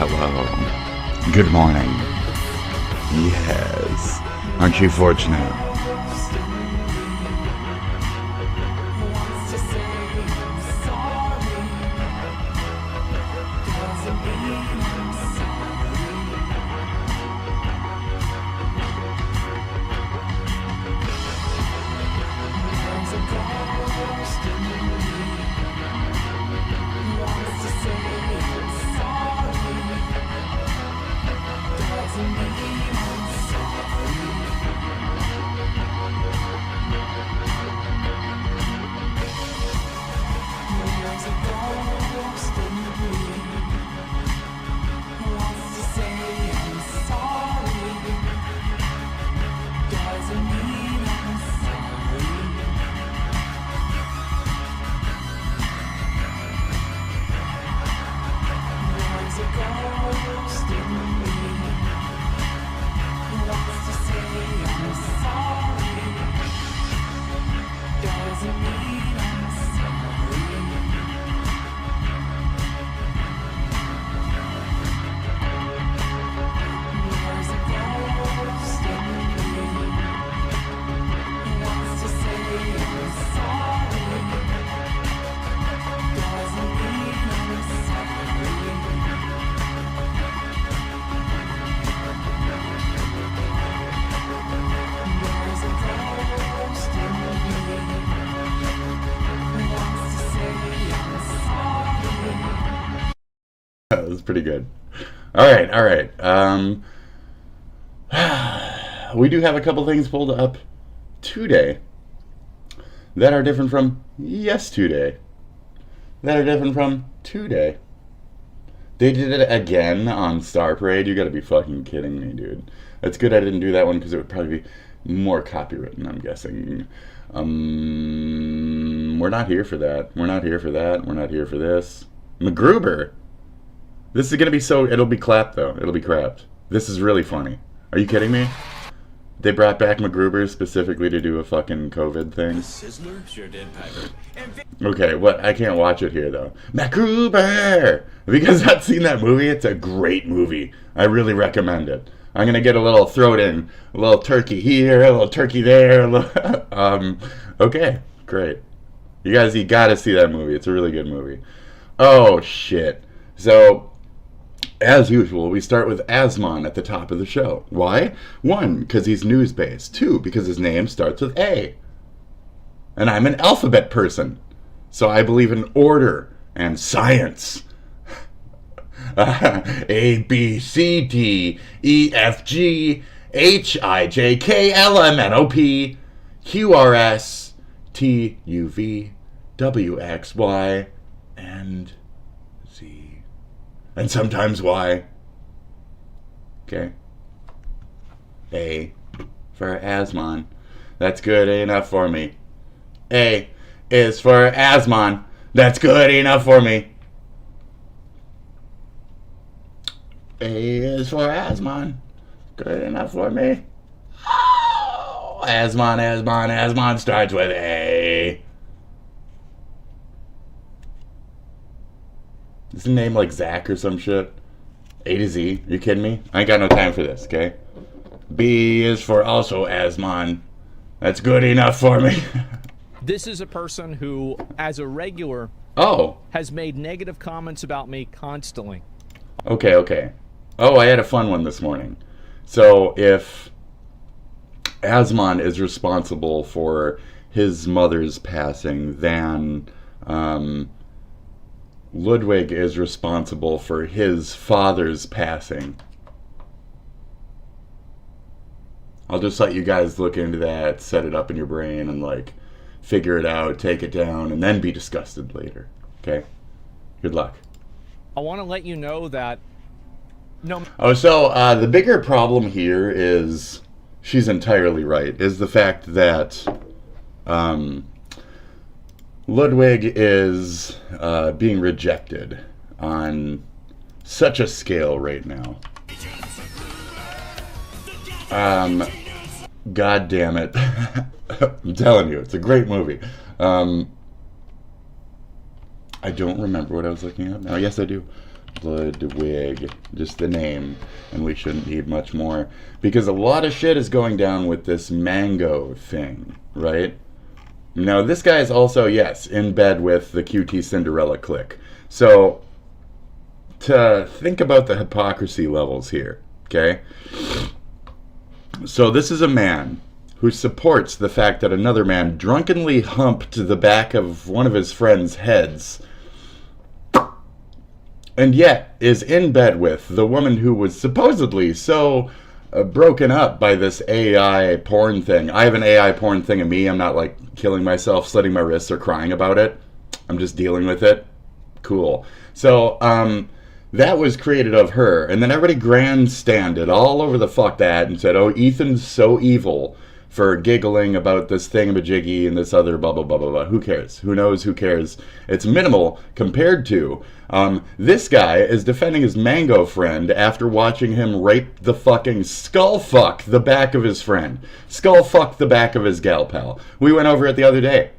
Hello. Good morning. Yes. Aren't you fortunate? That was pretty good. All right. We do have a couple things pulled up today that are different from yesterday. That are different from today. They did it again on Star Parade. You gotta be fucking kidding me, dude. It's good I didn't do that one because it would probably be more copywritten, I'm guessing. We're not here for that. We're not here for that. We're not here for this. MacGruber. This is gonna be it'll be clapped though. It'll be crapped. This is really funny. Are you kidding me? They brought back MacGruber specifically to do a fucking COVID thing. The Sizzler sure did, Piker. Okay, what? I can't watch it here though. MacGruber! Have you guys not seen that movie? It's a great movie. I really recommend it. I'm gonna get a little throat in, a little turkey here, a little turkey there. Okay, great. You gotta see that movie. It's a really good movie. Oh shit. So, as usual, we start with Asmon at the top of the show. Why? 1, because he's news-based. 2, because his name starts with A. And I'm an alphabet person, so I believe in order and science. A, B, C, D, E, F, G, H, I, J, K, L, M, N, O, P, Q, R, S, T, U, V, W, X, Y, and Z. And sometimes Y. Okay. A for Asmon. That's good enough for me. A is for Asmon. That's good enough for me. A is for Asmon. Good enough for me. Oh, Asmon starts with A. Is the name like Zach or some shit? A to Z? Are you kidding me? I ain't got no time for this, okay? B is for also Asmon. That's good enough for me. This is a person who, as a regular, has made negative comments about me constantly. Okay. Oh, I had a fun one this morning. So if Asmon is responsible for his mother's passing, then Ludwig is responsible for his father's passing. I'll just let you guys look into that, set it up in your brain, and figure it out, take it down, and then be disgusted later. Okay? Good luck. I want to let you know that the bigger problem here is, she's entirely right, is the fact that Ludwig is being rejected on such a scale right now. God damn it. I'm telling you, it's a great movie. I don't remember what I was looking at now. Yes, I do. Ludwig, just the name, and we shouldn't need much more, because a lot of shit is going down with this mango thing, right? Now, this guy is also, yes, in bed with the QT Cinderella clique. So, to think about the hypocrisy levels here, okay? So, this is a man who supports the fact that another man drunkenly humped the back of one of his friends' heads, and yet is in bed with the woman who was supposedly so broken up by this AI porn thing. I have an AI porn thing in me. I'm not like killing myself, slitting my wrists, or crying about it. I'm just dealing with it. Cool. So, that was created of her. And then everybody grandstanded all over the fuck that and said, oh, Ethan's so evil for giggling about this thingamajiggy and this other blah, blah, blah, blah, blah. Who cares? Who knows? Who cares? It's minimal compared to this guy is defending his mango friend after watching him rape the fucking skull fuck the back of his friend. Skull fuck the back of his gal pal. We went over it the other day.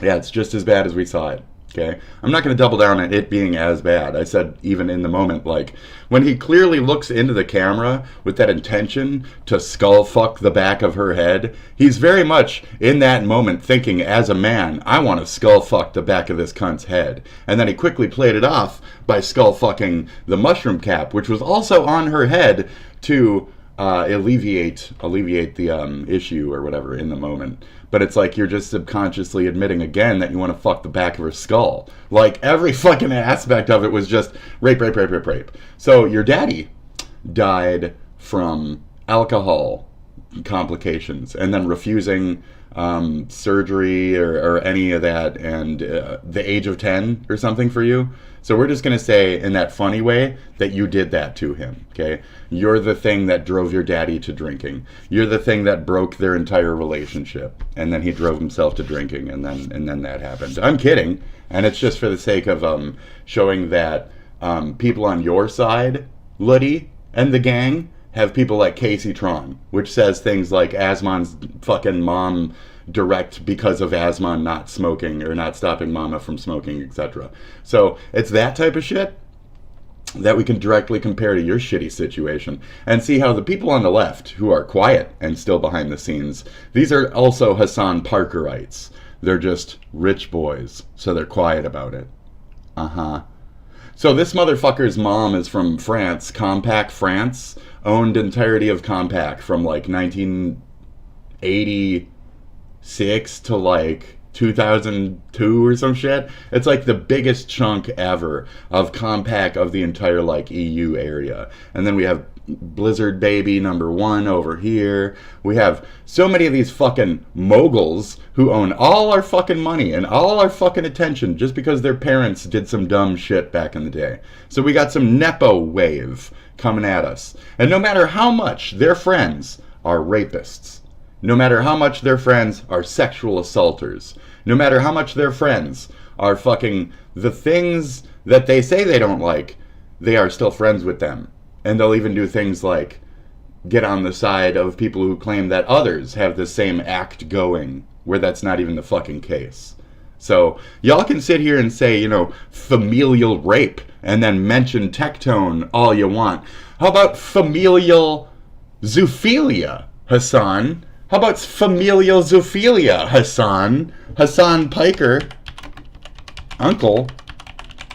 Yeah, it's just as bad as we saw it. Okay, I'm not going to double down on it being as bad. I said even in the moment, like, when he clearly looks into the camera with that intention to skull fuck the back of her head, he's very much in that moment thinking, as a man, I want to skull fuck the back of this cunt's head. And then he quickly played it off by skull fucking the mushroom cap, which was also on her head to alleviate the issue or whatever in the moment. But it's like you're just subconsciously admitting again that you want to fuck the back of her skull. Like, every fucking aspect of it was just rape, rape, rape, rape, rape. So your daddy died from alcohol complications and then refusing surgery or any of that, and the age of 10 or something for you. So we're just going to say in that funny way that you did that to him, okay? You're the thing that drove your daddy to drinking. You're the thing that broke their entire relationship. And then he drove himself to drinking, and then that happened. I'm kidding. And it's just for the sake of showing that people on your side, Luddy and the gang, have people like Casey Tron, which says things like Asmon's fucking mom direct because of Asmon not smoking or not stopping mama from smoking, etc. So it's that type of shit that we can directly compare to your shitty situation and see how the people on the left who are quiet and still behind the scenes, these are also Hasan Parkerites. They're just rich boys, so they're quiet about it. So this motherfucker's mom is from France, Compaq France, owned entirety of Compaq from like 1986 to like 2002 or some shit. It's like the biggest chunk ever of Compaq of the entire like EU area. And then we have Blizzard Baby #1 over here. We have so many of these fucking moguls who own all our fucking money and all our fucking attention just because their parents did some dumb shit back in the day. So we got some Nepo wave coming at us. And no matter how much their friends are rapists, no matter how much their friends are sexual assaulters, no matter how much their friends are fucking the things that they say they don't like, they are still friends with them. And they'll even do things like get on the side of people who claim that others have the same act going, where that's not even the fucking case. So y'all can sit here and say, you know, familial rape, and then mention Tectone all you want. How about familial zoophilia, Hasan? How about familial zoophilia, Hasan? Hasan Piker, uncle,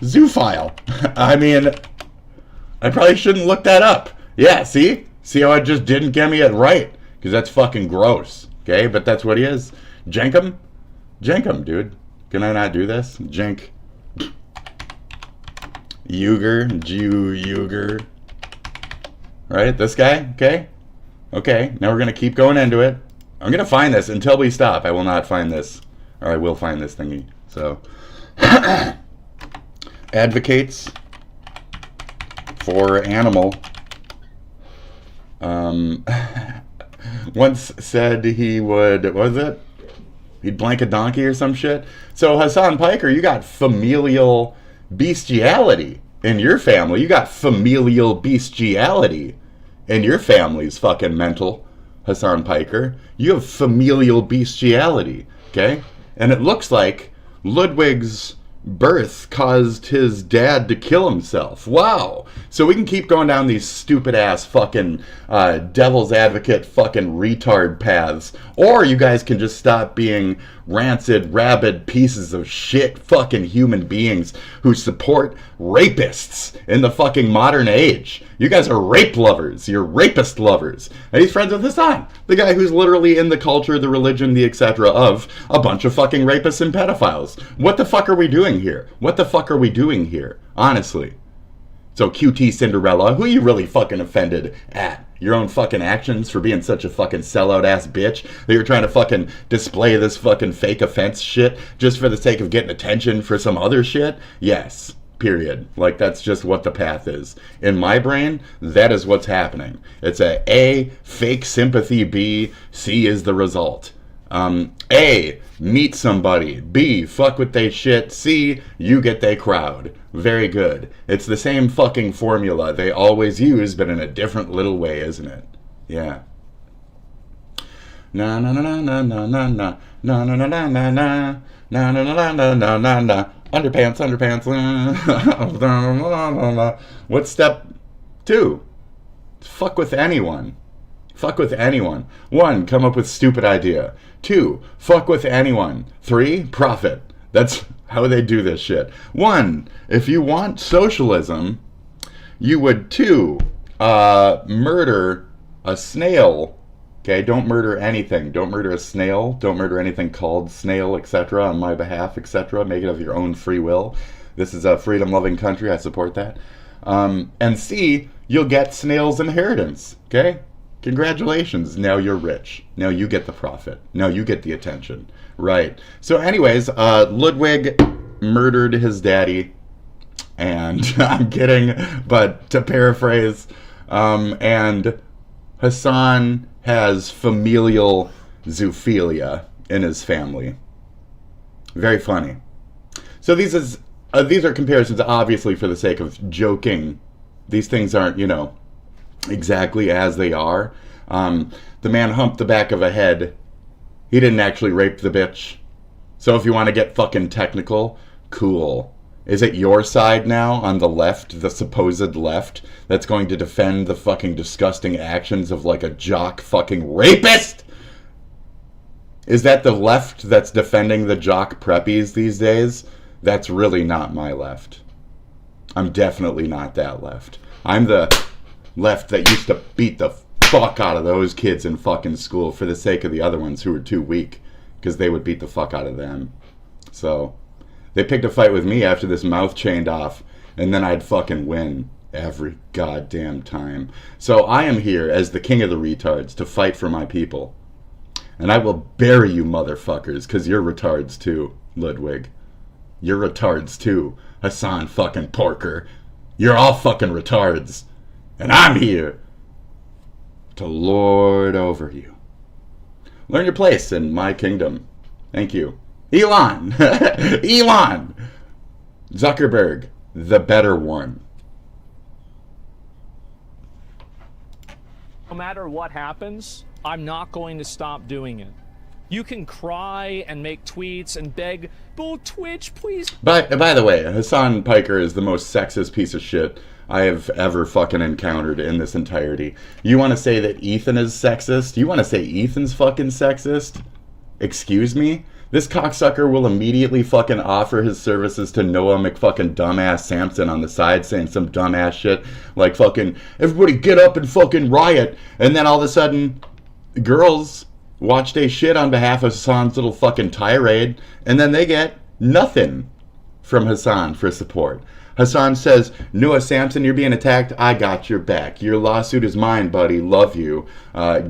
zoophile. I mean, I probably shouldn't look that up. Yeah, see? See how I just didn't get me it right? Because that's fucking gross. Okay, but that's what he is. Jenkum? Jenkum, dude. Can I not do this? Jenk. Uger. Right? This guy? Okay? Okay, now we're going to keep going into it. I'm going to find this until we stop. I will not find this. Or I will find this thingy. So, advocates for animal. Once said he would, what was it? He'd blank a donkey or some shit. So Hasan Piker, you got familial bestiality in your family. You got familial bestiality in your family's fucking mental, Hasan Piker. You have familial bestiality, okay? And it looks like Ludwig's birth caused his dad to kill himself. Wow. So we can keep going down these stupid ass fucking devil's advocate fucking retard paths. Or you guys can just stop being rancid, rabid pieces of shit fucking human beings who support rapists in the fucking modern age. You guys are rape lovers. You're rapist lovers. And he's friends with Hasan, the guy who's literally in the culture, the religion, the etc. of a bunch of fucking rapists and pedophiles. What the fuck are we doing here? What the fuck are we doing here? Honestly. So QT Cinderella, who you really fucking offended at? Your own fucking actions for being such a fucking sellout ass bitch that you're trying to fucking display this fucking fake offense shit just for the sake of getting attention for some other shit? Yes. Period. Like, that's just what the path is. In my brain, that is what's happening. It's A, fake sympathy, B, C is the result. A, meet somebody. B, fuck with they shit. C, you get they crowd. Very good. It's the same fucking formula they always use, but in a different little way, isn't it? Yeah. Na na na na na na na na na na na na na na na na na na na na. Underpants. What's step 2? Fuck with anyone. Fuck with anyone. 1, come up with stupid idea. 2, fuck with anyone. 3, profit. That's how they do this shit. 1, if you want socialism, you would 2, murder a snail. Okay, don't murder anything. Don't murder a snail. Don't murder anything called snail, etc. on my behalf, etc. Make it of your own free will. This is a freedom-loving country. I support that. And C, you'll get snail's inheritance. Okay? Congratulations. Now you're rich. Now you get the profit. Now you get the attention. Right. So anyways, Ludwig murdered his daddy. And I'm kidding, but to paraphrase, and Hasan has familial zoophilia in his family. Very funny. So these are comparisons, obviously, for the sake of joking. These things aren't, exactly as they are. The man humped the back of a head. He didn't actually rape the bitch. So if you want to get fucking technical, cool. Is it your side now on the left, the supposed left, that's going to defend the fucking disgusting actions of like a jock fucking rapist? Is that the left that's defending the jock preppies these days? That's really not my left. I'm definitely not that left. I'm the left that used to beat the fuck out of those kids in fucking school for the sake of the other ones who were too weak, because they would beat the fuck out of them. So they picked a fight with me after this mouth chained off, and then I'd fucking win every goddamn time. So I am here as the king of the retards to fight for my people. And I will bury you motherfuckers, because you're retards too, Ludwig. You're retards too, Hasan fucking Porker. You're all fucking retards. And I'm here to lord over you. Learn your place in my kingdom. Thank you. Elon! Elon! Zuckerberg, the better one. No matter what happens, I'm not going to stop doing it. You can cry and make tweets and beg, "Oh, Twitch, please." By the way, Hasan Piker is the most sexist piece of shit I have ever fucking encountered in this entirety. You want to say that Ethan is sexist? You want to say Ethan's fucking sexist? Excuse me? This cocksucker will immediately fucking offer his services to Noah McFucking dumbass Sampson on the side, saying some dumbass shit like fucking, "Everybody get up and fucking riot," and then all of a sudden, girls watch they shit on behalf of Hasan's little fucking tirade, and then they get nothing from Hasan for support. Hasan says, "Noah Sampson, you're being attacked. I got your back. Your lawsuit is mine, buddy. Love you,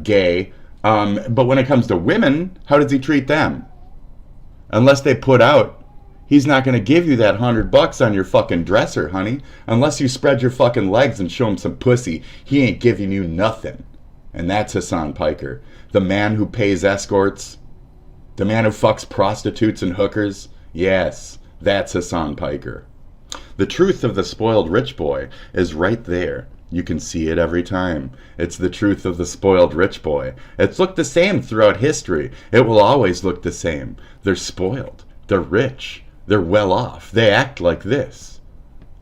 gay." But when it comes to women, how does he treat them? Unless they put out, he's not going to give you that $100 on your fucking dresser, honey. Unless you spread your fucking legs and show him some pussy, he ain't giving you nothing. And that's Hasan Piker. The man who pays escorts. The man who fucks prostitutes and hookers. Yes, that's Hasan Piker. The truth of the spoiled rich boy is right there. You can see it every time. It's the truth of the spoiled rich boy. It's looked the same throughout history. It will always look the same. They're spoiled. They're rich. They're well off. They act like this.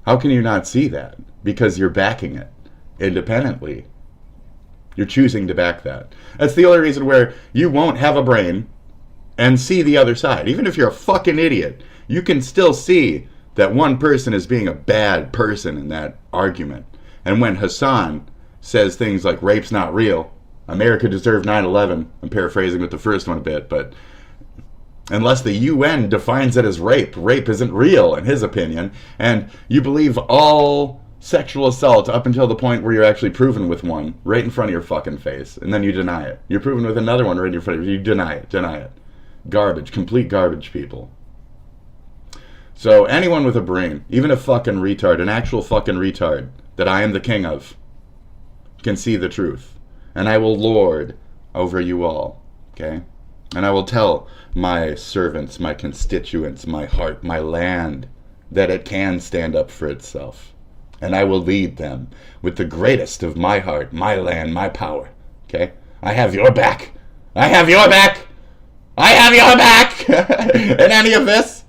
How can you not see that? Because you're backing it independently. You're choosing to back that. That's the only reason where you won't have a brain and see the other side. Even if you're a fucking idiot, you can still see that one person is being a bad person in that argument. And when Hasan says things like rape's not real, America deserved 9/11, I'm paraphrasing with the first one a bit, but unless the UN defines it as rape, rape isn't real in his opinion, and you believe all sexual assault up until the point where you're actually proven with one right in front of your fucking face, and then you deny it. You're proven with another one right in front of you, you deny it. Garbage, complete garbage, people. So anyone with a brain, even a fucking retard, an actual fucking retard that I am the king of, can see the truth. And I will lord over you all, okay? And I will tell my servants, my constituents, my heart, my land, that it can stand up for itself. And I will lead them with the greatest of my heart, my land, my power, okay? I have your back. I have your back. I have your back. In any of this,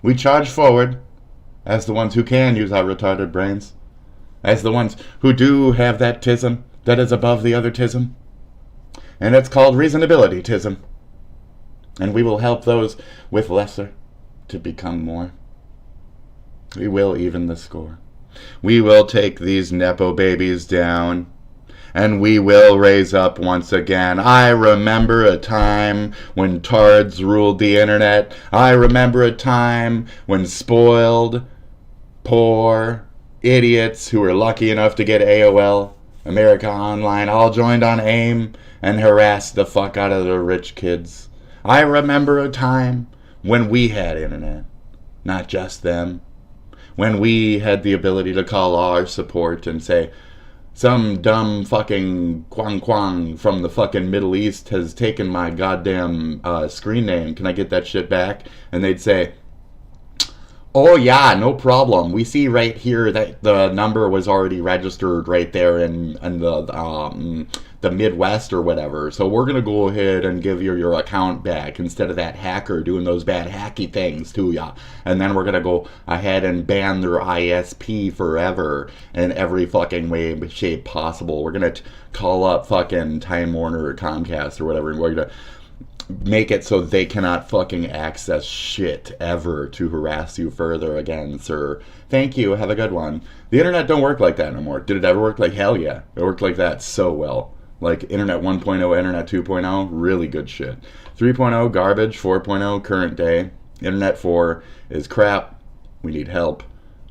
we charge forward as the ones who can use our retarded brains, as the ones who do have that tism that is above the other tism, and it's called reasonability tism. And we will help those with lesser to become more. We will even the score. We will take these Nepo babies down, and we will raise up once again. I remember a time when tards ruled the internet. I remember a time when spoiled, poor idiots who were lucky enough to get AOL, America Online, all joined on AIM and harassed the fuck out of the rich kids. I remember a time when we had internet, not just them. When we had the ability to call our support and say, some dumb fucking Kwang from the fucking Middle East has taken my goddamn screen name. Can I get that shit back? And they'd say, oh yeah, no problem. We see right here that the number was already registered right there in the Midwest or whatever. So we're going to go ahead and give you your account back instead of that hacker doing those bad hacky things to ya. And then we're going to go ahead and ban their ISP forever in every fucking way, shape possible. We're going to call up fucking Time Warner or Comcast or whatever, and we're going to make it so they cannot fucking access shit ever to harass you further again, sir. Thank you. Have a good one. The internet don't work like that no more. Did it ever work? Like, hell yeah. It worked like that so well. Like Internet 1.0, Internet 2.0, really good shit. 3.0, garbage. 4.0, current day. Internet 4 is crap. We need help.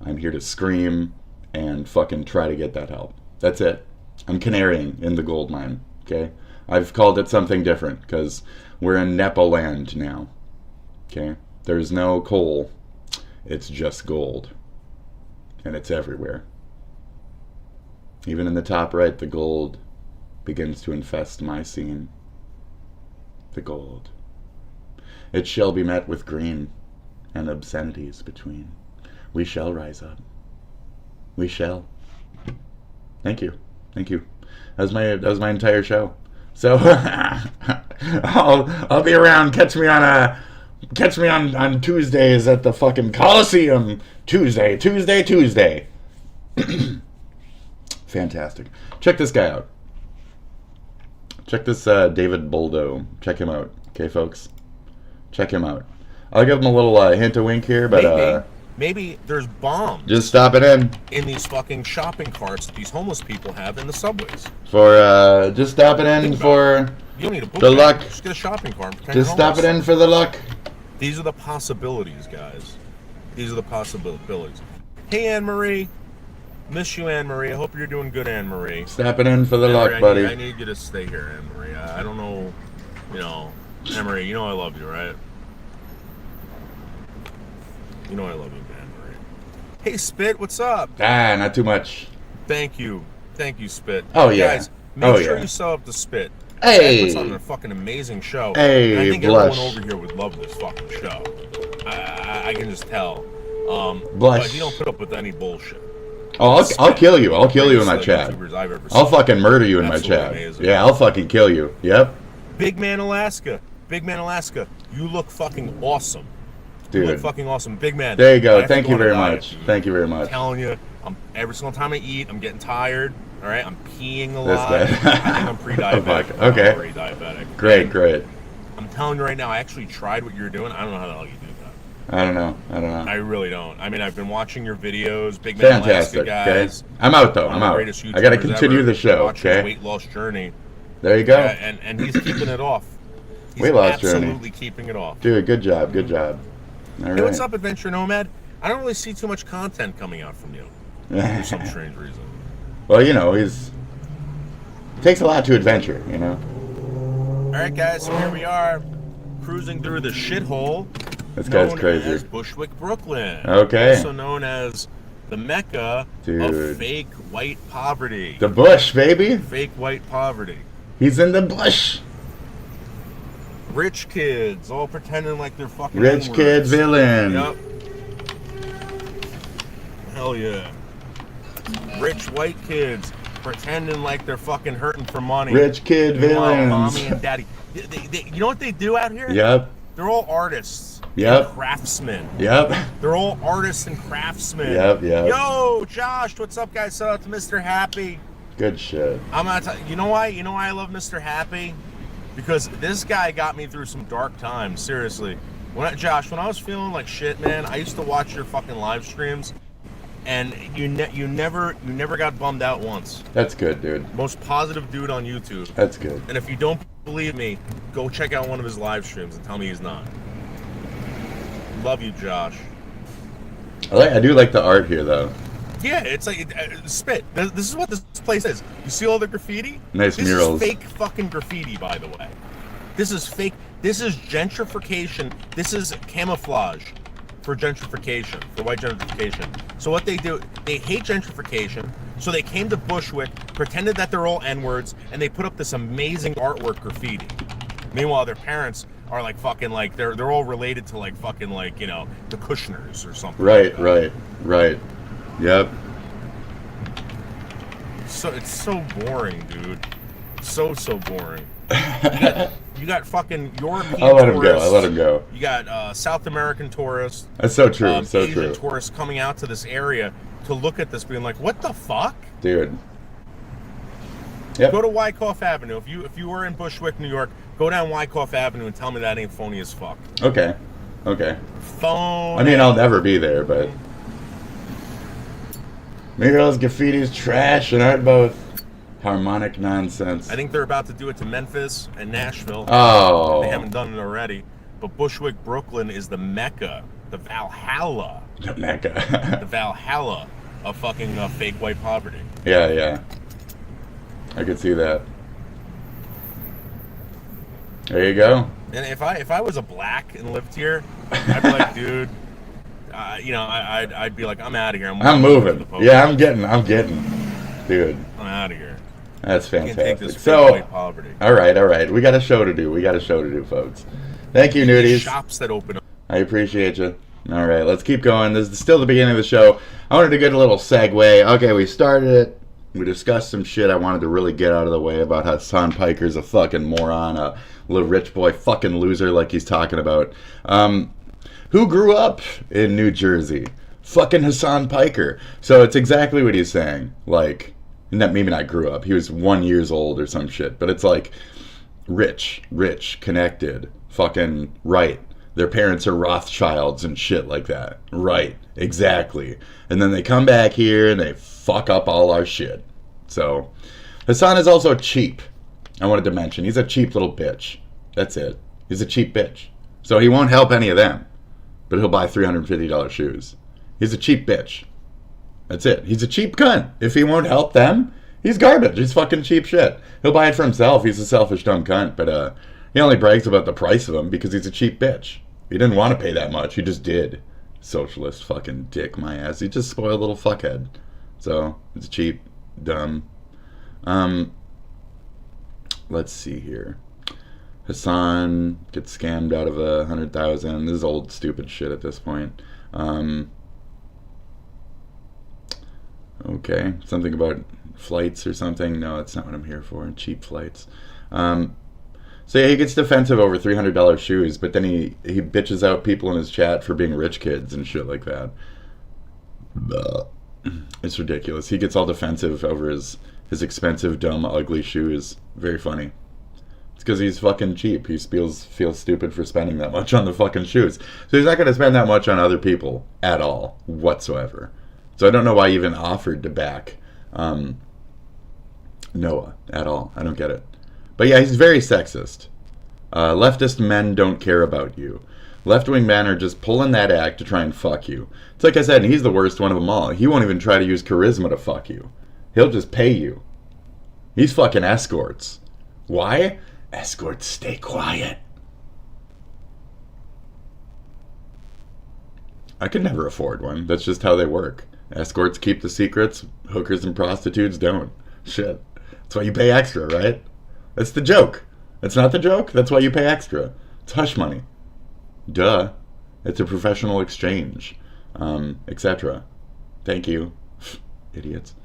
I'm here to scream and fucking try to get that help. That's it. I'm canarying in the gold mine, okay? I've called it something different because we're in Nepo land now, okay? There's no coal. It's just gold. And it's everywhere. Even in the top right, the gold begins to infest my scene. The gold. It shall be met with green and obscenities between. We shall rise up. We shall. Thank you. Thank you. That was my entire show. So I'll be around. Catch me on Tuesdays at the fucking Coliseum. Tuesday. Fantastic. Check this guy out. Check this David Boldo. Check him out. Okay, folks. Check him out. I'll give him a little hint of wink here, but maybe there's bombs. Just stop it in these fucking shopping carts that these homeless people have in the subways. For just stop it in for you don't need a book the luck. Just get a shopping cart. Just stop it in for the luck. These are the possibilities, guys. These are the possibilities. Hey, Anne Marie. Miss you, Anne Marie. I hope you're doing good, Anne Marie. Stop it in for the luck, Marie, buddy. I need you to stay here, Anne Marie. I don't know, Anne Marie, you know I love you, right? You know I love you, Anne Marie. Hey, Spit, what's up? Not too much. Thank you, Spit. Oh, yeah. Guys, make sure you sub up to Spit. Hey! Puts on a fucking amazing show. Hey, and I think blush. everyone over here would love this fucking show. I can just tell. Blush. But you don't put up with any bullshit. Oh, I'll kill you. I'll kill you in my chat. I'll fucking murder you in my chat. Amazing. Yeah, I'll fucking kill you. Yep. Big Man Alaska, you look fucking awesome. Dude. You look fucking awesome. Big man. There you I go. have to Thank go you on a very diet, much. dude. Thank you very I'm much. telling you, every single time I eat, I'm getting tired. All right, I'm peeing a This lot. guy. I think I'm pre-diabetic. Oh, fuck. Okay. I'm pre-diabetic. Great, And great. I'm telling you right now, I actually tried what you're doing. I don't know how the hell you do that. I don't know. I really don't. I mean, I've been watching your videos, Big Man Fantastic. Alaska Okay. guys. I'm out though. One I'm of the out. greatest I gotta YouTubers continue ever. the show. Watch his Okay. weight loss journey. There you go. And he's keeping it off. He's Weight loss journey. absolutely keeping it off. Dude, good job. Good job. All right. Hey, what's up, Adventure Nomad? I don't really see too much content coming out from you for some strange reason. Well, you know, it takes a lot to adventure, you know. All right, guys, so here we are, cruising through the shithole. This guy's known crazy. as Bushwick, Brooklyn. Okay. Also known as the Mecca Dude. of fake white poverty. The bush, baby. Fake white poverty. He's in the bush. Rich kids all pretending like they're fucking Rich N-words. kid villain. Yep. Hell yeah. Rich white kids pretending like they're fucking hurting for money. Rich kid Meanwhile, villains. Mommy and daddy. You know what they do out here? Yep. They're all artists. Yep. And craftsmen. Yep. They're all artists and craftsmen. Yep. Yep. Yo, Josh, what's up, guys? Shout out to Mr. Happy. Good shit. I'm not. You know why? You know why I love Mr. Happy? Because this guy got me through some dark times. Seriously, Josh, when I was feeling like shit, man, I used to watch your fucking live streams, and you never got bummed out once. That's good, dude. Most positive dude on YouTube. That's good. And if you don't believe me, go check out one of his live streams and tell me he's not. Love you, Josh. I do like the art here, though. Yeah, it's like spit. This is what this place is. You see all the graffiti? Nice this murals. This is fake fucking graffiti, by the way. This is fake. This is gentrification. This is camouflage for gentrification, for white gentrification. So what they do, they hate gentrification. So they came to Bushwick, pretended that they're all N-words, and they put up this amazing artwork graffiti. Meanwhile, their parents are like fucking like they're all related to like fucking like, you know, the Kushners or something. Right, like right. Yep. So it's so boring, dude. So boring. You got fucking European I'll let him tourists. go. I'll let him go. You got South American tourists. That's so true. So Asian true. tourists coming out to this area to look at this, being like, "What the fuck?" Dude. Yep. Go to Wyckoff Avenue. If you were in Bushwick, New York, go down Wyckoff Avenue and tell me that ain't phony as fuck. Okay. Phone. I mean, I'll never be there, but murals, graffiti's trash and art both. Harmonic nonsense. I think they're about to do it to Memphis and Nashville. Oh. They haven't done it already. But Bushwick, Brooklyn is the Mecca, the Valhalla, The the Mecca. Valhalla of fucking fake white poverty. Yeah. I could see that. There you go. And if I was a black and lived here, I'd be like, dude, you know, I'd be like, I'm out of here. I'm moving. Yeah, I'm getting. Dude, I'm out of here. that's I can't take fantastic. this fake So, white poverty. all right. We got a show to do, folks. Thank you, These nudies. shops that open up. I appreciate you. All right, let's keep going. This is still the beginning of the show. I wanted to get a little segue. Okay, we started it. We discussed some shit I wanted to really get out of the way about how Hasan Piker's a fucking moron, a little rich boy fucking loser like he's talking about. Who grew up in New Jersey? Fucking Hasan Piker. So it's exactly what he's saying. Like, maybe not grew up. He was 1 year old or some shit. But it's like rich, connected, fucking right. Their parents are Rothschilds and shit like that. Right, exactly. And then they come back here and they fuck up all our shit. So, Hasan is also cheap. I wanted to mention, he's a cheap little bitch. That's it. He's a cheap bitch. So he won't help any of them. But he'll buy $350 shoes. He's a cheap bitch. That's it. He's a cheap cunt. If he won't help them, he's garbage. He's fucking cheap shit. He'll buy it for himself. He's a selfish, dumb cunt. But he only brags about the price of them because he's a cheap bitch. He didn't want to pay that much. He just did. Socialist fucking dick, my ass. He's just a spoiled little fuckhead. So, it's cheap, dumb. Let's see here. Hasan gets scammed out of 100,000. This is old stupid shit at this point. Okay, something about flights or something. No, that's not what I'm here for. Cheap flights. So So yeah, he gets defensive over $300 shoes, but then he bitches out people in his chat for being rich kids and shit like that. It's ridiculous. He gets all defensive over his expensive, dumb, ugly shoes. Very funny. It's because he's fucking cheap. He feels stupid for spending that much on the fucking shoes. So he's not going to spend that much on other people at all, whatsoever. So I don't know why he even offered to back Noah at all. I don't get it. But yeah, he's very sexist. Leftist men don't care about you. Left-wing men are just pulling that act to try and fuck you. It's like I said, and he's the worst one of them all. He won't even try to use charisma to fuck you. He'll just pay you. He's fucking escorts. Why? Escorts stay quiet. I could never afford one. That's just how they work. Escorts keep the secrets. Hookers and prostitutes don't. Shit. That's why you pay extra, right? That's the joke. That's not the joke. That's why you pay extra. It's hush money. Duh. It's a professional exchange. Etc. Thank you. Idiots.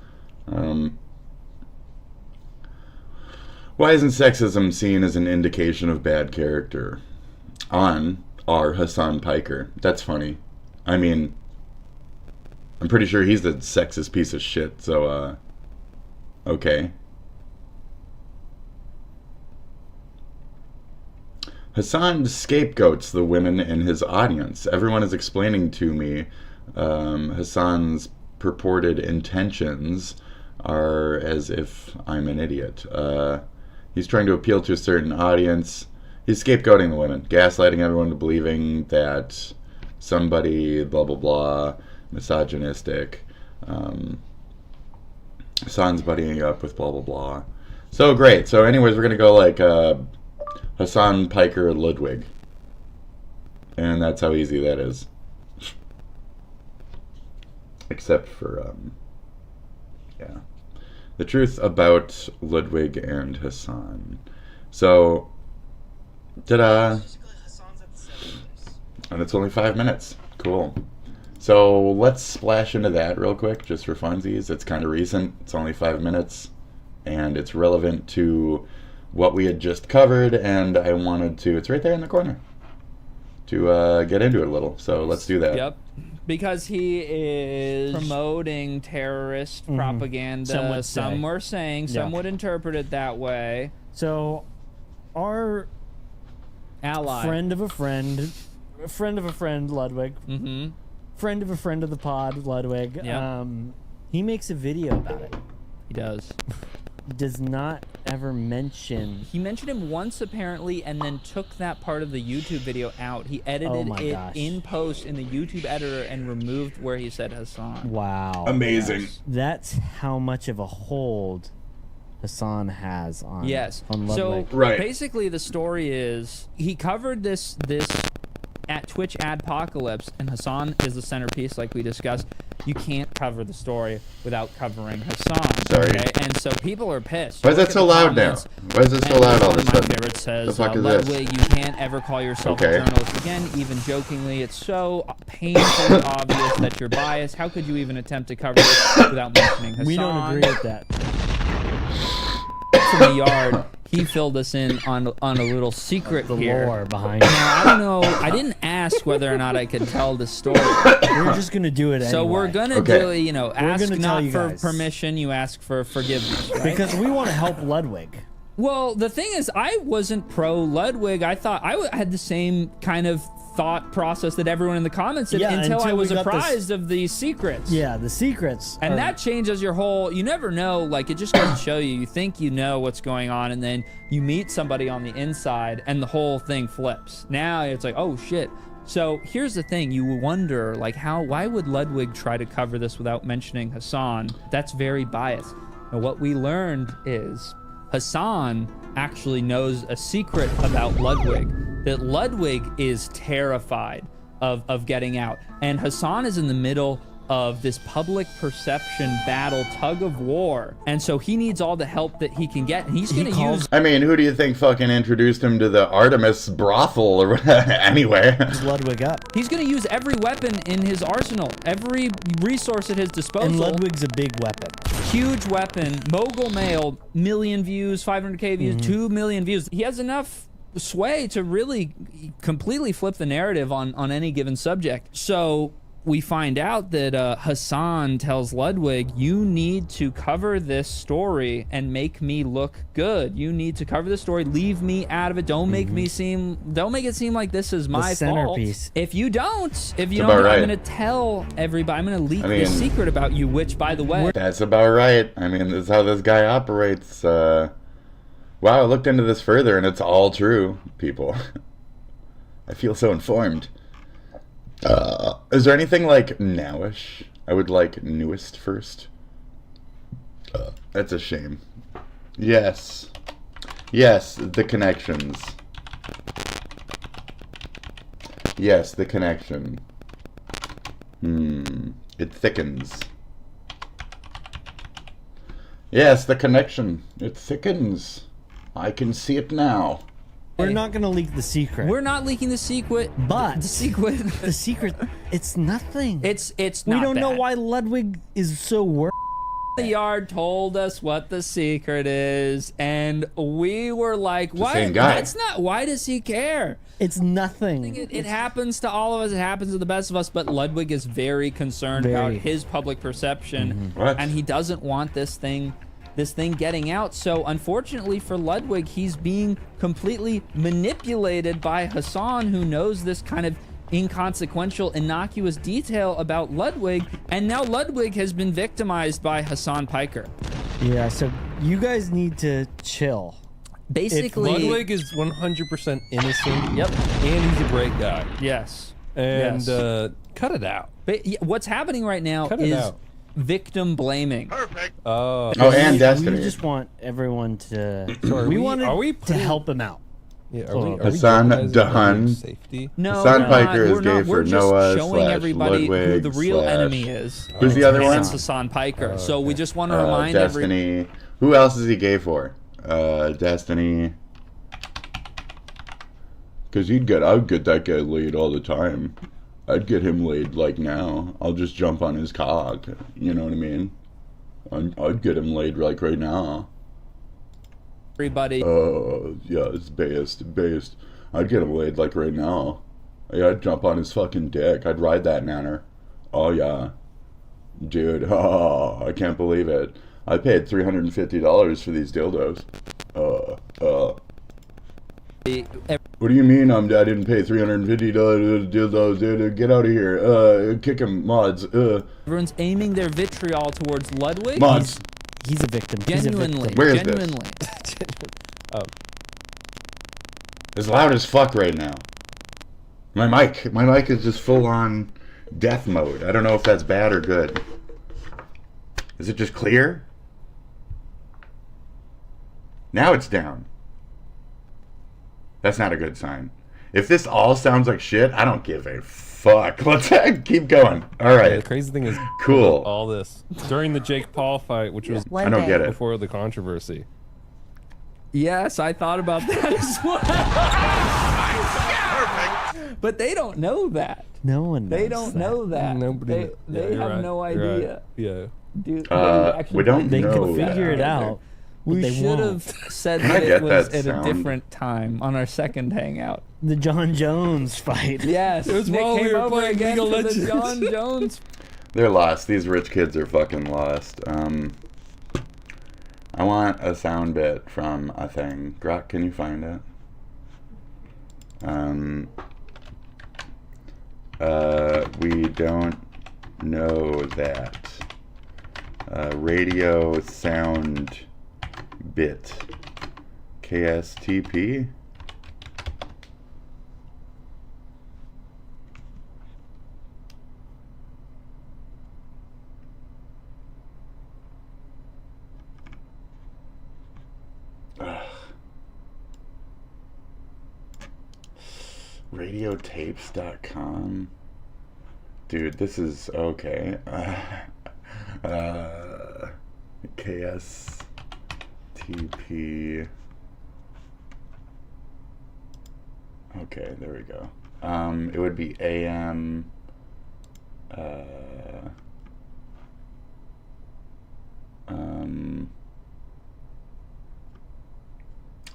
Why isn't sexism seen as an indication of bad character? On our Hasan Piker. That's funny. I mean, I'm pretty sure he's the sexist piece of shit, so, okay. Hasan scapegoats the women in his audience. Everyone is explaining to me Hasan's purported intentions are as if I'm an idiot. He's trying to appeal to a certain audience. He's scapegoating the women, gaslighting everyone into believing that somebody, blah, blah, blah, misogynistic. Hasan's buddying up with blah, blah, blah. So great. So anyways, we're going to go like Hasan, Piker, Ludwig. And that's how easy that is. Except for, yeah. The truth about Ludwig and Hasan. So, ta-da! And it's only 5 minutes. Cool. So, let's splash into that real quick, just for funsies. It's kind of recent. It's only 5 minutes. And it's relevant to what we had just covered, and I wanted to, it's right there in the corner, to get into it a little. So let's do that. Yep. Because he is promoting terrorist propaganda. Some were saying, some would interpret it that way. So, our ally, friend of a friend, Ludwig, friend of a friend of the pod, Ludwig, he makes a video about it. He does. Does not ever mention. He mentioned him once apparently, and then took that part of the YouTube video out. He edited it in post in the YouTube editor and removed where he said Hasan. Wow. Amazing. Yes. That's how much of a hold Hasan has on. On Ludwig. So basically, the story is he covered this at Twitch Adpocalypse, and Hasan is the centerpiece, like we discussed. You can't cover the story without covering Hasan. Sorry. Okay? And so people are pissed. Why is that so loud now? Why is it so loud all this time? stuff? My favorite says, The fuck is Ludwig, this? you can't ever call yourself a journalist again, even jokingly. It's so painfully obvious that you're biased. How could you even attempt to cover this without mentioning Hasan? We don't agree with that. In the yard, he filled us in on a little secret the here. lore behind it. Now, I don't know. I didn't ask whether or not I could tell the story. We're just gonna do it anyway. So we're gonna do, you know, ask not for guys. permission, you ask for forgiveness, right? Because we want to help Ludwig. Well, the thing is, I wasn't pro Ludwig. I thought I had the same kind of thought process that everyone in the comments did until I was apprised of the secrets. Yeah, the secrets. And that changes your whole, you never know, like it just goes to show you think you know what's going on, and then you meet somebody on the inside and the whole thing flips. Now it's like, oh shit. So here's the thing, you wonder like why would Ludwig try to cover this without mentioning Hasan? That's very biased. Now what we learned is Hasan actually knows a secret about Ludwig, that Ludwig is terrified of getting out. And Hasan is in the middle of this public perception battle, tug of war. And so he needs all the help that he can get. And he's going to use... I mean, who do you think fucking introduced him to the Artemis brothel or anyway? Ludwig up. He's going to use every weapon in his arsenal, every resource at his disposal. And Ludwig's a big weapon. Huge weapon, mogul male, million views, 500K views, 2 million views. He has enough sway to really completely flip the narrative on any given subject. So we find out that Hasan tells Ludwig, you need to cover this story and make me look good. You need to cover the story, leave me out of it. Don't make me don't make it seem like this is my fault. centerpiece. If you don't, I'm right. gonna tell everybody, I'm gonna leak I mean, this secret about you, which by the way, That's about right. I mean, this is how this guy operates. Wow, I looked into this further, and it's all true, people. I feel so informed. Is there anything like nowish? I would like newest first. That's a shame. Yes. Yes, the connections. Yes, the connection. It thickens. Yes, the connection. It thickens. I can see it now. We're not gonna leak the secret. we're not leaking the secret, But the secret, the secret, it's nothing. it's we not don't know bad. why Ludwig is so worried. The yard told us what the secret is, and we were like, "Why? same guy. That's not. Why does he care?" It's nothing. It happens to all of us. It happens to the best of us. But Ludwig is very concerned about Very. his public perception, What? and he doesn't want this thing getting out. So unfortunately for Ludwig, he's being completely manipulated by Hasan, who knows this kind of inconsequential, innocuous detail about Ludwig, and now Ludwig has been victimized by Hasan Piker. Yeah, so you guys need to chill. Basically, Ludwig is 100% innocent. Yep. And he's a great guy. Yes. And Yes. cut it out. But yeah, what's happening right now Cut it is out. victim blaming. Oh. Oh, and Destiny. We just want everyone to. So are we we- wanted are we to putting- help him out. Yeah, Hasan jeopardizing Dahan. Ludwig's safety? No, Hasan we're Piker not. is We're gay not. for We're just Noah showing slash everybody who Ludwig the real slash- enemy is. Who's the other And one? it's Hasan Piker. So we just want to remind Destiny. Who else is he gay for? Destiny. Because I'd get that guy laid all the time. I'd get him laid like now. I'll just jump on his cock. You know what I mean? I'd get him laid like right now. everybody. Yeah, it's based. I'd get him laid like right now. Yeah, I'd jump on his fucking dick. I'd ride that nanner. Oh yeah. Dude, I can't believe it. I paid $350 for these dildos. What do you mean I didn't pay $350 dildos, dude? Get out of here. Kick him, mods. Everyone's aiming their vitriol towards Ludwig. Mods. He's a victim. He's a Genuinely. victim. Where is this? Genuinely. It's loud as fuck right now. My mic is just full on death mode. I don't know if that's bad or good. Is it just clear? Now it's down. That's not a good sign. If this all sounds like shit, I don't give a fuck. Let's keep going. All The right. crazy thing is, Cool. all this during the Jake Paul fight, which was I don't get it. before the controversy. Yes, I thought about that as well. But they don't know that. No one knows They don't that. know that. Nobody. They you're have right, no you're right. idea. Yeah. Dude, We don't They know can that. figure it out. We they should have won't. said Can I that it get was that at sound? a different time on our second hangout. The John Jones fight. Yes, It was Nick while we came were over playing again League of for the Legends. John Jones. They're lost. These rich kids are fucking lost. I want a sound bit from a thing. Grok, can you find it? We don't know that. Radio sound bit. KSTP? Radiotapes.com. Dude, this is okay. KSTP. Okay, there we go. It would be AM.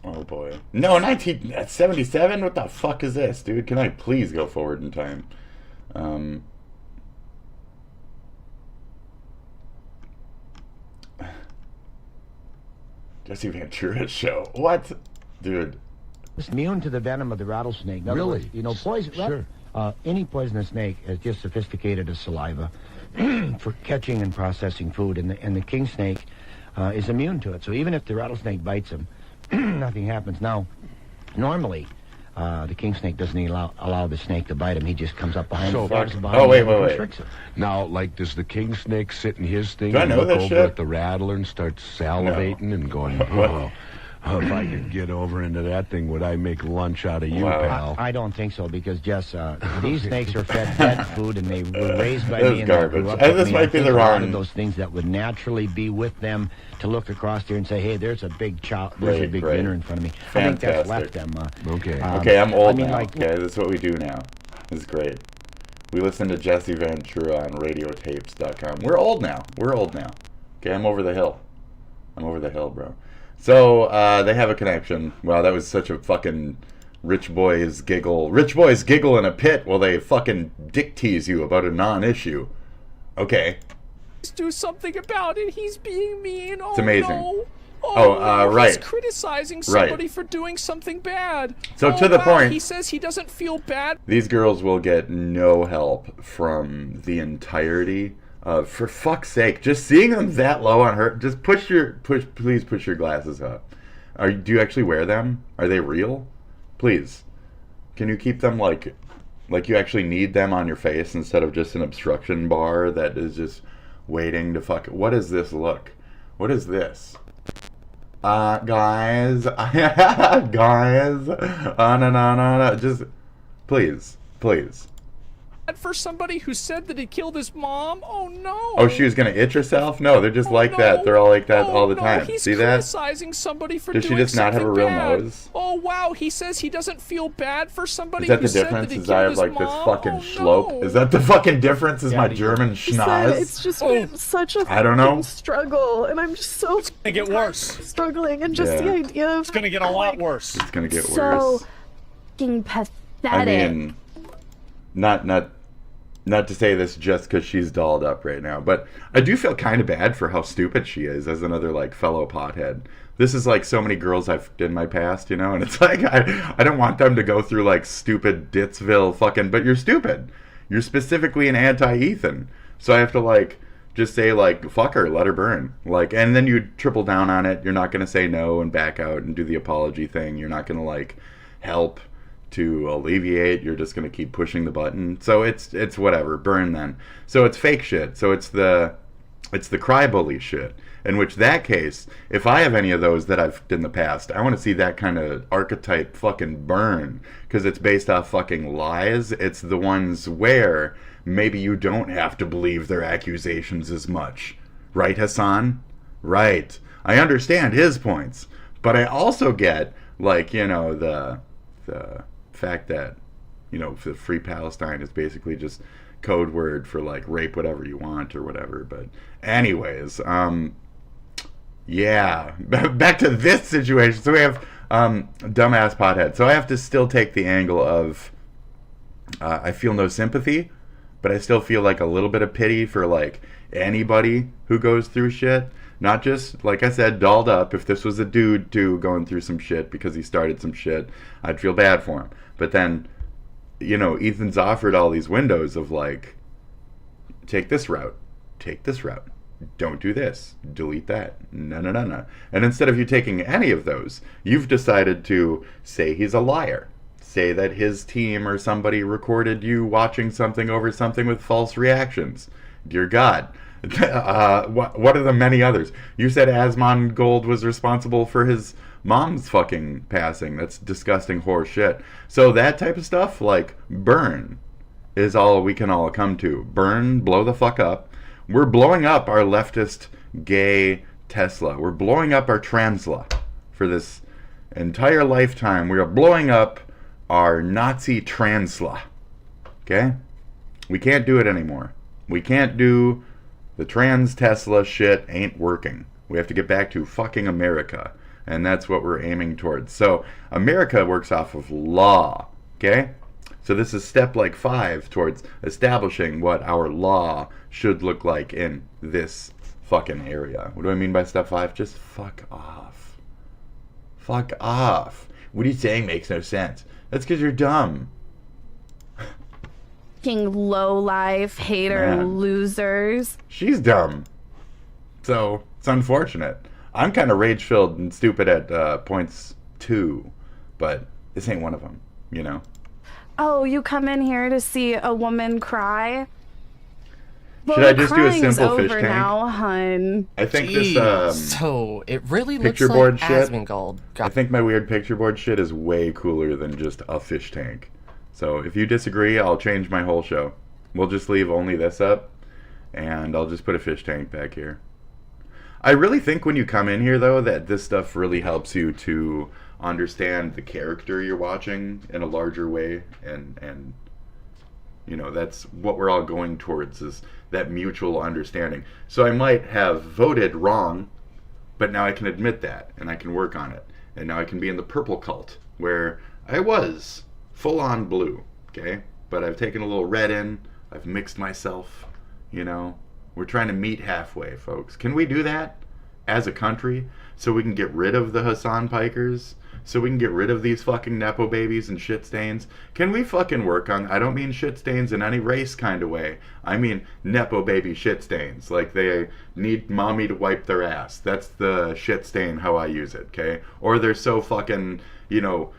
Oh boy. No, 1977? What the fuck is this, dude? Can I please go forward in time? Jesse Ventura's show. What? Dude. It's immune to the venom of the rattlesnake. In other Really? words, you know, poison. Sure. Any poisonous snake is just sophisticated as saliva for catching and processing food, and the king snake is immune to it. So even if the rattlesnake bites him, nothing happens. Now, normally, the king snake doesn't allow the snake to bite him. He just comes up behind So- him, grabs the bottom, Oh, wait, and wait, wait. constricts him. Now, like, does the king snake sit in his thing Do I and know look this over shit? at the rattler and start salivating and going, oh, if I could get over into that thing, would I make lunch out of you, Wow. pal? I don't think so, because Jess, these snakes are fed pet food, and they were raised by This me, is and garbage. they grew up And with this me. might I be think the a lot wrong- of those things that would naturally be with them to look across there and say, hey, there's a big there's a Right, big right. dinner in front of me. I think that's left Fantastic. them. Okay. Okay, I'm old I mean, now. like- Okay, this is what we do now. This is great. We listen to Jesse Ventura on radiotapes.com. We're old now. Okay, I'm over the hill. Bro. So, they have a connection. Wow, that was such a fucking rich boys giggle. Rich boys giggle in a pit while they fucking dick tease you about a non-issue. Okay. Please do something about it. He's being mean. Oh, amazing. No. Oh, no. right. He's criticizing somebody Right. for doing something bad. So Oh, to the wow, point- He says he doesn't feel bad. These girls will get no help from the entirety of, for fuck's sake, just seeing them that low on her, just please push your glasses up. Do you actually wear them? Are they real? Please. Can you keep them like you actually need them on your face instead of just an obstruction bar that is just waiting to fuck. What is this look? What is this? Guys, no, just, please. For somebody who said that he killed his mom? Oh no! Oh, she was gonna itch herself? No, they're just Oh, like no. that. They're all like that Oh, all the no, time. He's See that? criticizing somebody for Does she doing just not have a something real bad. nose? Oh wow! He says he doesn't feel bad for somebody Is that who the said difference? that he Is I have killed like his this mom? fucking Oh, schlope? no. Is that the fucking difference? Is my Yeah, German He said schnoz? it's just been such a I don't know. fucking struggle, and I'm just so Gonna get worse. struggling, and just the Yeah. idea of It's gonna get a lot worse. It's gonna get so worse. fucking pathetic. I mean, not to say this just because she's dolled up right now, but I do feel kind of bad for how stupid she is as another like fellow pothead. This is like so many girls I've in my past, you know, and it's like I don't want them to go through like stupid Dittsville fucking, but you're stupid. You're specifically an anti-Ethan, so I have to like just say like fuck her, let her burn, like, and then you triple down on it. You're not gonna say no and back out and do the apology thing. You're not gonna like help to alleviate. You're just going to keep pushing the button. So it's whatever, burn then. So it's fake shit. So it's the cry bully shit, in which that case, if I have any of those that I've did in the past, I want to see that kind of archetype fucking burn, because it's based off fucking lies. It's the ones where maybe you don't have to believe their accusations as much, right, Hasan? Right. I understand his points, but I also get like, you know, the fact that, you know, the Free Palestine is basically just code word for like rape whatever you want or whatever. But anyways, yeah, back to this situation. So we have dumbass pothead. So I have to still take the angle of I feel no sympathy, but I still feel like a little bit of pity for like anybody who goes through shit. Not just, like I said, dolled up. If this was a dude too going through some shit because he started some shit, I'd feel bad for him. But then, you know, Ethan's offered all these windows of like, take this route, don't do this, delete that, no. And instead of you taking any of those, you've decided to say he's a liar. Say that his team or somebody recorded you watching something over something with false reactions. Dear God. What are the many others? You said Asmongold was responsible for his mom's fucking passing. That's disgusting horse shit. So that type of stuff, like, burn, is all we can all come to. Burn, blow the fuck up. We're blowing up our leftist gay Tesla. We're blowing up our Transla for this entire lifetime. We are blowing up our Nazi Transla. Okay? We can't do it anymore. We can't do... The trans Tesla shit ain't working. We have to get back to fucking America. And that's what we're aiming towards. So America works off of law, okay? So this is step like 5 towards establishing what our law should look like in this fucking area. What do I mean by step 5? Just fuck off. Fuck off. What are you saying makes no sense? That's because you're dumb. Fucking low life, hater, Man. losers. She's dumb. So it's unfortunate. I'm kind of rage-filled and stupid at points 2, but this ain't one of them, you know? Oh, you come in here to see a woman cry? Well, Should I just do a crying's simple fish over tank? now, hun. I think Jeez. this So it really looks picture like board shit. Asmongold. I think my weird picture board shit is way cooler than just a fish tank. So if you disagree, I'll change my whole show. We'll just leave only this up, and I'll just put a fish tank back here. I really think when you come in here, though, that this stuff really helps you to understand the character you're watching in a larger way, and you know, that's what we're all going towards, is that mutual understanding. So I might have voted wrong, but now I can admit that, and I can work on it. And now I can be in the purple cult, where I was full-on blue, okay? But I've taken a little red in, I've mixed myself, you know? We're trying to meet halfway, folks. Can we do that as a country so we can get rid of the Hasan Pikers? So we can get rid of these fucking Nepo babies and shit stains? Can we fucking work on... I don't mean shit stains in any race kind of way. I mean Nepo baby shit stains. Like they need mommy to wipe their ass. That's the shit stain how I use it, okay? Or they're so fucking, you know...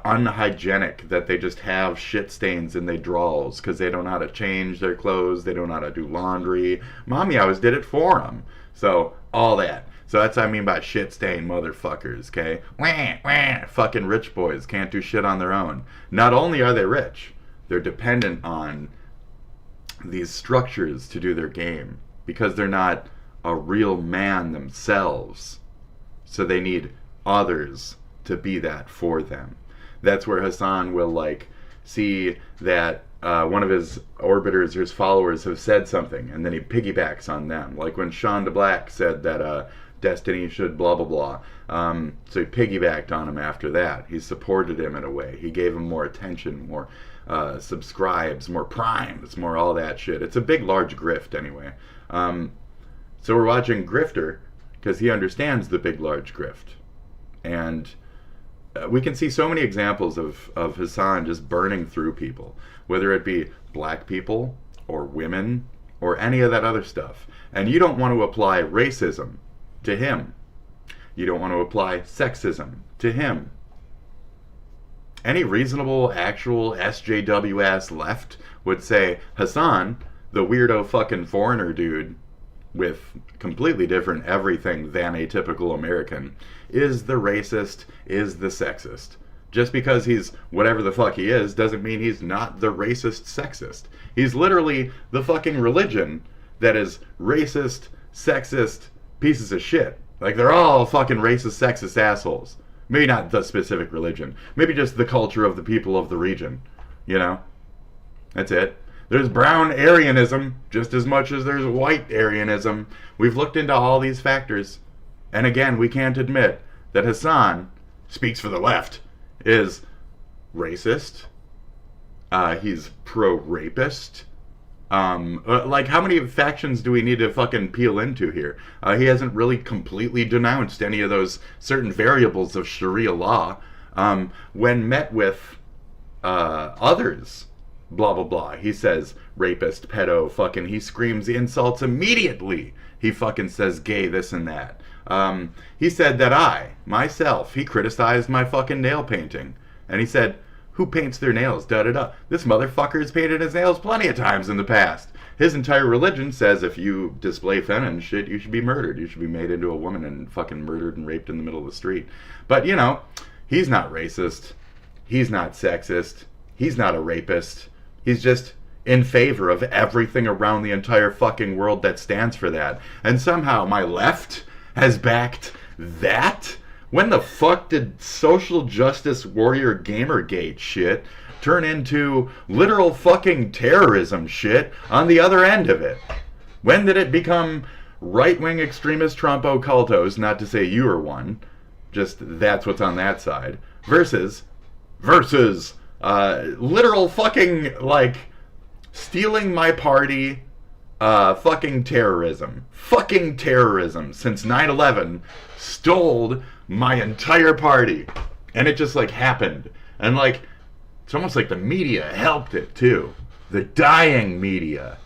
unhygienic that they just have shit stains in their drawers because they don't know how to change their clothes, they don't know how to do laundry. Mommy always did it for them. So all that. So that's what I mean by shit stain motherfuckers, okay? Wah, wah. Fucking rich boys can't do shit on their own. Not only are they rich, they're dependent on these structures to do their game because they're not a real man themselves. So they need others to be that for them. That's where Hasan will like see that one of his orbiters or his followers have said something, and then he piggybacks on them. Like when Sean DeBlack said that Destiny should blah blah blah. So he piggybacked on him after that. He supported him in a way. He gave him more attention, more subscribes, more primes, more all that shit. It's a big, large grift anyway. So we're watching Grifter because he understands the big, large grift, and we can see so many examples of Hasan just burning through people, whether it be black people or women or any of that other stuff. And you don't want to apply racism to him. You don't want to apply sexism to him. Any reasonable, actual SJW ass left would say Hasan, the weirdo fucking foreigner dude with completely different everything than a typical American, is the racist, is the sexist. Just because he's whatever the fuck he is doesn't mean he's not the racist sexist. He's literally the fucking religion that is racist, sexist, pieces of shit. Like they're all fucking racist, sexist assholes. Maybe not the specific religion. Maybe just the culture of the people of the region. You know? That's it. There's brown Aryanism just as much as there's white Aryanism. We've looked into all these factors. And again, we can't admit that Hasan, speaks for the left, is racist. He's pro-rapist. Like, how many factions do we need to fucking peel into here? He hasn't really completely denounced any of those certain variables of Sharia law. When met with others, blah, blah, blah, he says rapist, pedo, fucking, he screams insults immediately. He fucking says gay, this and that. He said that he criticized my fucking nail painting. And he said, who paints their nails? Da-da-da. This motherfucker's painted his nails plenty of times in the past. His entire religion says if you display feminine shit, you should be murdered. You should be made into a woman and fucking murdered and raped in the middle of the street. But, you know, he's not racist. He's not sexist. He's not a rapist. He's just in favor of everything around the entire fucking world that stands for that. And somehow my left has backed that? When the fuck did social justice warrior Gamergate shit turn into literal fucking terrorism shit on the other end of it? When did it become right-wing extremist Trump occultos, not to say you are one, just that's what's on that side, versus literal fucking, like, stealing my party, fucking terrorism. Fucking terrorism. Since 9/11, stole my entire party. And it just, like, happened. And, like, it's almost like the media helped it, too. The dying media,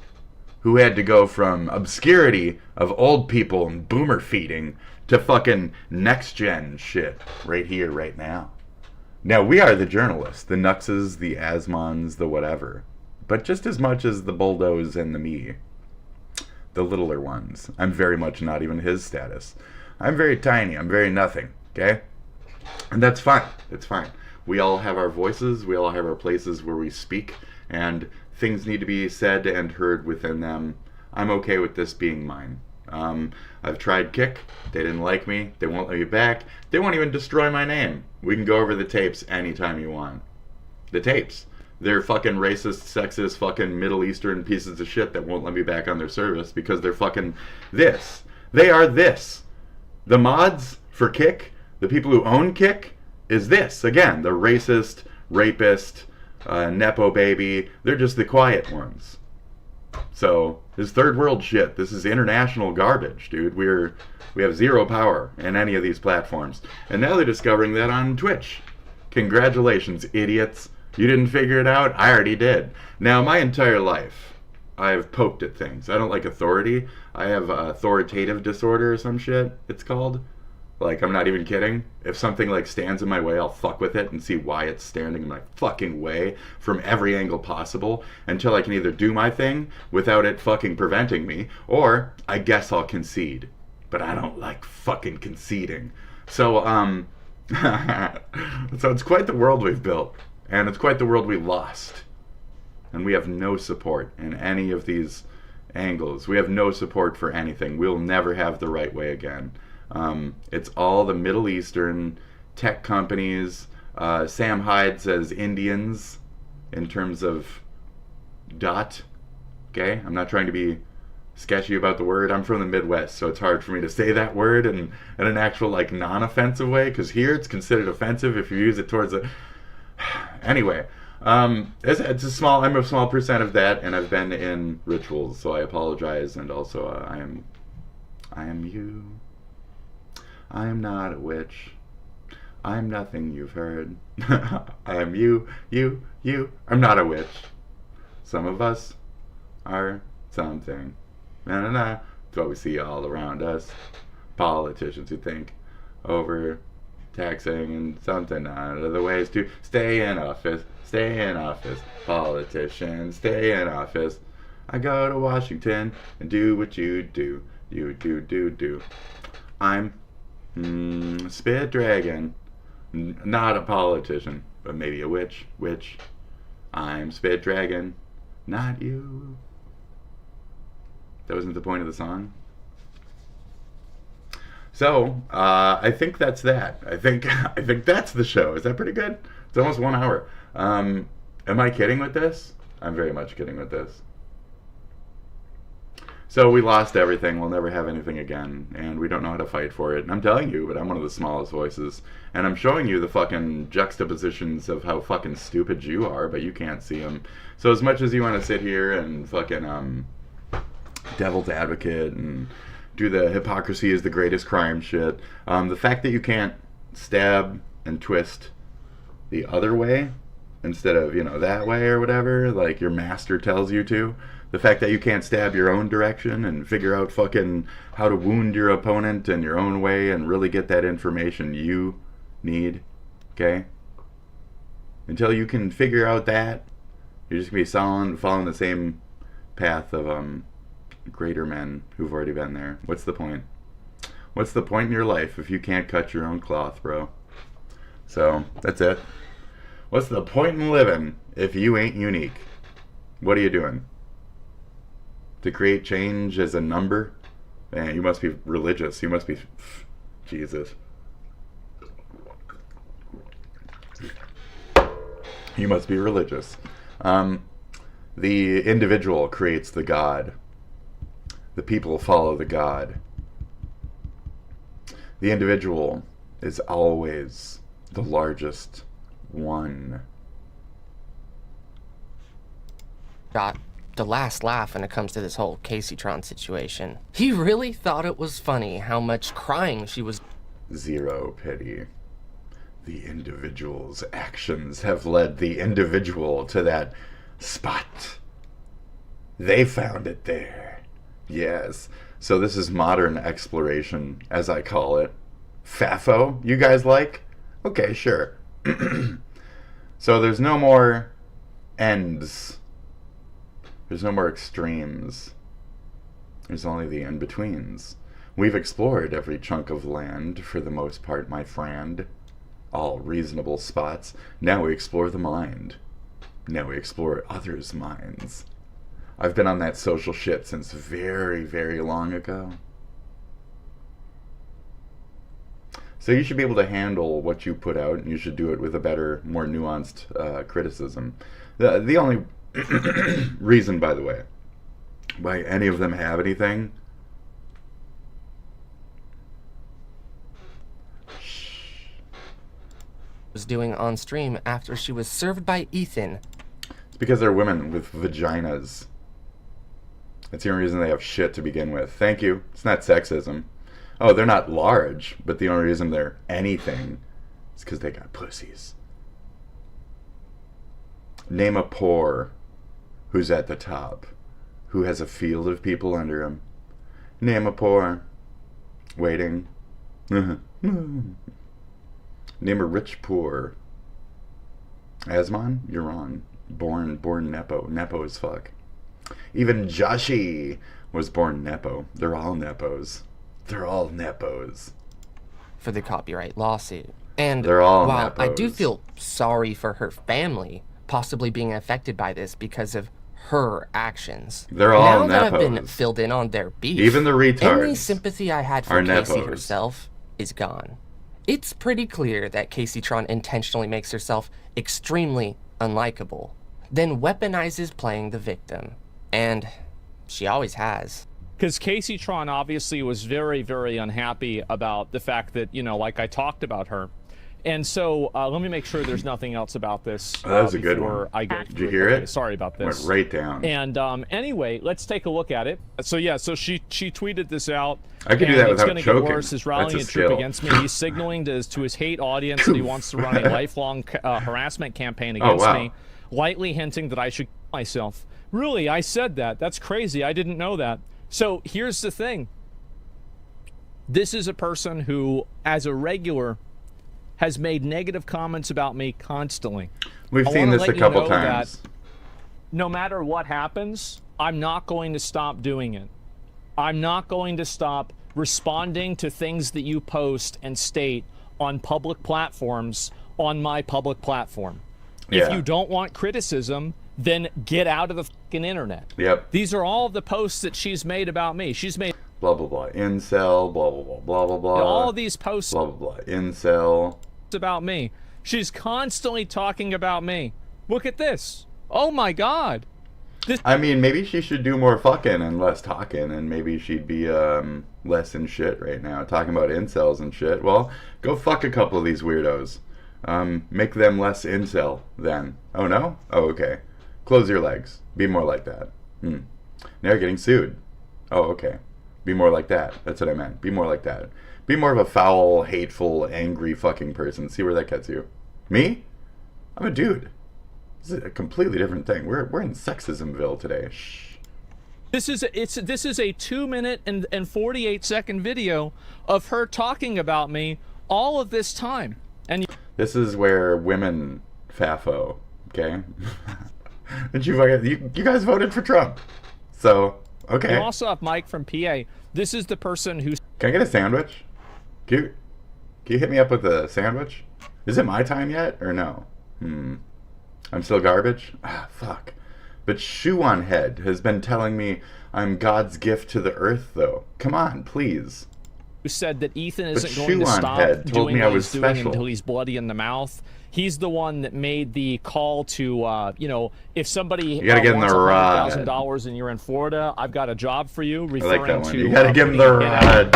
who had to go from obscurity of old people and boomer feeding to fucking next-gen shit right here, right now. Now, we are the journalists, the Nuxes, the Asmons, the whatever. But just as much as the Bulldoze and the me. The littler ones. I'm very much not even his status. I'm very tiny. I'm very nothing, okay? And that's fine. It's fine. We all have our voices. We all have our places where we speak. And things need to be said and heard within them. I'm okay with this being mine. I've tried Kick. They didn't like me. They won't let me back. They won't even destroy my name. We can go over the tapes anytime you want. The tapes. They're fucking racist, sexist, fucking Middle Eastern pieces of shit that won't let me back on their service because they're fucking this. They are this. The mods for Kick, the people who own Kick, is this. Again, the racist, rapist, Nepo baby. They're just the quiet ones. So, this third world shit. This is international garbage, dude. We have zero power in any of these platforms. And now they're discovering that on Twitch. Congratulations, idiots. You didn't figure it out? I already did. Now, my entire life, I've poked at things. I don't like authority. I have authoritative disorder or some shit, it's called. Like, I'm not even kidding. If something, like, stands in my way, I'll fuck with it and see why it's standing in my fucking way from every angle possible until I can either do my thing without it fucking preventing me, or I guess I'll concede. But I don't like fucking conceding. So, so it's quite the world we've built. And it's quite the world we lost. And we have no support in any of these angles. We have no support for anything. We'll never have the right way again. It's all the Middle Eastern tech companies. Sam Hyde says Indians in terms of dot. Okay? I'm not trying to be sketchy about the word. I'm from the Midwest, so it's hard for me to say that word in an actual, like, non-offensive way, because here it's considered offensive if you use it towards a... Anyway, it's a small. I'm a small percent of that, and I've been in rituals, so I apologize. And also, I am you. I am not a witch. I am nothing you've heard. I am you. I'm not a witch. Some of us are something. Na. That's what we see all around us. Politicians who think over taxing and something out of the ways to stay in office. Politicians, stay in office. I go to Washington and do what you do. You do. I'm Spit Dragon. Not a politician, but maybe a witch. I'm Spit Dragon, not you. That wasn't the point of the song. So, I think that's that. I think that's the show. Is that pretty good? It's almost 1 hour. Am I kidding with this? I'm very much kidding with this. So we lost everything. We'll never have anything again. And we don't know how to fight for it. And I'm telling you, but I'm one of the smallest voices. And I'm showing you the fucking juxtapositions of how fucking stupid you are, but you can't see them. So as much as you want to sit here and fucking devil's advocate and do the hypocrisy is the greatest crime shit, the fact that you can't stab and twist the other way instead of, that way or whatever, like your master tells you to, the fact that you can't stab your own direction and figure out fucking how to wound your opponent in your own way and really get that information you need, okay? Until you can figure out that, you're just going to be following the same path of greater men who've already been there. What's the point? What's the point in your life if you can't cut your own cloth, bro? So, that's it. What's the point in living if you ain't unique? What are you doing? To create change as a number? Man, you must be religious. You must be... Jesus. You must be religious. The individual creates the God. The people follow the God. The individual is always the largest one. Got the last laugh when it comes to this whole Casey-tron situation. He really thought it was funny how much crying she was. Zero pity. The individual's actions have led the individual to that spot. They found it there. Yes. So this is modern exploration, as I call it. FAFO, you guys like? Okay, sure. So there's no more ends. There's no more extremes. There's only the in-betweens. We've explored every chunk of land, for the most part, my friend. All reasonable spots. Now we explore the mind. Now we explore others' minds. I've been on that social shit since very, very long ago. So you should be able to handle what you put out, and you should do it with a better, more nuanced criticism. The only reason, by the way, why any of them have anything Was doing on stream after she was served by Ethan. It's because they're women with vaginas. That's the only reason they have shit to begin with. Thank you. It's not sexism. Oh, they're not large, but the only reason they're anything is because they got pussies. Name a poor who's at the top, who has a field of people under him. Name a poor. Waiting. Name a rich poor. Asmon? You're wrong. Born Nepo. Nepo as fuck. Even Joshi was born Nepo. They're all Nepos. They're all Nepos. For the copyright lawsuit. And they're all while Nepos. I do feel sorry for her family possibly being affected by this because of her actions. They're all now that I've been Nepos. filled in on their beef, Even the retards any sympathy I had for are Casey Nepos. herself is gone. It's pretty clear that Casey-tron intentionally makes herself extremely unlikable, then weaponizes playing the victim. And she always has. Because Casey-tron obviously was very, very unhappy about the fact that, you know, like I talked about her. And so let me make sure there's nothing else about this. That was a good one. I go Did you hear it? Sorry about this. Went right down. And anyway, let's take a look at it. So yeah, so she tweeted this out. I could do that without it's choking. Get worse. He's rallying That's a a troop skill. against me. He's signaling to his hate audience that he wants to run a lifelong harassment campaign against me, lightly hinting that I should kill myself. Really, I said that. That's crazy. I didn't know that. So here's the thing. This is a person who, as a regular, has made negative comments about me constantly. We've seen this a couple times. No matter what happens, I'm not going to stop doing it. I'm not going to stop responding to things that you post and state on public platforms on my public platform. If you don't want criticism, then get out of the fucking internet. Yep. These are all the posts that she's made about me. She's made blah blah blah incel, blah blah blah blah blah blah. all these posts blah blah blah incel about me. She's constantly talking about me. Look at this. Oh my god. I mean, maybe she should do more fucking and less talking, and maybe she'd be less in shit right now, talking about incels and shit. Well, go fuck a couple of these weirdos. Make them less incel then. Oh no? Oh, okay. Close your legs. Be more like that. Now you're getting sued. Oh, okay. Be more like that. That's what I meant. Be more like that. Be more of a foul, hateful, angry fucking person. See where that gets you. Me? I'm a dude. This is a completely different thing. We're in sexismville today. Shh. This is a 2-minute and 48-second video of her talking about me all of this time. And this is where women FAFO, okay? And you guys voted for Trump. So, okay. You also have Mike from PA. This is the person who's... Can I get a sandwich? Can you hit me up with a sandwich? Is it my time yet, or no? I'm still garbage? Ah, fuck. But Shoe on Head has been telling me I'm God's gift to the earth, though. Come on, please. who said that Ethan isn't Chew going to on stop Head told doing me I what was he's doing special. until he's bloody in the mouth. He's the one that made the call to, you know, if somebody gotta give him wants the rod. $100,000 and you're in Florida, I've got a job for you. I Referring like that one. to You gotta give him the rod.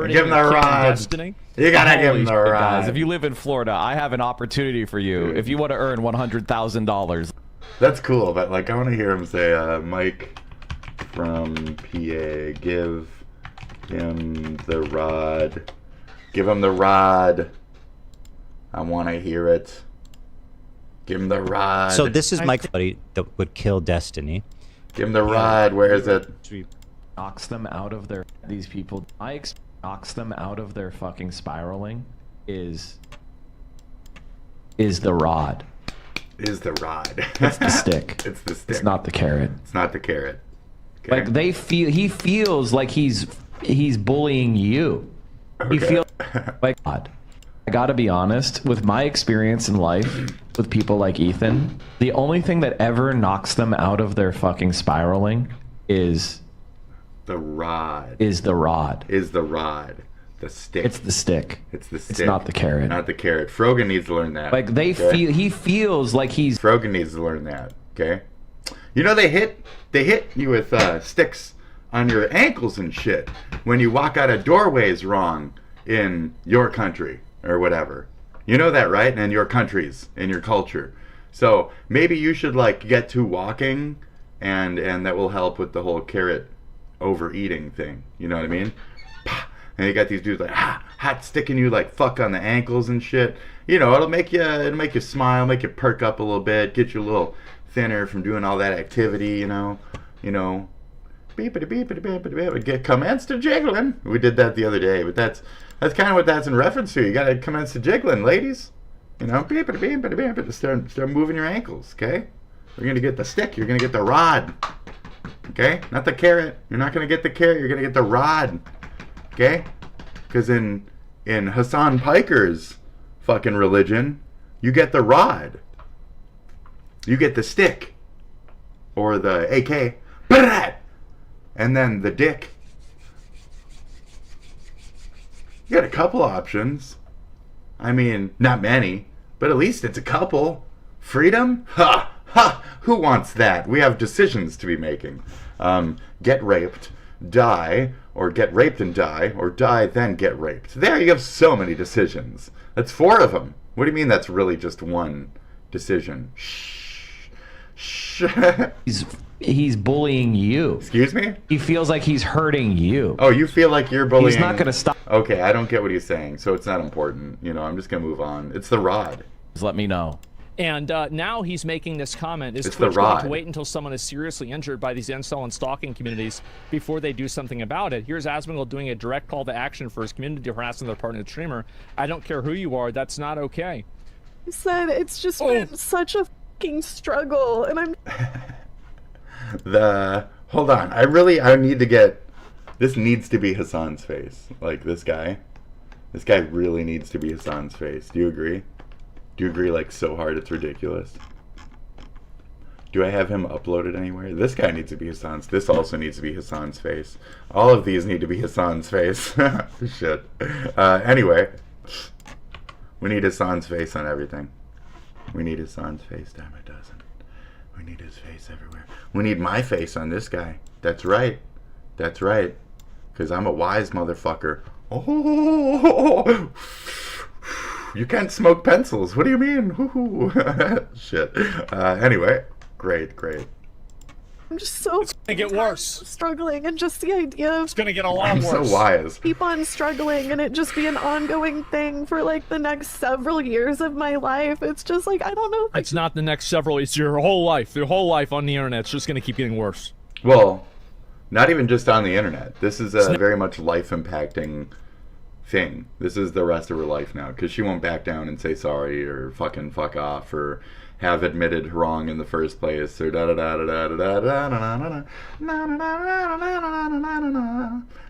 Give him the rod. Destiny. You gotta give him the Holy shit, rod. guys, if you live in Florida, I have an opportunity for you. If you want to earn $100,000. That's cool, but like I want to hear him say, Mike from PA, give him the rod. Give him the rod. I want to hear it. Give him the rod. So this is Mike, buddy, that would kill Destiny. Give him the rod. Where is it? Knocks them out of their knocks them out of their fucking spiraling is the rod. Is the rod. It's the stick. It's the stick. It's not the carrot. It's not the carrot. Okay. Like he feels like he's bullying you. He feels like God. I gotta be honest, with my experience in life with people like Ethan, the only thing that ever knocks them out of their fucking spiraling is the rod. Is the rod. Is the rod. The stick. It's the stick. It's the stick. It's not the carrot. Not the carrot. Frogan needs to learn that. Like he feels like he's Frogan needs to learn that. Okay. You know they hit you with sticks on your ankles and shit when you walk out of doorways wrong in your country or whatever. You know that, right? And your countries, in your culture. So maybe you should like get to walking, and that will help with the whole carrot overeating thing. You know what I mean? And you got these dudes like hot sticking you like fuck on the ankles and shit. You know, it'll make you smile, make you perk up a little bit, get you a little thinner from doing all that activity. You know. Beepity beepity beepity beepity. Get commence to jiggling. We did that the other day, but that's kind of what that's in reference to. You got to commence to jiggling, ladies. You know, beepity beepity beepity. Start moving your ankles. Okay. You're gonna get the stick. You're gonna get the rod. Okay, not the carrot. You're not gonna get the carrot. You're gonna get the rod. Okay, because in Hasan Piker's fucking religion, you get the rod. You get the stick, or the AK, and then the dick. You got a couple options. I mean, not many, but at least it's a couple. Freedom? Ha! Ha! Who wants that? We have decisions to be making. Get raped, die, or get raped and die, or die then get raped. There you have so many decisions. That's 4 of them. What do you mean that's really just one decision? Shh. he's bullying you. Excuse me? He feels like he's hurting you. Oh, you feel like you're bullying. He's not gonna stop. Okay, I don't get what he's saying, so it's not important. You know, I'm just gonna move on. It's the rod. Just let me know. And now he's making this comment. Is It's the Twitch going rod. to wait until someone is seriously injured by these incel and stalking communities before they do something about it? Here's Asmongold doing a direct call to action for his community harassing their partner streamer. I don't care who you are. That's not okay. He said it's just been such a fucking struggle, and I'm... Hold on. I need to get... This needs to be Hasan's face. Like, this guy. This guy really needs to be Hasan's face. Do you agree? Do you agree, like, so hard it's ridiculous? Do I have him uploaded anywhere? This guy needs to be Hasan's. This also needs to be Hasan's face. All of these need to be Hasan's face. Shit. Anyway. We need Hasan's face on everything. We need Hasan's face, damn it doesn't. We need his face everywhere. We need my face on this guy. That's right. That's right. Because I'm a wise motherfucker. Oh, you can't smoke pencils. What do you mean? Shit. Anyway, great. I'm just so It's gonna get worse. struggling, and just the idea of It's gonna get a lot I'm worse. so wise. keep on struggling and it just be an ongoing thing for like the next several years of my life. It's just like, I don't know. It's not the next several. It's your whole life. Your whole life on the internet. It's just gonna keep getting worse. Well, not even just on the internet. This is a very much life-impacting thing. This is the rest of her life now, because she won't back down and say sorry or fucking fuck off or have admitted wrong in the first place or da da da da da da da da da.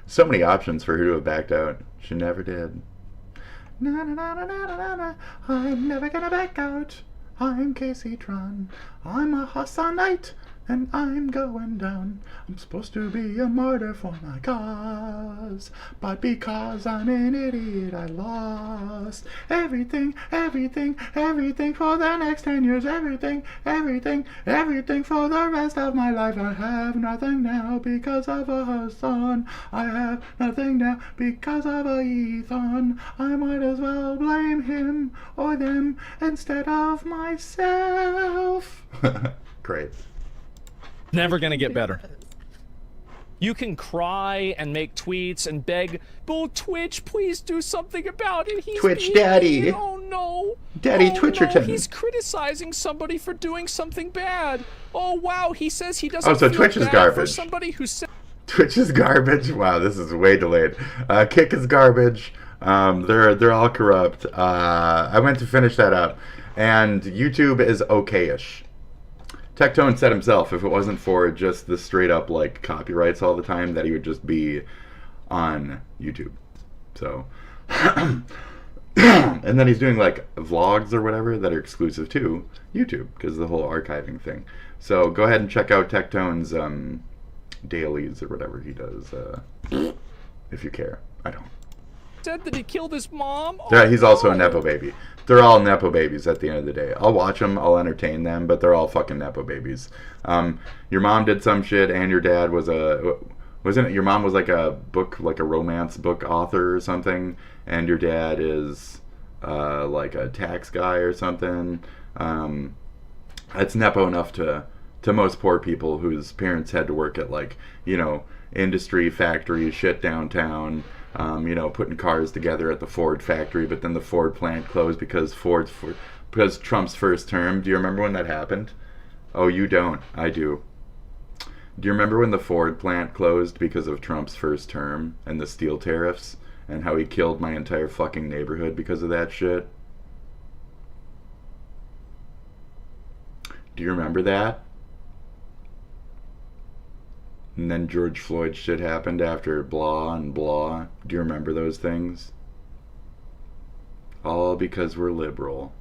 So many options for her to have backed out. She never did. I'm never gonna back out. I'm Casey Tron. I'm a Hassanite. and I'm going down. I'm supposed to be a martyr for my cause, but because I'm an idiot, I lost everything, everything, everything for the next 10 years. Everything, everything, everything for the rest of my life. I have nothing now because of a Hasan. I have nothing now because of a Ethan. I might as well blame him or them instead of myself. Great. Never gonna get better. You can cry and make tweets and beg, "Oh, Twitch, please do something about it. He's Twitch being Daddy. mean. Oh no. Daddy oh, Twitcherton. No, he's criticizing somebody for doing something bad. Oh wow, he says he doesn't Oh, so feel Twitch is bad garbage. for somebody who said Twitch is garbage. Wow, this is way delayed. Kick is garbage. They're all corrupt. I went to finish that up, and YouTube is okayish. Tectone said himself, if it wasn't for just the straight up like copyrights all the time, that he would just be on YouTube. So, and then he's doing like vlogs or whatever that are exclusive to YouTube because of the whole archiving thing. So go ahead and check out Tectone's dailies or whatever he does, if you care. I don't. said that he killed his mom. Yeah, he's also a Nepo baby. They're all Nepo babies at the end of the day. I'll watch them, I'll entertain them, but they're all fucking Nepo babies. Your mom did some shit, and your dad was wasn't it, your mom was like a romance book author or something, and your dad is like a tax guy or something. It's Nepo enough to most poor people whose parents had to work at like, industry factory shit downtown. Putting cars together at the Ford factory, but then the Ford plant closed because Trump's first term. Do you remember when that happened? Oh, you don't. I do. Do you remember when the Ford plant closed because of Trump's first term and the steel tariffs and how he killed my entire fucking neighborhood because of that shit? Do you remember that? And then George Floyd shit happened after blah and blah. Do you remember those things? All because we're liberal.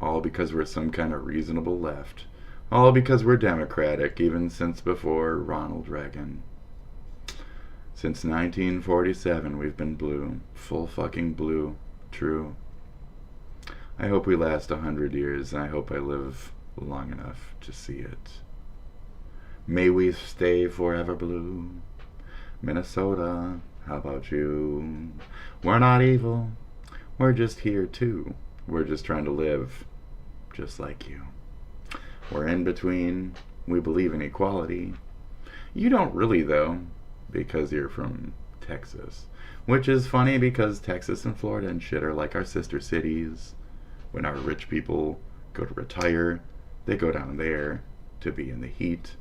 All because we're some kind of reasonable left. All because we're democratic, even since before Ronald Reagan. Since 1947, we've been blue. Full fucking blue. True. I hope we last 100 years, and I hope I live long enough to see it. May we stay forever blue. Minnesota, how about you? We're not evil. We're just here too. We're just trying to live just like you. We're in between. We believe in equality. You don't really though, because you're from Texas. Which is funny because Texas and Florida and shit are like our sister cities. When our rich people go to retire, they go down there to be in the heat.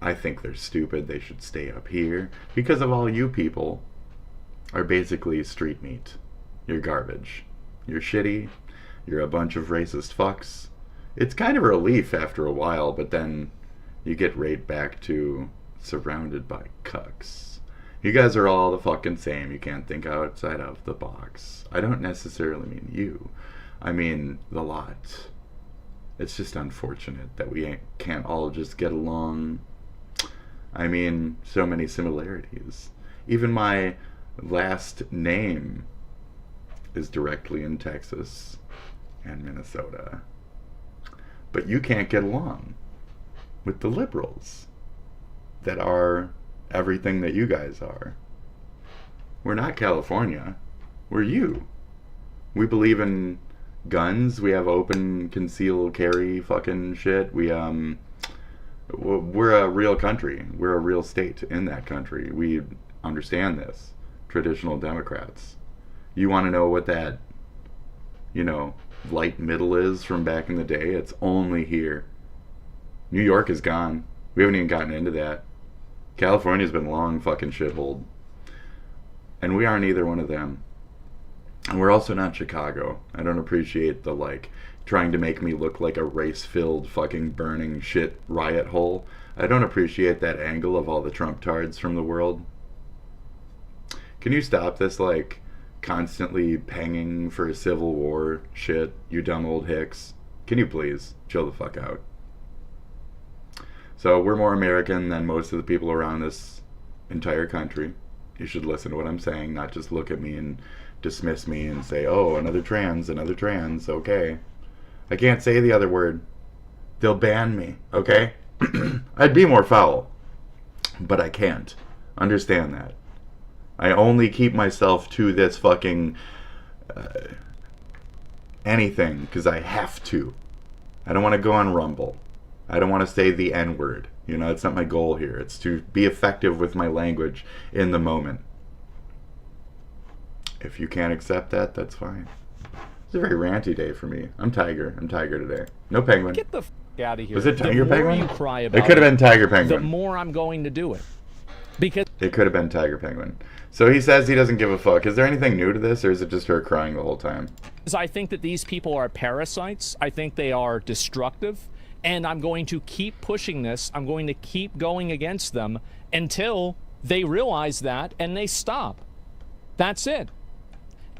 I think they're stupid. They should stay up here because of all you people are basically street meat. You're garbage. You're shitty. You're a bunch of racist fucks. It's kind of a relief after a while, but then you get right back to surrounded by cucks. You guys are all the fucking same. You can't think outside of the box. I don't necessarily mean you. I mean the lot. It's just unfortunate that we can't all just get along. I mean, so many similarities. Even my last name is directly in Texas and Minnesota. But you can't get along with the liberals that are everything that you guys are. We're not California. We're you. We believe in guns. We have open concealed carry fucking shit. We're a real country. We're a real state in that country. We understand this. Traditional Democrats. You want to know what that, light middle is from back in the day? It's only here. New York is gone. We haven't even gotten into that. California's been long fucking shithole. And we aren't either one of them. And we're also not Chicago. I don't appreciate the, trying to make me look like a race-filled fucking burning shit riot hole. I don't appreciate that angle of all the Trump tards from the world. Can you stop this, constantly panging for a civil war shit, you dumb old hicks? Can you please chill the fuck out? So we're more American than most of the people around this entire country. You should listen to what I'm saying, not just look at me and dismiss me and say, oh, another trans, okay. I can't say the other word. They'll ban me, okay? I'd be more foul, but I can't. Understand that. I only keep myself to this fucking anything because I have to. I don't want to go on Rumble. I don't want to say the N-word. You know, it's not my goal here. It's to be effective with my language in the moment. If you can't accept that, that's fine. It's a very ranty day for me. I'm Tiger. I'm Tiger today. No Penguin. Get the f*** out of here. Was it Tiger the more Penguin? You cry about it could have been Tiger Penguin. The more I'm going to do it. Because it could have been Tiger Penguin. So he says he doesn't give a fuck. Is there anything new to this, or is it just her crying the whole time? I think that these people are parasites. I think they are destructive. And I'm going to keep pushing this. I'm going to keep going against them until they realize that and they stop. That's it.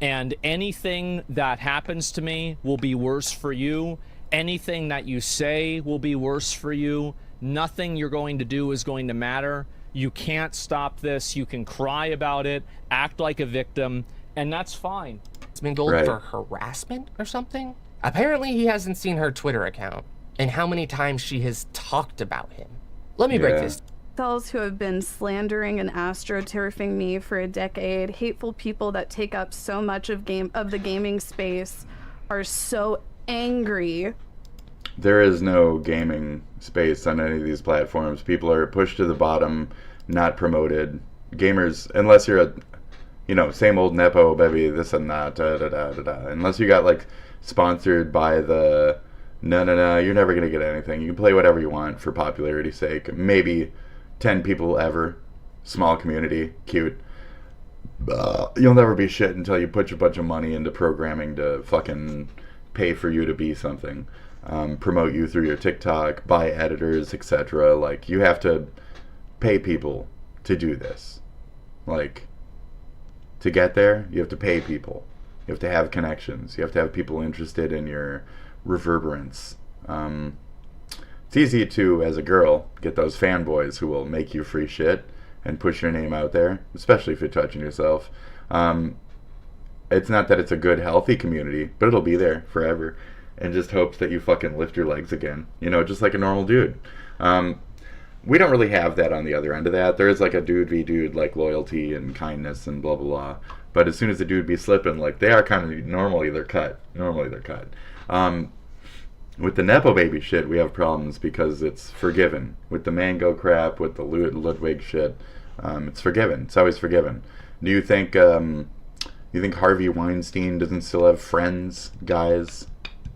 And anything that happens to me will be worse for you. Anything that you say will be worse for you. Nothing you're going to do is going to matter. You can't stop this. You can cry about it, act like a victim, and that's fine. It's been gold for harassment or something? Apparently he hasn't seen her Twitter account and how many times she has talked about him. Let me break this. Those who have been slandering and astroturfing me for a decade, hateful people that take up so much of the gaming space are so angry. There is no gaming space on any of these platforms. People are pushed to the bottom, not promoted. Gamers, unless you're a, you know, same old Nepo baby, this and that, unless you got like sponsored by the, no, you're never gonna get anything. You can play whatever you want for popularity's sake. Maybe 10 people ever, small community, cute. You'll never be shit until you put a bunch of money into programming to fucking pay for you to be something. Promote you through your TikTok, buy editors, etc. Like, you have to pay people to do this. Like, to get there, you have to pay people. You have to have connections. You have to have people interested in your reverberance. It's easy to, as a girl, get those fanboys who will make you free shit and push your name out there, especially if you're touching yourself. It's not that it's a good, healthy community, but it'll be there forever. And just hopes that you fucking lift your legs again. You know, just like a normal dude. We don't really have that on the other end of that. There is like a dude v dude, like loyalty and kindness and blah, blah, blah. But as soon as the dude be slipping, like, they are kind of, normally they're cut. With the Nepo baby shit, we have problems because it's forgiven. With the mango crap, with the Ludwig shit, it's forgiven. It's always forgiven. Do you think Harvey Weinstein doesn't still have friends, guys?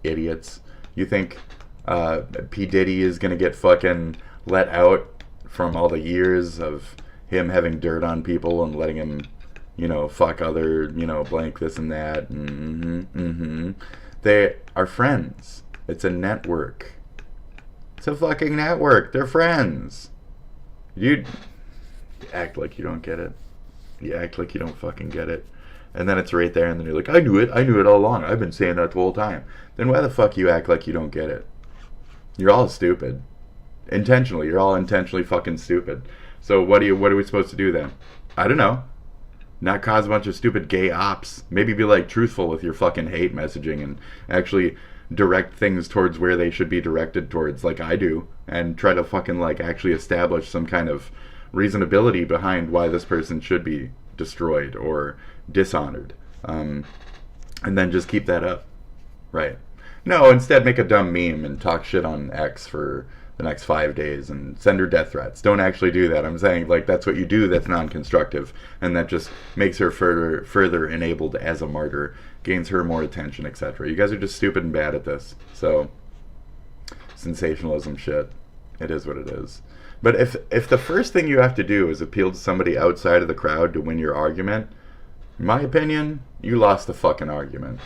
Idiots. You think P. Diddy is gonna get fucking let out from all the years of him having dirt on people and letting him, you know, fuck other, you know, blank this and that? They are friends. It's a network. It's a fucking network. They're friends. You act like you don't get it. You act like you don't fucking get it. And then it's right there, and then you're like, I knew it all along. I've been saying that the whole time. Then why the fuck you act like you don't get it? You're all stupid. Intentionally. You're all intentionally fucking stupid. So what are we supposed to do then? I don't know. Not cause a bunch of stupid gay ops. Maybe be like truthful with your fucking hate messaging and actually direct things towards where they should be directed towards, like I do, and try to fucking like actually establish some kind of reasonability behind why this person should be destroyed or dishonored, and then just keep that up, right? No, instead make a dumb meme and talk shit on X for the next 5 days and send her death threats. Don't actually do that. I'm saying, like, that's what you do that's non-constructive, and that just makes her further enabled as a martyr, gains her more attention, etc. You guys are just stupid and bad at this. So sensationalism shit, it is what it is. But if the first thing you have to do is appeal to somebody outside of the crowd to win your argument, in my opinion, you lost the fucking argument.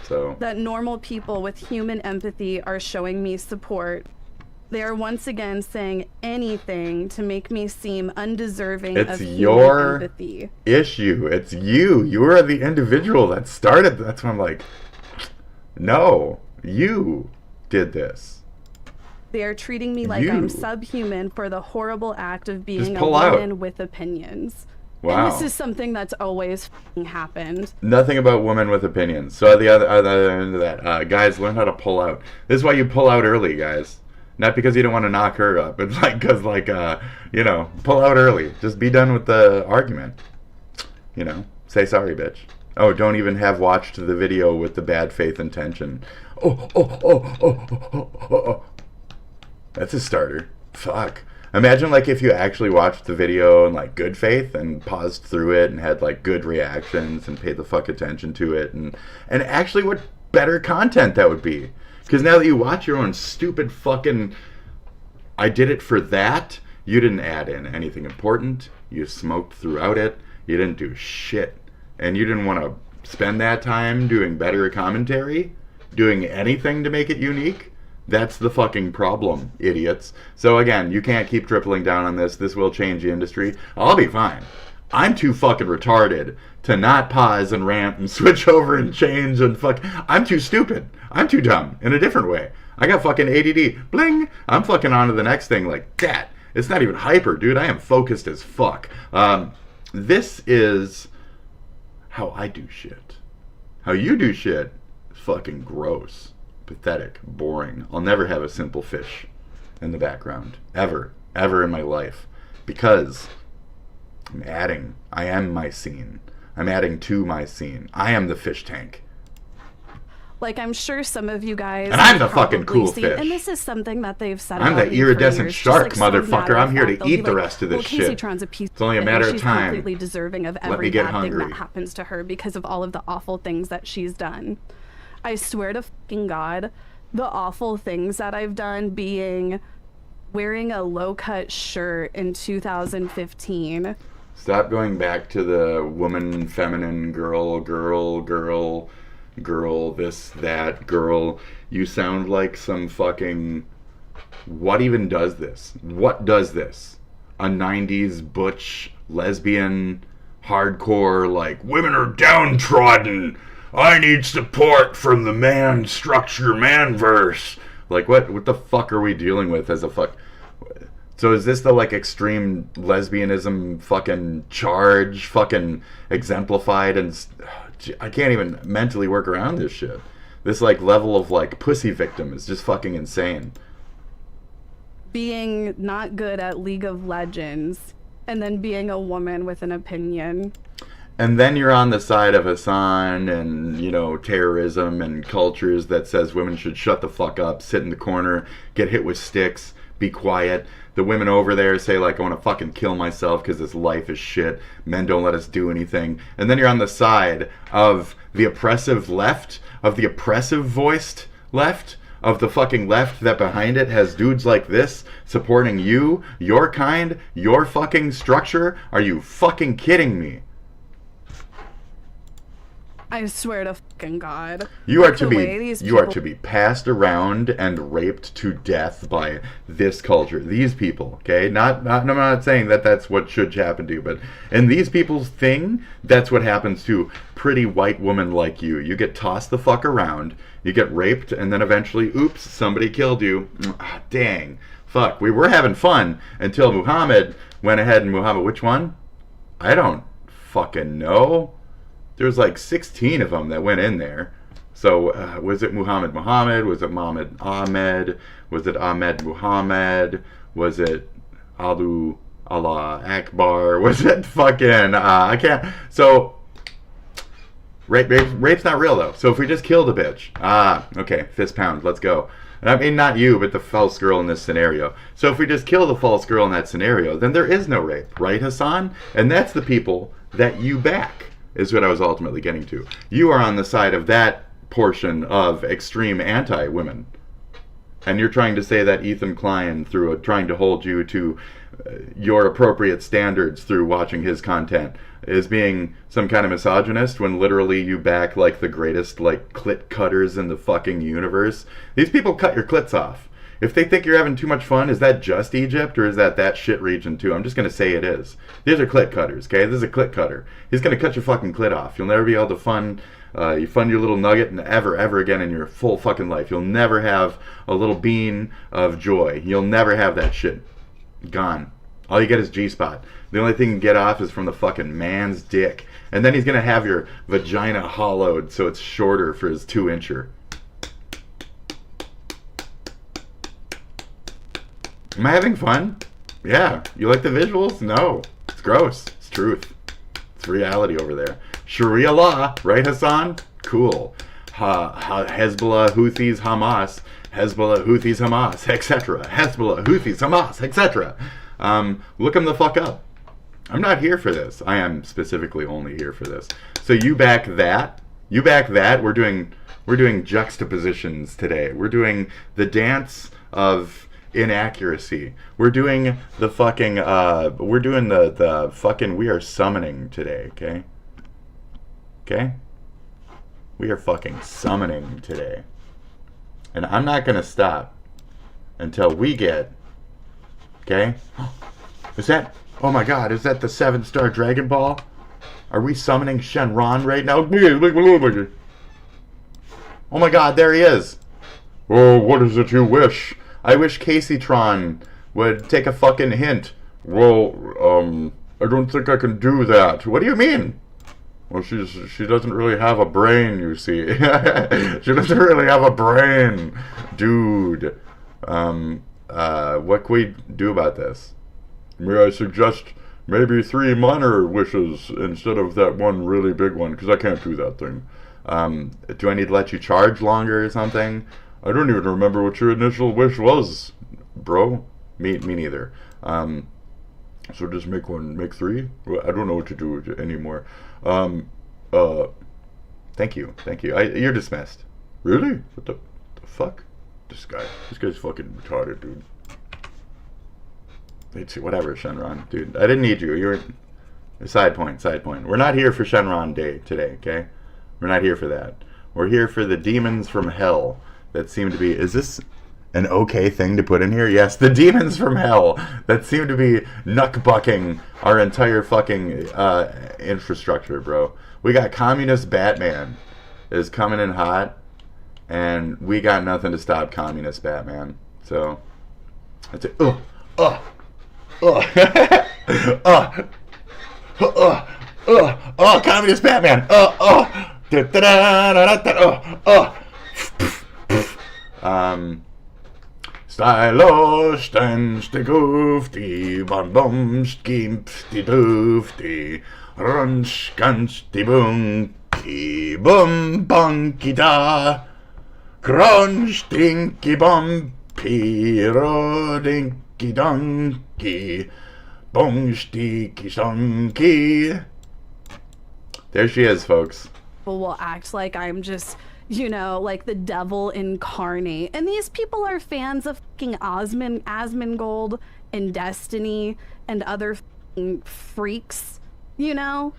So that normal people with human empathy are showing me support. They are once again saying anything to make me seem undeserving of human empathy. Issue. It's you. You are the individual that started. That's when I'm like, no, you did this. They are treating me like I'm subhuman for the horrible act of being a pull woman out. with opinions. Wow. And this is something that's always happened. Nothing about women with opinions. So at the other end of that, guys, learn how to pull out. This is why you pull out early, guys. Not because you don't want to knock her up, but like because pull out early. Just be done with the argument. Say sorry, bitch. Oh, don't even have watched the video with the bad faith intention. Oh. That's a starter. Fuck. Imagine like if you actually watched the video in like good faith and paused through it and had like good reactions and paid the fuck attention to it and actually what better content that would be. Because now that you watch your own stupid fucking I did it for that, you didn't add in anything important. You smoked throughout it. You didn't do shit. And you didn't want to spend that time doing better commentary, doing anything to make it unique. That's the fucking problem, idiots. So again, you can't keep tripling down on this. This will change the industry. I'll be fine. I'm too fucking retarded to not pause and rant and switch over and change and fuck. I'm too stupid. I'm too dumb in a different way. I got fucking ADD. Bling! I'm fucking on to the next thing like that. It's not even hyper, dude. I am focused as fuck. This is how I do shit. How you do shit is fucking gross. Pathetic, boring. I'll never have a simple fish in the background. Ever in my life. Because I am my scene. I'm adding to my scene. I am the fish tank. Like, I'm sure some of you guys and I'm the have fucking cool seen, fish. And this is something that they've said I'm about the me for iridescent years, shark, just, like, so motherfucker. I'm here to matter-of-fact. eat They'll the be rest of this well, shit. Casey Tron's a piece It's only a of matter shit. of time. She's completely deserving of Let every me get bad thing hungry. that happens to her because of all of the awful things that she's done. I swear to fucking God, the awful things that I've done being wearing a low-cut shirt in 2015. Stop going back to the woman, feminine, girl, this, that, girl. You sound like some fucking... What even does this? What does this? A 90s butch, lesbian, hardcore, like, women are downtrodden. I need support from the man structure, man verse. Like, what the fuck are we dealing with as a fuck... So is this the like extreme lesbianism fucking charge fucking exemplified and I can't even mentally work around this shit. This like level of like pussy victim is just fucking insane. Being not good at League of Legends and then being a woman with an opinion. And then you're on the side of Hasan and, terrorism and cultures that says women should shut the fuck up, sit in the corner, get hit with sticks, be quiet. The women over there say, like, I want to fucking kill myself because this life is shit. Men don't let us do anything. And then you're on the side of the oppressive left, of the oppressive voiced left, of the fucking left that behind it has dudes like this supporting you, your kind, your fucking structure. Are you fucking kidding me? I swear to fucking God. You are to be passed around and raped to death by this culture. These people, okay? I'm not saying that that's what should happen to you, but in these people's thing, that's what happens to pretty white women like you. You get tossed the fuck around, you get raped, and then eventually, oops, somebody killed you. Dang. Fuck. We were having fun until Muhammad went ahead and which one? I don't fucking know. There's like 16 of them that went in there. So was it Muhammad? Was it Muhammad Ahmed? Was it Ahmed Muhammad? Was it Allah Akbar? Was it fucking I can't. So rape's not real though. So if we just killed a bitch, okay, fist pound, let's go. I mean, not you, but the false girl in this scenario. So if we just kill the false girl in that scenario, then there is no rape, right, Hasan? And that's the people that you back. Is what I was ultimately getting to. You are on the side of that portion of extreme anti-women. And you're trying to say that Ethan Klein, trying to hold you to your appropriate standards through watching his content, is being some kind of misogynist when literally you back like the greatest like clit cutters in the fucking universe. These people cut your clits off. If they think you're having too much fun, is that just Egypt or is that shit region too? I'm just going to say it is. These are clit cutters, okay? This is a clit cutter. He's going to cut your fucking clit off. You'll never be able to you fund your little nugget and ever again in your full fucking life. You'll never have a little bean of joy. You'll never have that shit. Gone. All you get is G-spot. The only thing you can get off is from the fucking man's dick. And then he's going to have your vagina hollowed so it's shorter for his 2-incher. Am I having fun? Yeah. You like the visuals? No. It's gross. It's truth. It's reality over there. Sharia law, right, Hasan? Cool. Hezbollah, Houthis, Hamas. Hezbollah, Houthis, Hamas, etc. Hezbollah, Houthis, Hamas, etc. Look them the fuck up. I'm not here for this. I am specifically only here for this. So you back that. You back that. We're doing juxtapositions today. We're doing the dance of inaccuracy. We're doing the fucking the fucking we are summoning today, okay? Okay? We are fucking summoning today. And I'm not gonna stop until we get, okay? Is that, oh my god, is that the 7-star Dragon Ball? Are we summoning Shenron right now? Oh my god, there he is. Oh, what is it you wish? I wish Caseytron would take a fucking hint. Well, I don't think I can do that. What do you mean? Well, she doesn't really have a brain, you see. She doesn't really have a brain, dude. What can we do about this? May I suggest maybe 3 minor wishes instead of that one really big one, because I can't do that thing. Do I need to let you charge longer or something? I don't even remember what your initial wish was, bro. Me neither. So just make 3? I don't know what to do anymore. Thank you. You're dismissed. Really? What the fuck? This guy's fucking retarded, dude. Whatever, Shenron, dude. I didn't need you. You're a side point. We're not here for Shenron Day today, okay? We're not here for that. We're here for the demons from hell that seem to be... Is this an okay thing to put in here? Yes, the demons from hell that seem to be knuckbucking our entire fucking infrastructure, bro. We got communist Batman is coming in hot, and we got nothing to stop communist Batman. So, that's it. Communist Batman. Stylo stens de goofty, bon bom skimps die doofty, runch gans die bunky, bum bunky da, crunch dinky bumpy, rodinky donkey, bongsticky sonky. There she is, folks. People will act like I'm just, you know, like the devil incarnate. And these people are fans of fucking Asmongold and Destiny and other freaks, you know?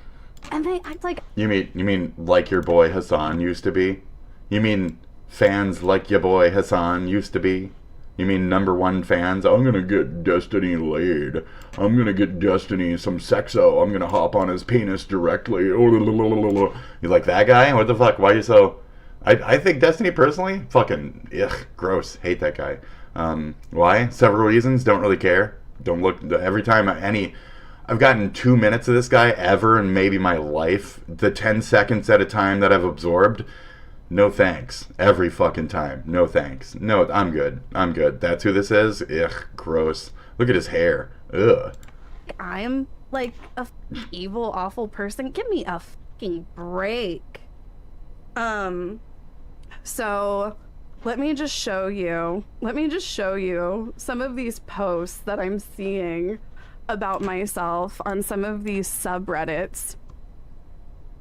And they act like... You mean like your boy Hasan used to be? You mean fans like your boy Hasan used to be? You mean #1 fans? I'm gonna get Destiny laid. I'm gonna get Destiny some sexo. I'm gonna hop on his penis directly. You like that guy? What the fuck? Why are you so... I think Destiny personally, fucking, ugh, gross. Hate that guy. Why? Several reasons. Don't really care. Don't look... Every time I've gotten 2 minutes of this guy ever in maybe my life. The 10 seconds at a time that I've absorbed... No thanks. Every fucking time. No thanks. No, I'm good. That's who this is? Ugh, gross. Look at his hair. Ugh. I'm like a evil, awful person. Give me a fucking break. So let me just show you some of these posts that I'm seeing about myself on some of these subreddits.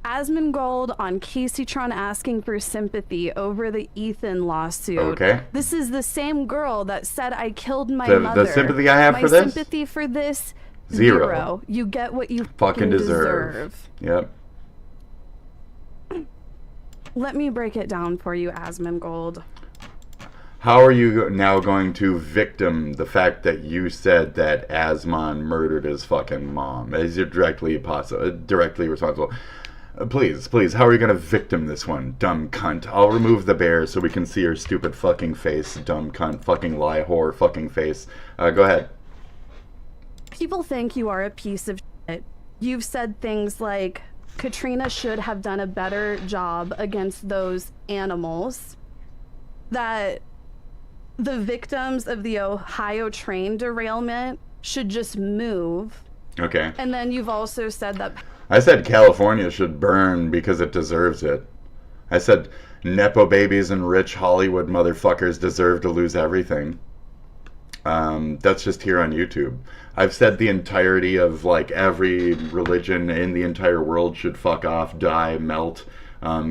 Asmongold on Caseytron asking for sympathy over the Ethan lawsuit. Okay. This is the same girl that said I killed my mother. The sympathy I have for this? My sympathy for this, zero. You get what you fucking deserve. Yep. Let me break it down for you, Asmongold. How are you now going to victim the fact that you said that Asmon murdered his fucking mom? Is it directly responsible? Please, how are you going to victim this one, dumb cunt? I'll remove the bear so we can see your stupid fucking face, dumb cunt, fucking lie whore, fucking face. Go ahead. People think you are a piece of shit. You've said things like, Katrina should have done a better job against those animals. That the victims of the Ohio train derailment should just move. Okay. And then you've also said that... I said California should burn because it deserves it. I said Nepo babies and rich Hollywood motherfuckers deserve to lose everything. That's just here on YouTube. I've said the entirety of, like, every religion in the entire world should fuck off, die, melt,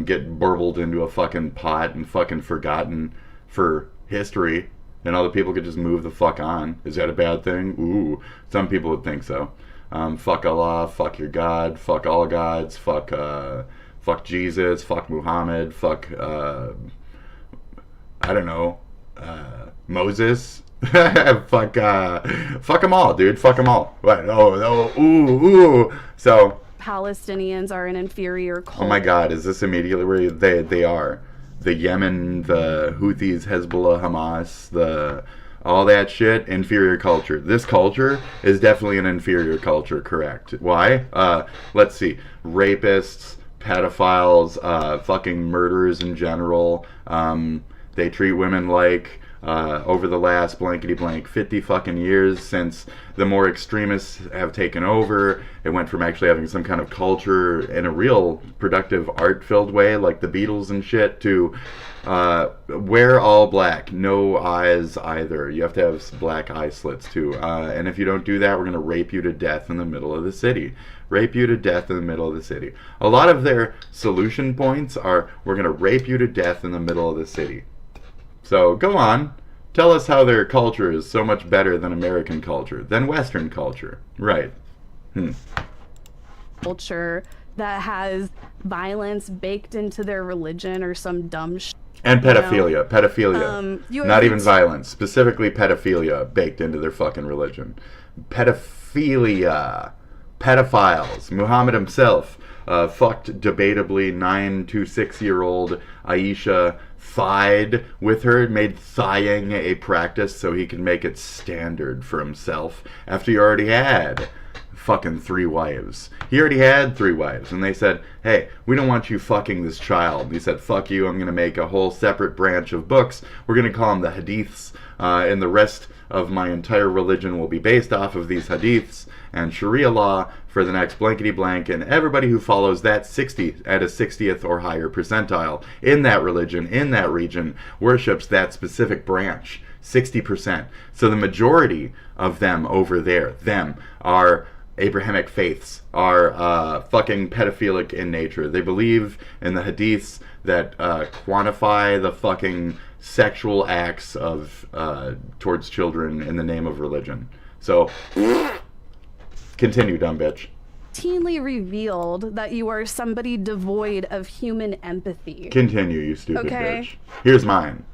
get burbled into a fucking pot and fucking forgotten for history, and other people could just move the fuck on. Is that a bad thing? Ooh, some people would think so. Fuck Allah, fuck your God, fuck all gods, fuck Jesus, fuck Muhammad, fuck, I don't know, Moses. Fuck them all, dude. Fuck them all. What? Ooh. So Palestinians are an inferior cult. Oh my God, is this immediately where they are? The Yemen, the Houthis, Hezbollah, Hamas, all that shit, inferior culture. This culture is definitely an inferior culture, correct. Why? Let's see. Rapists, pedophiles, fucking murderers in general. They treat women like... over the last blankety blank 50 fucking years since the more extremists have taken over, it went from actually having some kind of culture in a real productive art-filled way like the Beatles and shit to wear all black, no eyes either. You have to have black eye slits too. And if you don't do that, we're going to rape you to death in the middle of the city. Rape you to death in the middle of the city. A lot of their solution points are, we're going to rape you to death in the middle of the city. So go on, tell us how their culture is so much better than American culture, than Western culture. Right. Culture that has violence baked into their religion or some dumb shit. And pedophilia. Pedophilia. Not even violence. Specifically pedophilia baked into their fucking religion. Pedophilia. Pedophiles. Muhammad himself fucked debatably 9 to 6-year-old Aisha, thied with her, made thighing a practice so he could make it standard for himself after he already had fucking 3 wives. He already had 3 wives, and they said, hey, we don't want you fucking this child. He said, fuck you, I'm going to make a whole separate branch of books. We're going to call them the Hadiths, and the rest of my entire religion will be based off of these Hadiths and Sharia law for the next blankety blank, and everybody who follows that 60 at a 60th or higher percentile in that religion, in that region, worships that specific branch, 60%. So the majority of them over there, them, are Abrahamic faiths, are fucking pedophilic in nature. They believe in the hadiths that quantify the fucking sexual acts of towards children in the name of religion. So, continue, dumb bitch. Routinely revealed that you are somebody devoid of human empathy. Continue, you stupid bitch. Here's mine.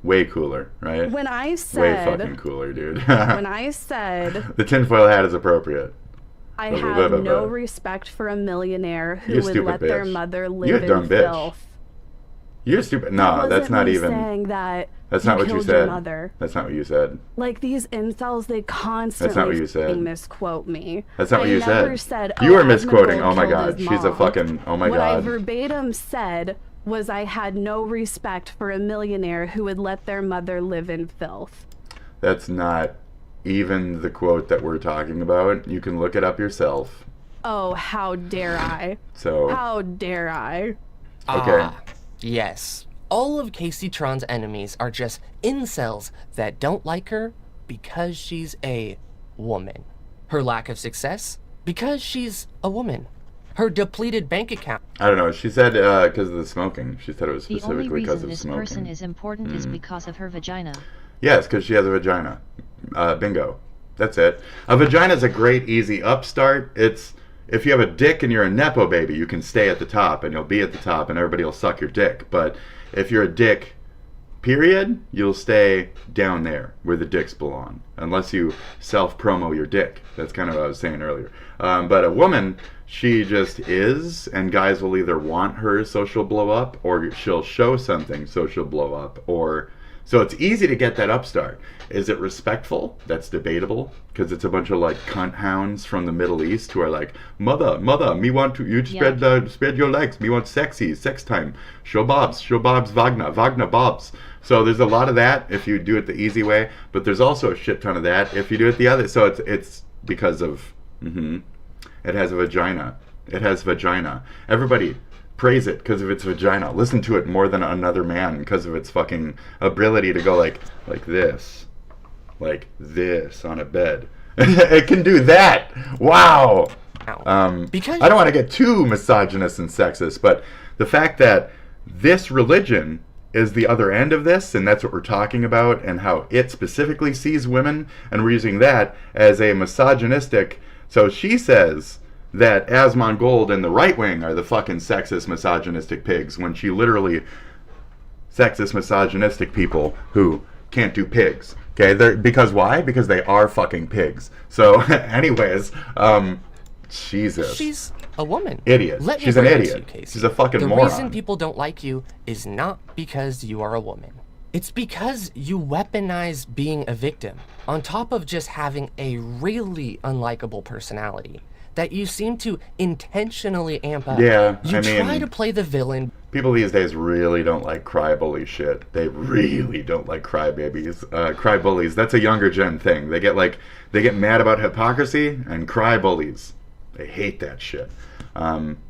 Way cooler, right? When I said... Way fucking cooler, dude. When I said... The tinfoil hat is appropriate. I have no respect for a millionaire who would let their mother live in filth. You're stupid. No, that's not even... saying that that's not what you said. Mother. That's not what you said. Like, these incels, they constantly that's not what you said. Misquote me. That's not what you said. You were misquoting. Oh my God. She's a fucking... Oh my God. What I verbatim said was I had no respect for a millionaire who would let their mother live in filth. That's not even the quote that we're talking about. You can look it up yourself. Oh, how dare I? So... How dare I? Okay. Yes. All of Casey Tron's enemies are just incels that don't like her because she's a woman. Her lack of success because she's a woman. Her depleted bank account. I don't know. She said because of the smoking. She said it was specifically because of the smoking. The only reason this person is important is because of her vagina. Yes, because she has a vagina. Bingo. That's it. A vagina is a great, easy upstart. It's... If you have a dick and you're a Nepo baby, you can stay at the top and you'll be at the top and everybody will suck your dick. But if you're a dick, period, you'll stay down there where the dicks belong, unless you self-promo your dick. That's kind of what I was saying earlier. But a woman, she just is, and guys will either want her social blow up, or she'll show something social blow up, or... So it's easy to get that upstart. Is it respectful? That's debatable, because it's a bunch of like cunt hounds from the Middle East who are like, mother, me want to, you spread your legs, me want sexy, sex time, show bobs, Wagner bobs. So there's a lot of that if you do it the easy way, but there's also a shit ton of that if you do it the other. So it's because of, it has a vagina. It has vagina. Everybody, praise it because of its vagina. Listen to it more than another man because of its fucking ability to go like this on a bed. It can do that. Wow. Because I don't want to get too misogynist and sexist, but the fact that this religion is the other end of this, and that's what we're talking about, and how it specifically sees women, and we're using that as a misogynistic. So she says that Asmon Gold and the right wing are the fucking sexist, misogynistic pigs, when she literally sexist, misogynistic people who can't do pigs. Okay, because why? Because they are fucking pigs. So, anyways, Jesus. She's a woman. Idiot. She's an idiot. She's a fucking moron. The reason people don't like you is not because you are a woman. It's because you weaponize being a victim, on top of just having a really unlikable personality that you seem to intentionally amp up. Yeah, you try to play the villain. People these days really don't like cry-bully shit. They really don't like crybabies. Cry-bullies, that's a younger gen thing. They get mad about hypocrisy and cry-bullies. They hate that shit.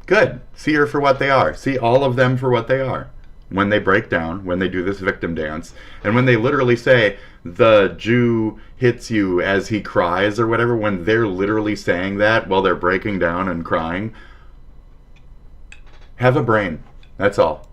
Good. See her for what they are. See all of them for what they are. When they break down, when they do this victim dance, and when they literally say, the Jew hits you as he cries or whatever, when they're literally saying that while they're breaking down and crying, have a brain. That's all.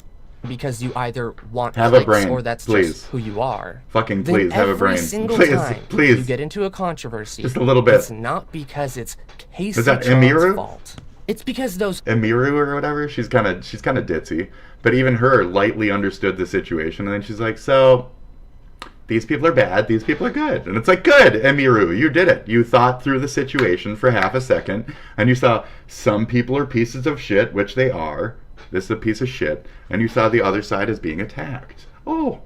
Because you either want have clicks a brain, or that's please. Just who you are. Fucking please, have a brain. Every single please, time please. you get into a controversy, just a little bit. It's not because it's Casey Is that Tron's Emiru? fault. It's because those Emiru or whatever, she's kind of ditzy, but even her lightly understood the situation, and then she's like, so these people are bad, these people are good. And it's like, good, Emiru, you did it. You thought through the situation for half a second, and you saw some people are pieces of shit, which they are. This is a piece of shit. And you saw the other side as being attacked. Oh,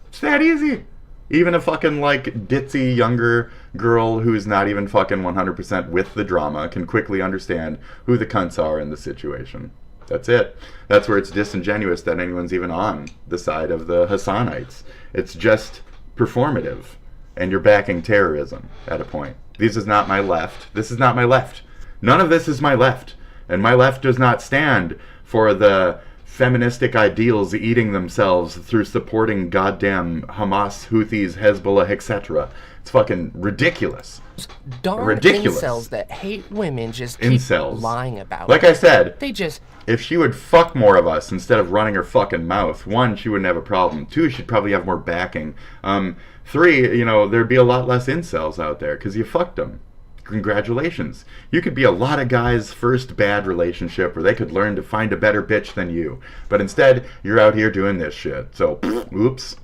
it's that easy. Even a fucking, like, ditzy younger girl who's not even fucking 100% with the drama can quickly understand who the cunts are in the situation. That's it. That's where it's disingenuous that anyone's even on the side of the Hassanites. It's just performative. And you're backing terrorism at a point. This is not my left. This is not my left. None of this is my left. And my left does not stand for the feministic ideals eating themselves through supporting goddamn Hamas, Houthis, Hezbollah, etc. It's fucking ridiculous. Darn ridiculous. incels that hate women just keep lying about like it. I said, They just... if she would fuck more of us instead of running her fucking mouth, 1, she wouldn't have a problem. 2, she'd probably have more backing. 3, you know, there'd be a lot less incels out there because you fucked them. Congratulations. You could be a lot of guys' first bad relationship where they could learn to find a better bitch than you. But instead, you're out here doing this shit. So, oops.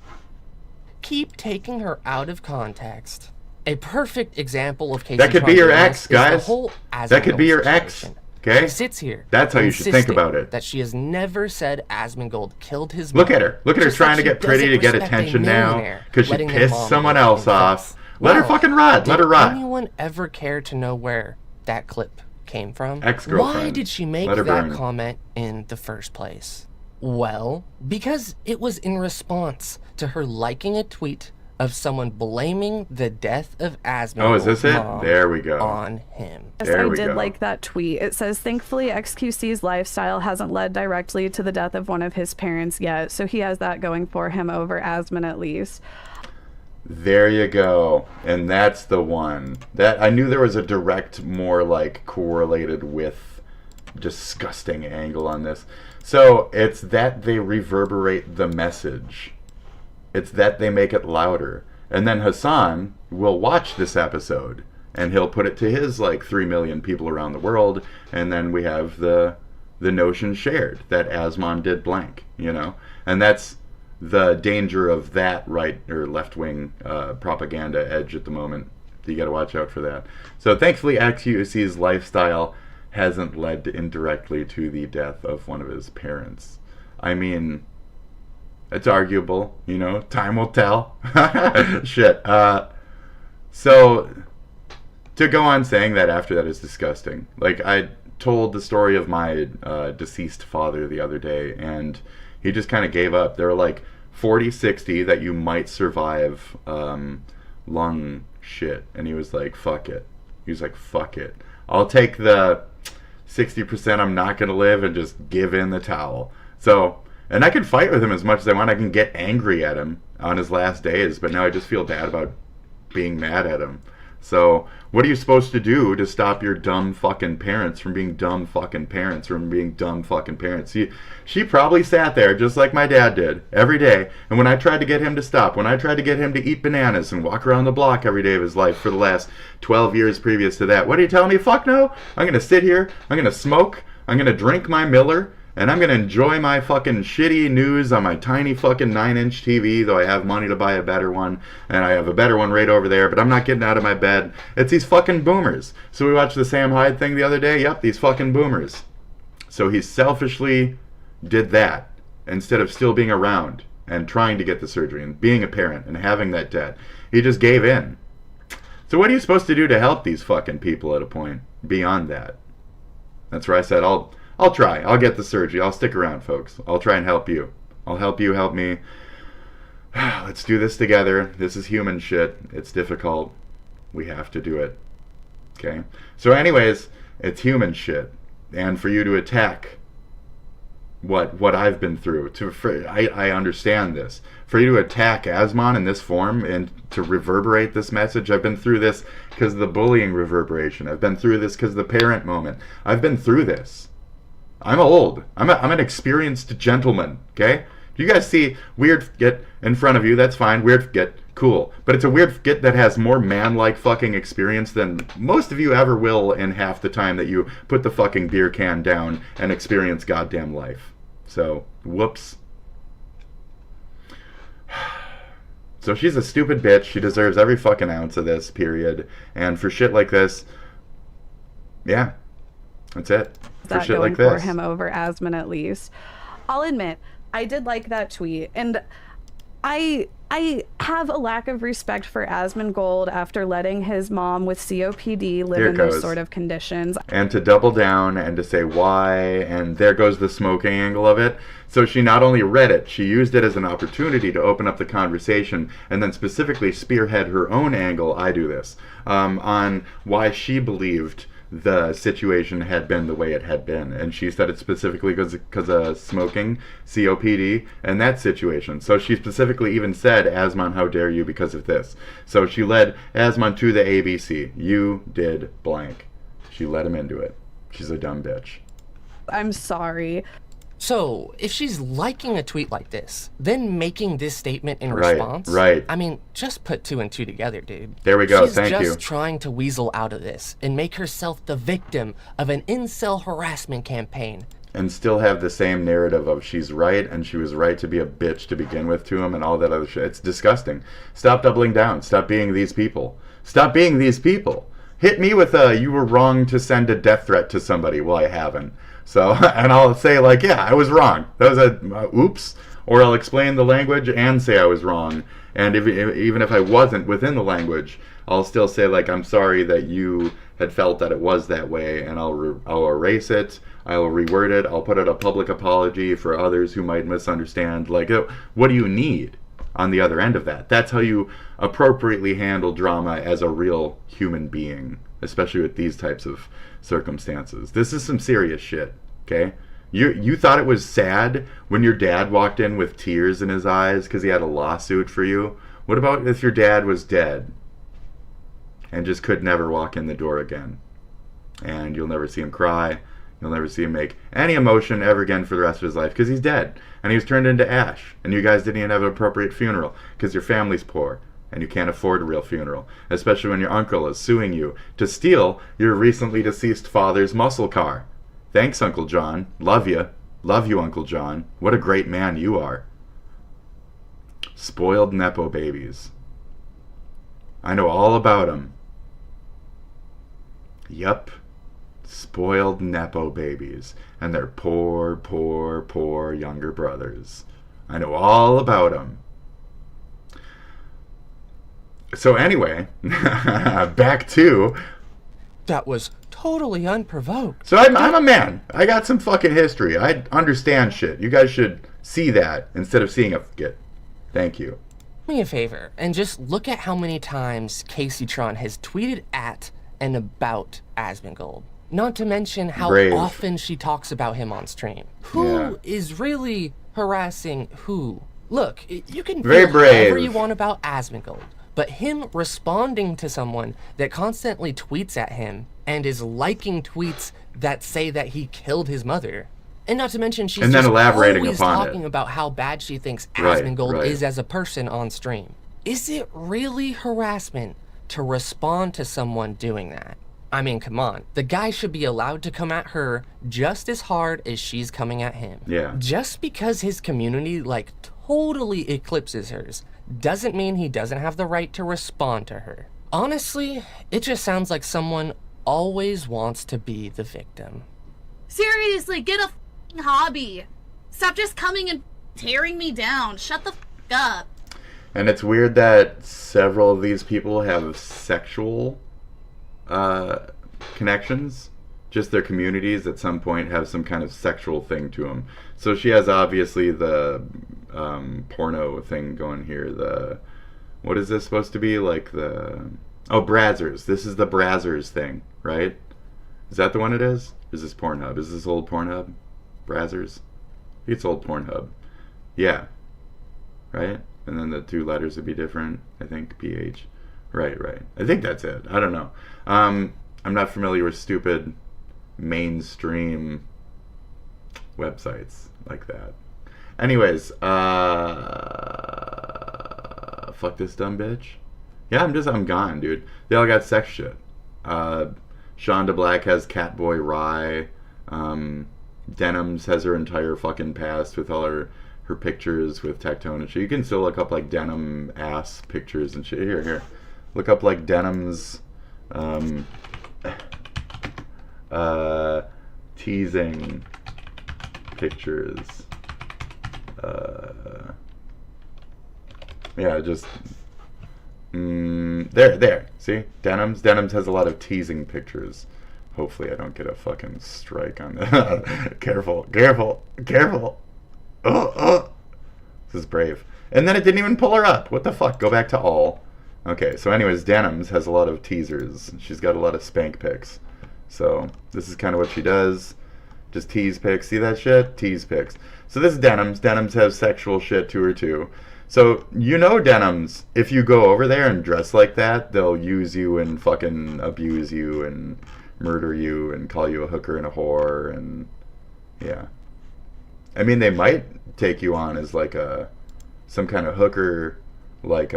keep taking her out of context. A perfect example of Casey that could be your ex, is the guys. whole That could be your ex. Okay? She sits here. That's how you should think insisting about it. That she has never said Asmongold killed his Look mom. at her. Look at her Just trying like to get she pretty to doesn't get respect a attention now millionaire because she letting their pissed mom someone get else off. Let her fucking rot. Let her rot. Did anyone ever care to know where that clip came from? Ex-girlfriend. Why did she make Let her that burn. comment in the first place? Well, because it was in response to her liking a tweet of someone blaming the death of Asmongold's Oh, is this it? mom There we go. on him. Yes, There I we did go. like that tweet. It says, thankfully, XQC's lifestyle hasn't led directly to the death of one of his parents yet, so he has that going for him over Asmon at least. There you go. And that's the one. That I knew there was a direct, more like correlated with disgusting angle on this. So it's that they reverberate the message. It's that they make it louder. And then Hasan will watch this episode and he'll put it to his like 3 million people around the world, and then we have the notion shared that Asmon did blank, you know? And that's the danger of that right or left-wing propaganda edge at the moment. You got to watch out for that. So thankfully, XQC's lifestyle hasn't led indirectly to the death of one of his parents. I mean, it's arguable, you know, time will tell. Shit. So, to go on saying that after that is disgusting. Like, I told the story of my deceased father the other day, and he just kind of gave up. There were like 40, 60 that you might survive lung shit. And he was like, fuck it. He was like, fuck it. I'll take the 60% I'm not going to live and just give in the towel. So, and I can fight with him as much as I want. I can get angry at him on his last days, but now I just feel bad about being mad at him. So, what are you supposed to do to stop your dumb fucking parents from being dumb fucking parents, from being dumb fucking parents? She probably sat there just like my dad did every day, and when I tried to get him to stop, when I tried to get him to eat bananas and walk around the block every day of his life for the last 12 years previous to that, what are you telling me? Fuck no! I'm gonna sit here, I'm gonna smoke, I'm gonna drink my Miller, and I'm going to enjoy my fucking shitty news on my tiny fucking 9-inch TV, though I have money to buy a better one, and I have a better one right over there, but I'm not getting out of my bed. It's these fucking boomers. So we watched the Sam Hyde thing the other day. Yep, these fucking boomers. So he selfishly did that instead of still being around and trying to get the surgery and being a parent and having that debt. He just gave in. So what are you supposed to do to help these fucking people at a point beyond that? That's where I said, I'll try. I'll get the surgery. I'll stick around, folks. I'll try and help you. I'll help you help me. Let's do this together. This is human shit. It's difficult. We have to do it. Okay? So anyways, it's human shit. And for you to attack what I've been through, I understand this. For you to attack Asmon in this form and to reverberate this message, I've been through this because of the bullying reverberation. I've been through this because of the parent moment. I've been through this. I'm old. I'm an experienced gentleman, okay? Do you guys see weird get in front of you? That's fine. Weird get, cool. But it's a weird get that has more man-like fucking experience than most of you ever will in half the time that you put the fucking beer can down and experience goddamn life. So, whoops. So she's a stupid bitch. She deserves every fucking ounce of this, period. And for shit like this, yeah, that's it. That shit going like this. for him over Asmon at least. I'll admit, I did like that tweet, and I have a lack of respect for Asmon Gold after letting his mom with COPD live in those sort of conditions. And to double down and to say why, and there goes the smoking angle of it. So she not only read it, she used it as an opportunity to open up the conversation and then specifically spearhead her own angle, I do this, on why she believed the situation had been the way it had been. And she said it specifically because of smoking, COPD, and that situation. So she specifically even said, Asmon, how dare you because of this. So she led Asmon to the ABC. You did blank. She led him into it. She's a dumb bitch. I'm sorry. So, if she's liking a tweet like this, then making this statement in Right, response, right. I mean, just put two and two together, dude. There we go, She's thank you. just trying to weasel out of this and make herself the victim of an incel harassment campaign. And still have the same narrative of she's right and she was right to be a bitch to begin with to him and all that other shit. It's disgusting. Stop doubling down. Stop being these people. Stop being these people. Hit me with a, you were wrong to send a death threat to somebody. Well, I haven't. So, and I'll say like, yeah, I was wrong. That was a oops. Or I'll explain the language and say I was wrong. And even if I wasn't within the language, I'll still say like, I'm sorry that you had felt that it was that way, and I'll erase it. I'll reword it. I'll put out a public apology for others who might misunderstand. Like, what do you need on the other end of that? That's how you appropriately handle drama as a real human being, especially with these types of circumstances. This is some serious shit, okay? You thought it was sad when your dad walked in with tears in his eyes because he had a lawsuit for you? What about if your dad was dead and just could never walk in the door again? And you'll never see him cry. You'll never see him make any emotion ever again for the rest of his life because he's dead. And he was turned into ash. And you guys didn't even have an appropriate funeral because your family's poor. And you can't afford a real funeral, especially when your uncle is suing you to steal your recently deceased father's muscle car. Thanks, Uncle John. Love you. Love you, Uncle John. What a great man you are. Spoiled Nepo babies. I know all about them. Yup. Spoiled Nepo babies. And their poor, poor, poor younger brothers. I know all about them. So anyway, back to... That was totally unprovoked. So I'm a man. I got some fucking history. I understand shit. You guys should see that instead of seeing a skit. Thank you. Do me a favor and just look at how many times Casey Tron has tweeted at and about Asmongold. Not to mention how Brave. often she talks about him on stream. Who is really harassing who? Look, you can Very feel brave. whatever you want about Asmongold, but him responding to someone that constantly tweets at him and is liking tweets that say that he killed his mother. And not to mention she's And then just elaborating always upon talking it. about how bad she thinks Right, Asmongold right. is as a person on stream. Is it really harassment to respond to someone doing that? I mean, come on. The guy should be allowed to come at her just as hard as she's coming at him. Yeah. Just because his community, like, totally eclipses hers doesn't mean he doesn't have the right to respond to her. Honestly, it just sounds like someone always wants to be the victim. Seriously, get a f***ing hobby. Stop just coming and tearing me down. Shut the f*** up. And it's weird that several of these people have sexual connections. Just their communities at some point have some kind of sexual thing to them. So she has obviously the porno thing going here. The what is this supposed to be? Like the Brazzers. This is the Brazzers thing, right? Is that the one it is? Is this Pornhub? Is this old Pornhub? Brazzers? I think it's old Pornhub. Yeah. Right? And then the two letters would be different. I think PH. Right. I think that's it. I don't know. I'm not familiar with stupid mainstream websites like that. Anyways, fuck this dumb bitch. Yeah, I'm gone, dude. They all got sex shit. Shonda Black has Catboy Rye. Denims has her entire fucking past with all her pictures with Tectone and shit. You can still look up like denim ass pictures and shit. Here. Look up like Denim's teasing pictures. Yeah, just there. See, Denims has a lot of teasing pictures. Hopefully, I don't get a fucking strike on that. Careful. Oh. This is brave. And then it didn't even pull her up. What the fuck? Go back to all. Okay, so anyways, Denims has a lot of teasers. She's got a lot of spank pics. So this is kind of what she does. Just tease pics. See that shit? Tease pics. So this is Denims. Denims have sexual shit to her too. So you know Denims, if you go over there and dress like that, they'll use you and fucking abuse you and murder you and call you a hooker and a whore and yeah. I mean, they might take you on as like some kind of hooker, like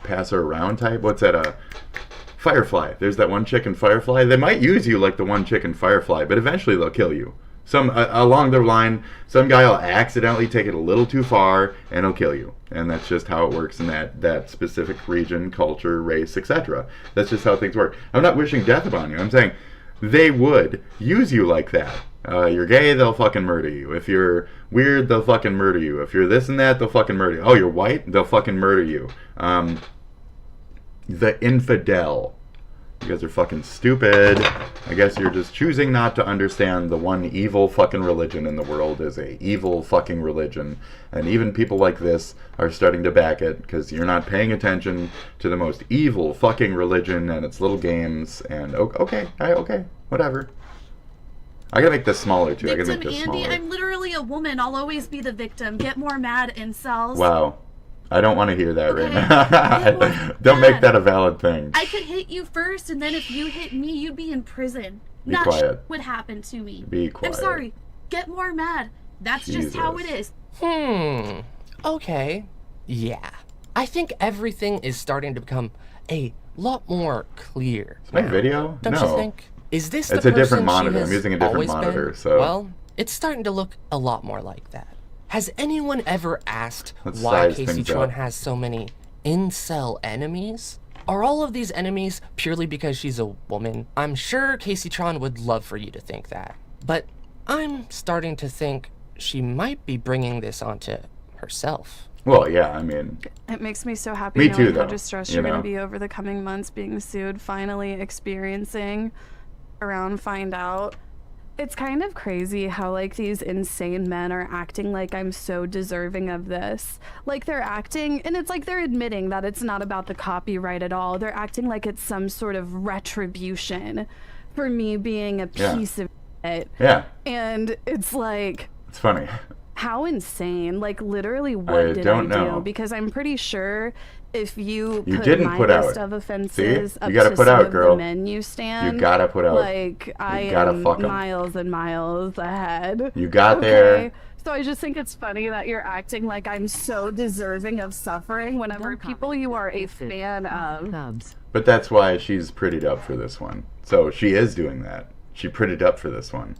pass her around type. What's that? Firefly. There's that one chick in Firefly. They might use you like the one chick in Firefly, but eventually they'll kill you. Some along the line, some guy will accidentally take it a little too far and he'll kill you. And that's just how it works in that specific region, culture, race, etc. That's just how things work. I'm not wishing death upon you. I'm saying they would use you like that. You're gay, they'll fucking murder you. If you're weird, they'll fucking murder you. If you're this and that, they'll fucking murder you. Oh, you're white? They'll fucking murder you. The infidel. You guys are fucking stupid. I guess you're just choosing not to understand the one evil fucking religion in the world is a evil fucking religion. And even people like this are starting to back it because you're not paying attention to the most evil fucking religion and its little games. And okay, whatever. I gotta make this smaller too. I gotta make Victim this Andy, smaller. I'm literally a woman. I'll always be the victim. Get more mad, incels. Wow. I don't want to hear that Okay. right now. Don't make that a valid thing. I could hit you first, and then if you hit me, you'd be in prison. Be Not quiet. would happen to me. Be quiet. I'm sorry. Get more mad. That's just how it is. Okay. Yeah. I think everything is starting to become a lot more clear. Is my video? Don't No. you think? Is this It's the a different person she monitor. I'm has using a different always monitor, been? so- Well, it's starting to look a lot more like that. Has anyone ever asked Let's why size Casey things Tron up. has so many incel enemies? Are all of these enemies purely because she's a woman? I'm sure Casey Tron would love for you to think that. But I'm starting to think she might be bringing this onto herself. Well, yeah, I mean... It makes me so happy Me knowing too, how though, distressed you you're going know? to be over the coming months being sued, finally experiencing around Find Out. It's kind of crazy how, like, these insane men are acting like I'm so deserving of this. Like, they're acting, and it's like they're admitting that it's not about the copyright at all. They're acting like it's some sort of retribution for me being a piece of it. Yeah. And it's like... It's funny. How insane. Like, literally, what I did don't I know. do? Because I'm pretty sure if you put didn't my put list out. of offenses See? up You gotta to put some out, of girl. the men you stand, You gotta put out. like, I gotta am fuck 'em. miles and miles ahead. You got there. So I just think it's funny that you're acting like I'm so deserving of suffering whenever people you are a fan of. But that's why she's prettied up for this one. So she is doing that. She prettied up for this one.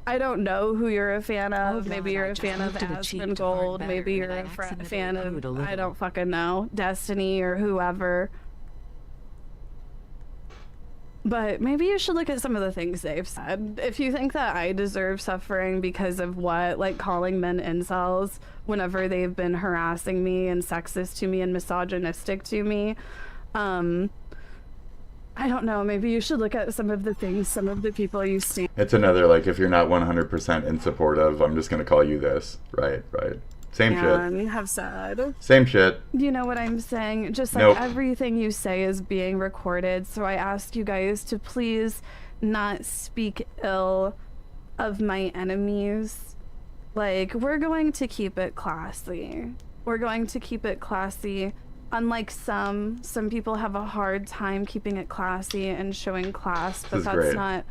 I don't know who you're a fan of. Maybe you're a fan of Aspen Gold. Maybe you're a fan of, I don't fucking know, Destiny or whoever. But maybe you should look at some of the things they've said. If you think that I deserve suffering because of what, like calling men incels whenever they've been harassing me and sexist to me and misogynistic to me, I don't know, maybe you should look at some of the things, some of the people you see. It's another, like, if you're not 100% in support of, I'm just going to call you this. Right. Same shit. And have said. Same shit. You know what I'm saying? Just like Nope. everything you say is being recorded. So I ask you guys to please not speak ill of my enemies. Like, we're going to keep it classy. We're going to keep it classy. Unlike some people have a hard time keeping it classy and showing class, but is that's great. not.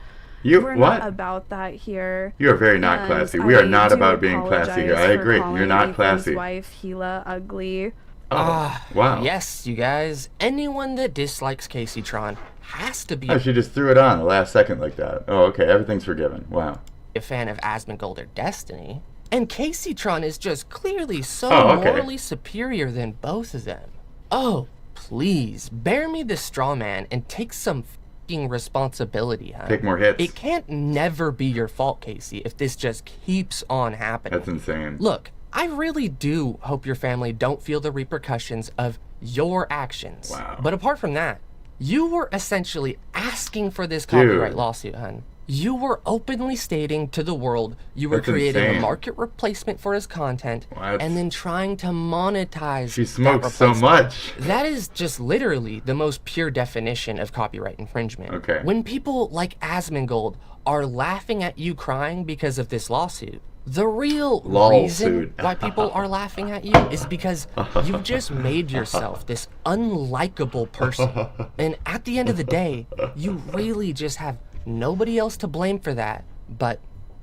You we're what? not about that here. You are very not And classy. We are I not do about being classy here. I apologize for agree. calling You're not Ethan's classy. wife Gila ugly. Wow. Yes, you guys. Anyone that dislikes Casey Tron has to be Oh, she just threw it on the last second like that. Oh, okay. Everything's forgiven. Wow. a fan of Asmongold or Destiny. And Casey Tron is just clearly so okay. morally superior than both of them. Oh, please, bear me the straw man and take some f***ing responsibility, huh? Take more hits. It can't never be your fault, Casey, if this just keeps on happening. That's insane. Look, I really do hope your family don't feel the repercussions of your actions. Wow. But apart from that, you were essentially asking for this copyright lawsuit, hun. You were openly stating to the world you were That's creating insane. a market replacement for his content and then trying to monetize She that smokes so replacement. much. That is just literally the most pure definition of copyright infringement. Okay. When people like Asmongold are laughing at you crying because of this lawsuit, the real reason why people are laughing at you is because you've just made yourself this unlikable person. And at the end of the day, you really just have nobody else to blame for that but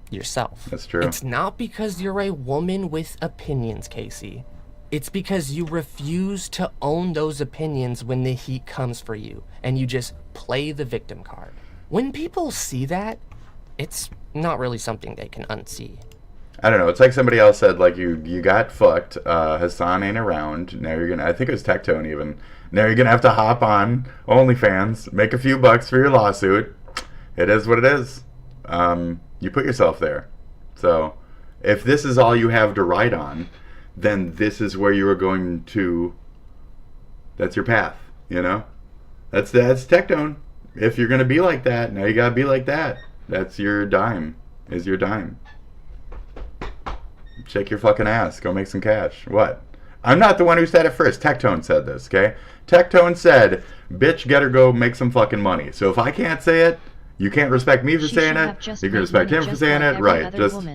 yourself. That's true. It's not because you're a woman with opinions, Casey. It's because you refuse to own those opinions when the heat comes for you, and you just play the victim card. When people see that, it's not really something they can unsee. I don't know. It's like somebody else said, like, you got fucked. Hasan ain't around. Now you're gonna. I think it was Tectone even. Now you're gonna have to hop on OnlyFans, make a few bucks for your lawsuit. It is what it is. You put yourself there. So, if this is all you have to write on, then this is where you are going to. That's your path. You know, that's Tectone. If you're gonna be like that, now you gotta be like that. That's your dime. Is your dime. Shake your fucking ass. Go make some cash. What? I'm not the one who said it first. Tectone said this, okay? Tectone said, bitch, get her go make some fucking money. So if I can't say it, you can't respect me for saying it. You can respect him for saying it. Right. Just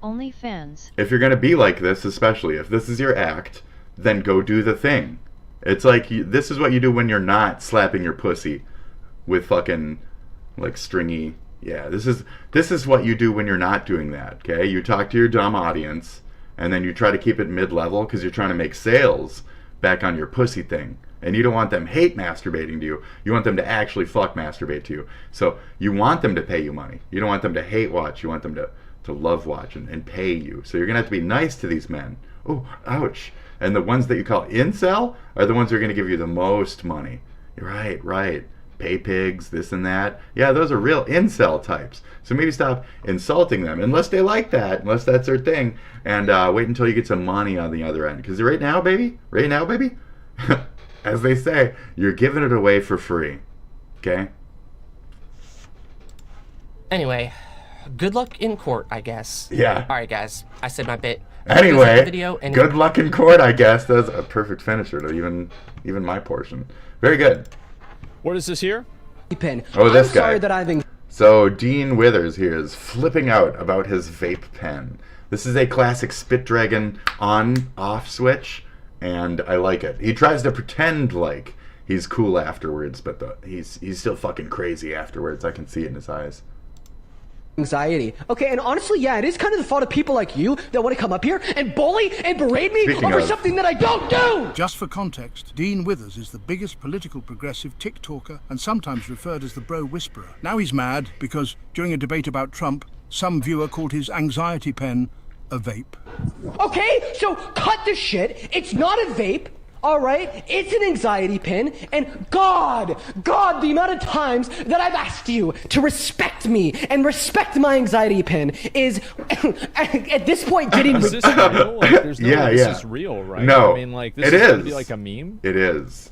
Only fans. if you're going to be like this, especially if this is your act, then go do the thing. It's like, this is what you do when you're not slapping your pussy with fucking, like, stringy... Yeah, this is what you do when you're not doing that, okay? You talk to your dumb audience, and then you try to keep it mid-level because you're trying to make sales back on your pussy thing. And you don't want them hate masturbating to you. You want them to actually fuck masturbate to you. So you want them to pay you money. You don't want them to hate watch. You want them to love watch and pay you. So you're going to have to be nice to these men. Oh, ouch. And the ones that you call incel are the ones who are going to give you the most money. Right. Pay pigs, this and that. Yeah, those are real incel types. So maybe stop insulting them, unless they like that, unless that's their thing, and wait until you get some money on the other end. Because right now, baby, as they say, you're giving it away for free. Okay? Anyway, good luck in court, I guess. Yeah. All right, guys. I said my bit. Anyway, video and good luck in court, I guess. That's a perfect finisher to even my portion. Very good. What is this here? Pen. Oh, this I'm guy. sorry that I've been... So Dean Withers here is flipping out about his vape pen. This is a classic Spit Dragon on-off switch, and I like it. He tries to pretend like he's cool afterwards, but he's still fucking crazy afterwards. I can see it in his eyes. Anxiety. Okay, and honestly, yeah, it is kind of the fault of people like you that want to come up here and bully and berate me over something that I don't do! Just for context, Dean Withers is the biggest political progressive TikToker and sometimes referred as the bro whisperer. Now he's mad because during a debate about Trump, some viewer called his anxiety pen a vape. Okay, so cut the shit. It's not a vape. All right, it's an anxiety pin, and God, the amount of times that I've asked you to respect me and respect my anxiety pin is, at this point, getting... Is this real? Like, there's no way this is real, right? No, I mean, like, this is going to be like a meme? It is.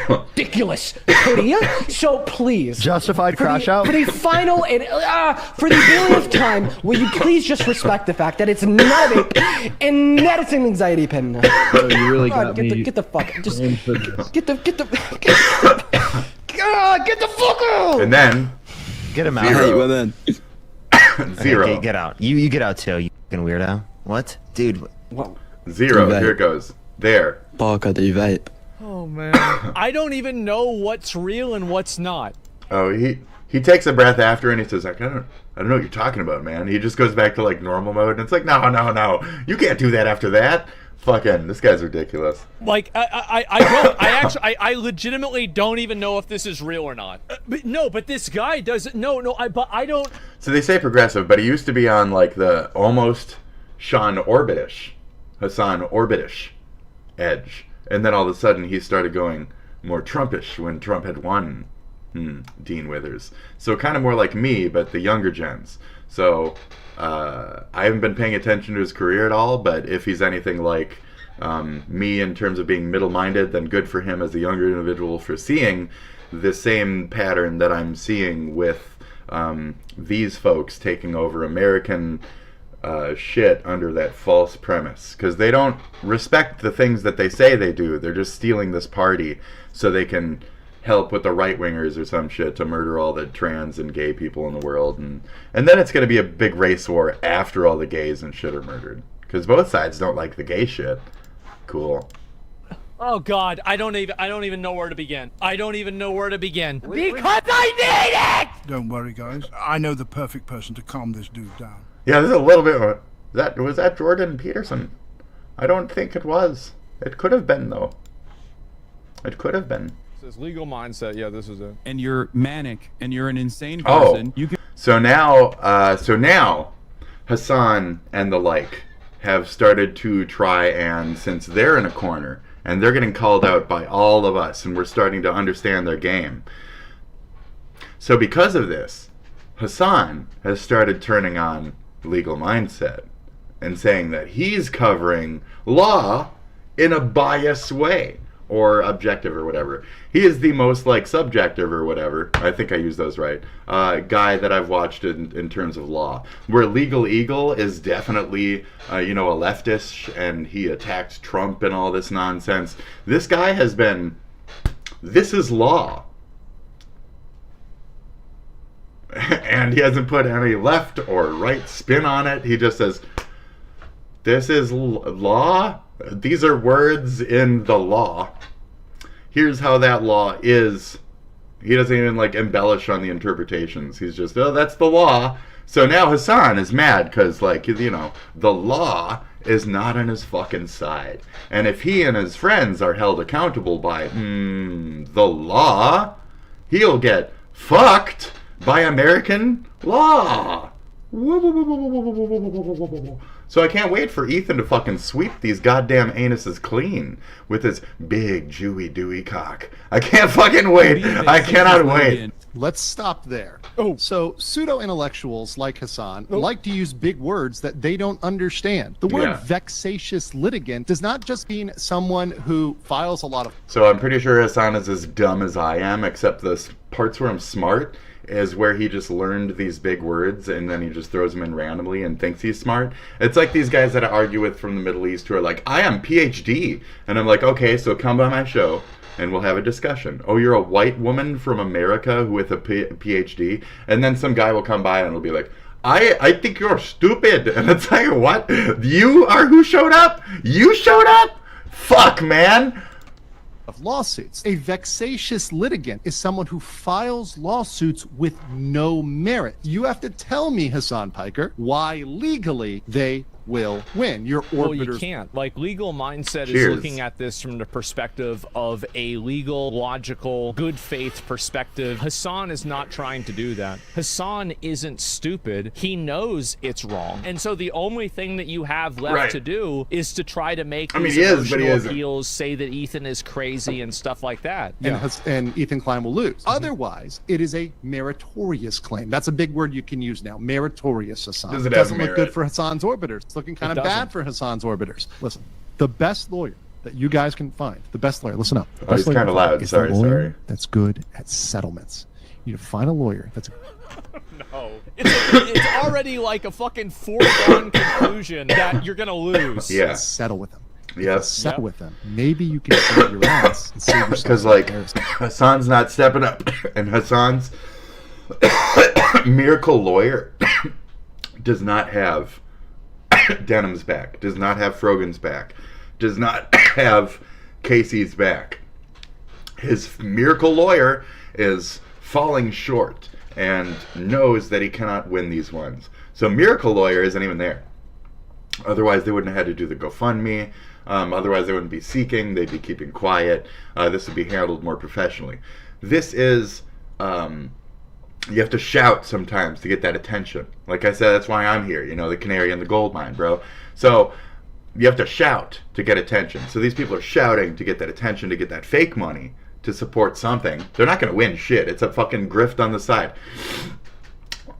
Ridiculous, Korea. So please, justified crash out. For the final and for the billionth time, will you please just respect the fact that it's not a vape and that it's an anxiety pen? Oh, you really got me. Get the fuck. Just get the fuck out. And then get him out. Zero. Well then. Zero. Okay, get out. You get out too. You fucking weirdo. What, dude? What? Zero. Here it goes. There. Parker, the vape. Oh man, I don't even know what's real and what's not. Oh, he takes a breath after and he says, like, I don't know what you're talking about, man. He just goes back to like normal mode and it's like, no, you can't do that after that. Fucking, this guy's ridiculous. Like, I legitimately don't even know if this is real or not. But this guy doesn't. But I don't. So they say progressive, but he used to be on like the almost Hasan Orbitish edge. And then all of a sudden he started going more Trumpish when Trump had won. Dean Withers. So kind of more like me, but the younger gens. So I haven't been paying attention to his career at all, but if he's anything like me in terms of being middle-minded, then good for him as a younger individual for seeing the same pattern that I'm seeing with these folks taking over American shit under that false premise, because they don't respect the things that they say they do. They're just stealing this party so they can help with the right-wingers or some shit to murder all the trans and gay people in the world, and then it's going to be a big race war after all the gays and shit are murdered, because both sides don't like the gay shit. Cool. Oh God, I don't even know where to begin. Because I need it. Don't worry, guys. I know the perfect person to calm this dude down. Yeah, there's a little bit of was that Jordan Peterson? I don't think it was. It could have been, though. It could have been. It says legal mindset. Yeah, this is it. And you're manic and you're an insane person. You can. So now Hasan and the like have started to try, and since they're in a corner and they're getting called out by all of us and we're starting to understand their game. So because of this, Hasan has started turning on legal mindset and saying that he's covering law in a biased way, or objective or whatever. He is the most like subjective or whatever, I think I used those right, guy that I've watched in terms of law. Where Legal Eagle is definitely a leftist and he attacked Trump and all this nonsense. This guy has been, this is law. And he hasn't put any left or right spin on it. He just says, this is law. These are words in the law. Here's how that law is. He doesn't even like embellish on the interpretations. He's just, oh, that's the law. So now Hasan is mad because, like, the law is not on his fucking side. And if he and his friends are held accountable by the law, he'll get fucked by American law. So I can't wait for Ethan to fucking sweep these goddamn anuses clean with his big, Jewy, dewy cock. I can't fucking wait. I cannot wait. Let's stop there. So pseudo-intellectuals like Hasan like to use big words that they don't understand. The word vexatious litigant does not just mean someone who files a lot of... So I'm pretty sure Hasan is as dumb as I am, except the parts where I'm smart is where he just learned these big words and then he just throws them in randomly and thinks he's smart. It's like these guys that I argue with from the Middle East who are like, I am PhD. And I'm like, okay, so come by my show and we'll have a discussion. Oh, you're a white woman from America with a PhD? And then some guy will come by and it'll be like, I think you're stupid. And it's like, what? You are who showed up? You showed up? Fuck, man. Of lawsuits. A vexatious litigant is someone who files lawsuits with no merit. You have to tell me, Hasan Piker, why legally they will win. Your orbiters. Well, you can't. Like, legal mindset is looking at this from the perspective of a legal, logical, good faith perspective. Hasan is not trying to do that. Hasan isn't stupid. He knows it's wrong. And so the only thing that you have left to do is to try to make these emotional appeals, say that Ethan is crazy and stuff like that. And Ethan Klein will lose. Otherwise, it is a meritorious claim. That's a big word you can use now. Meritorious, Hasan. Does it doesn't have look merit? good for Hasan's orbiters. It's looking kind of bad for Hasan's orbiters. Listen, the best lawyer that you guys can find, the best lawyer, listen up. The Oh, best he's kind of loud. is Sorry, the lawyer sorry. that's good at settlements. You need to find a lawyer that's... No. It's already like a fucking foregone conclusion that you're going to lose. Yeah. Settle with them. Yes. Settle with them. Maybe you can save your ass and save yourself. Because, like, Hasan's not stepping up. And Hasan's miracle lawyer does not have Denham's back, does not have Frogan's back, does not have Casey's back. His miracle lawyer is falling short and knows that he cannot win these ones. So miracle lawyer isn't even there. Otherwise, they wouldn't have had to do the GoFundMe. Otherwise, they wouldn't be seeking. They'd be keeping quiet. This would be handled more professionally. This is... you have to shout sometimes to get that attention. Like I said, that's why I'm here. You know, the canary in the gold mine, bro. So you have to shout to get attention. So these people are shouting to get that attention, to get that fake money, to support something. They're not going to win shit. It's a fucking grift on the side.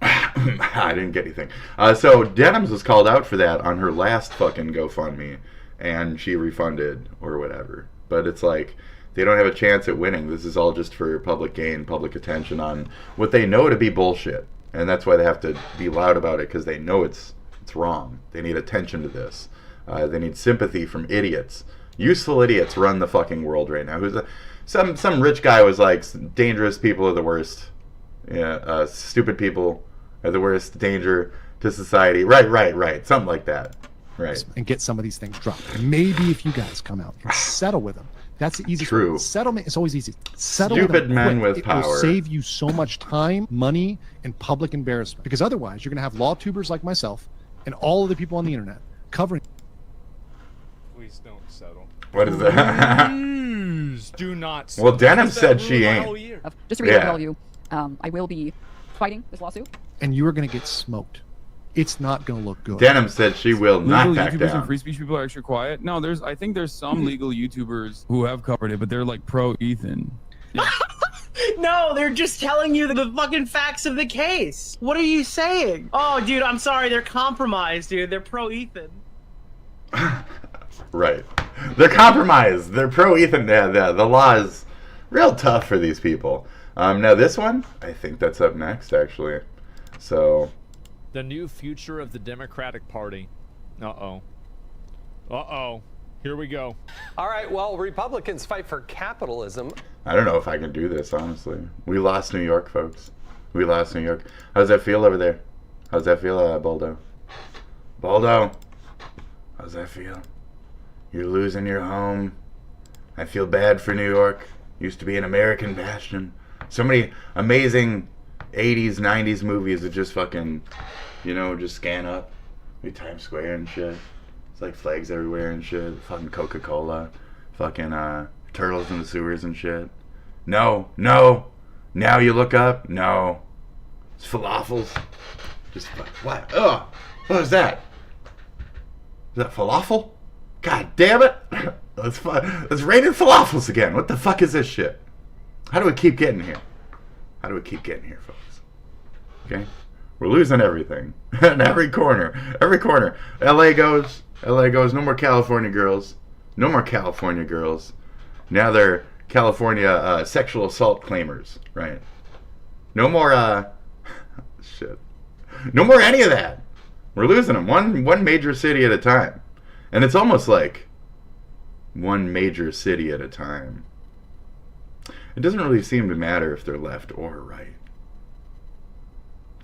I didn't get anything. So Denham's was called out for that on her last fucking GoFundMe, and she refunded or whatever. But it's like, they don't have a chance at winning. This is all just for public gain, public attention on what they know to be bullshit. And that's why they have to be loud about it, because they know it's wrong. They need attention to this. They need sympathy from idiots. Useful idiots run the fucking world right now. Some rich guy was like, dangerous people are the worst. Yeah, stupid people are the worst danger to society. Right. Something like that. Right. And get some of these things dropped. Maybe if you guys come out and settle with them, that's the easiest. True. Settlement is always easy. Settle Stupid with them men quick. with power. It will save you so much time, money, and public embarrassment. Because otherwise, you're going to have law tubers like myself and all of the people on the internet covering. Please don't settle. What is that? Please do not. Well, Denham said she ain't. Just to tell you, I will be fighting this lawsuit. And you are going to get smoked. It's not going to look good. Denham said she will not Legal back YouTubers down. and free speech people are extra quiet. No, I think there's some legal YouTubers who have covered it, but they're like pro Ethan. No, they're just telling you the fucking facts of the case. What are you saying? Oh, dude, I'm sorry. They're compromised, dude. They're pro Ethan. Right. They're compromised. They're pro Ethan. Yeah, the law is real tough for these people. Now this one, I think that's up next, actually. So... The new future of the Democratic Party. Uh-oh. Uh-oh. Here we go. All right, well, Republicans fight for capitalism. I don't know if I can do this, honestly. We lost New York, folks. We lost New York. How's that feel over there? How's that feel, Baldo? Baldo? How's that feel? You're losing your home. I feel bad for New York. Used to be an American bastion. So many amazing 80s, 90s movies that just fucking, just scan up. We Times Square and shit. It's like flags everywhere and shit. Fucking Coca-Cola. Fucking turtles in the sewers and shit. No. Now you look up. No. It's falafels. Just what? Ugh. What was that? Is that falafel? God damn it! Let's rain in falafels again. What the fuck is this shit? How do we keep getting here? How do we keep getting here, folks? Okay? We're losing everything. In every corner. Every corner. LA goes. LA goes. No more California girls. No more California girls. Now they're California sexual assault claimers, right? No more, shit. No more any of that. We're losing them. One major city at a time. And it's almost like one major city at a time. It doesn't really seem to matter if they're left or right.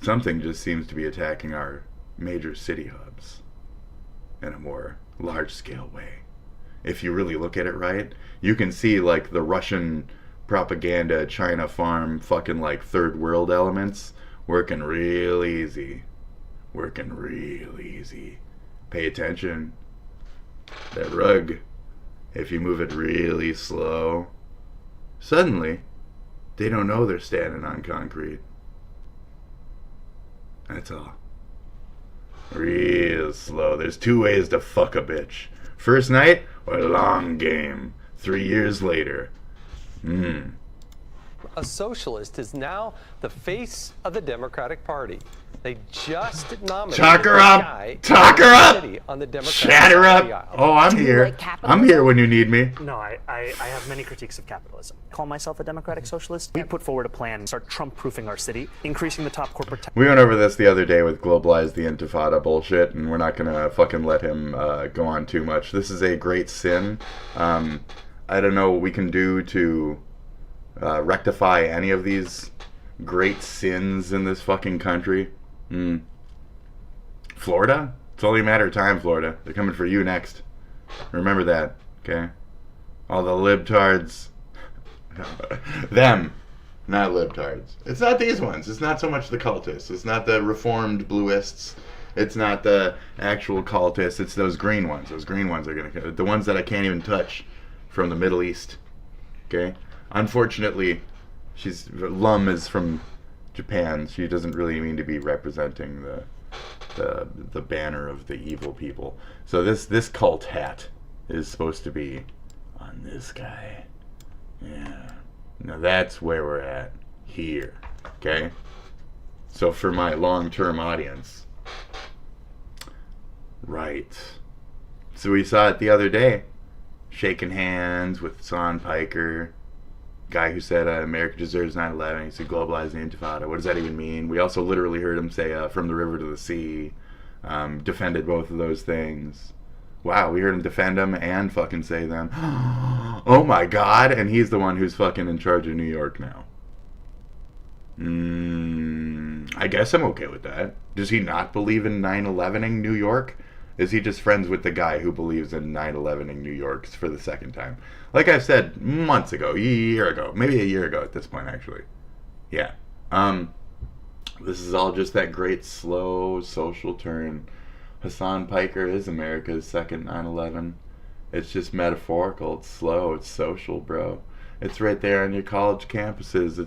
Something just seems to be attacking our major city hubs in a more large-scale way. If you really look at it right, you can see like the Russian propaganda China farm fucking like third world elements working real easy. Working real easy. Pay attention. That rug, if you move it really slow, suddenly they don't know they're standing on concrete. That's all. Real slow. There's two ways to fuck a bitch. First night or long game. 3 years later. A socialist is now the face of the Democratic Party. They just nominated Talk her up! Talk her up! Chat her up! Oh, I'm here. I'm here when you need me. No, I have many critiques of capitalism. Call myself a democratic socialist. We put forward a plan to start Trump-proofing our city, increasing the top corporate tax. We went over this the other day with Globalize the Intifada bullshit, and we're not gonna fucking let him go on too much. This is a great sin. I don't know what we can do to rectify any of these great sins in this fucking country. Florida? It's only a matter of time, Florida. They're coming for you next. Remember that, okay? All the libtards. Them, not libtards. It's not these ones. It's not so much the cultists. It's not the reformed bluists. It's not the actual cultists. It's those green ones. Those green ones are gonna... The ones that I can't even touch from the Middle East. Okay? Unfortunately, Lum is from Japan. She doesn't really mean to be representing the banner of the evil people. So this cult hat is supposed to be on this guy. Yeah. Now that's where we're at here. Okay? So for my long-term audience. Right. So we saw it the other day. Shaking hands with Hasan Piker. Guy who said America deserves 9/11. He said globalize the Intifada. What does that even mean? We also literally heard him say from the river to the sea. Defended both of those things. Wow, we heard him defend them and fucking say them. Oh my god, and he's the one who's fucking in charge of New York now. I guess I'm okay with that. Does he not believe in 9/11ing New York? Is he just friends with the guy who believes in 9/11ing New York for the second time? Like I said months ago, a year ago, maybe a year ago at this point, actually. Yeah. This is all just that great, slow, social turn. Hasan Piker is America's second 9/11. It's just metaphorical. It's slow. It's social, bro. It's right there on your college campuses.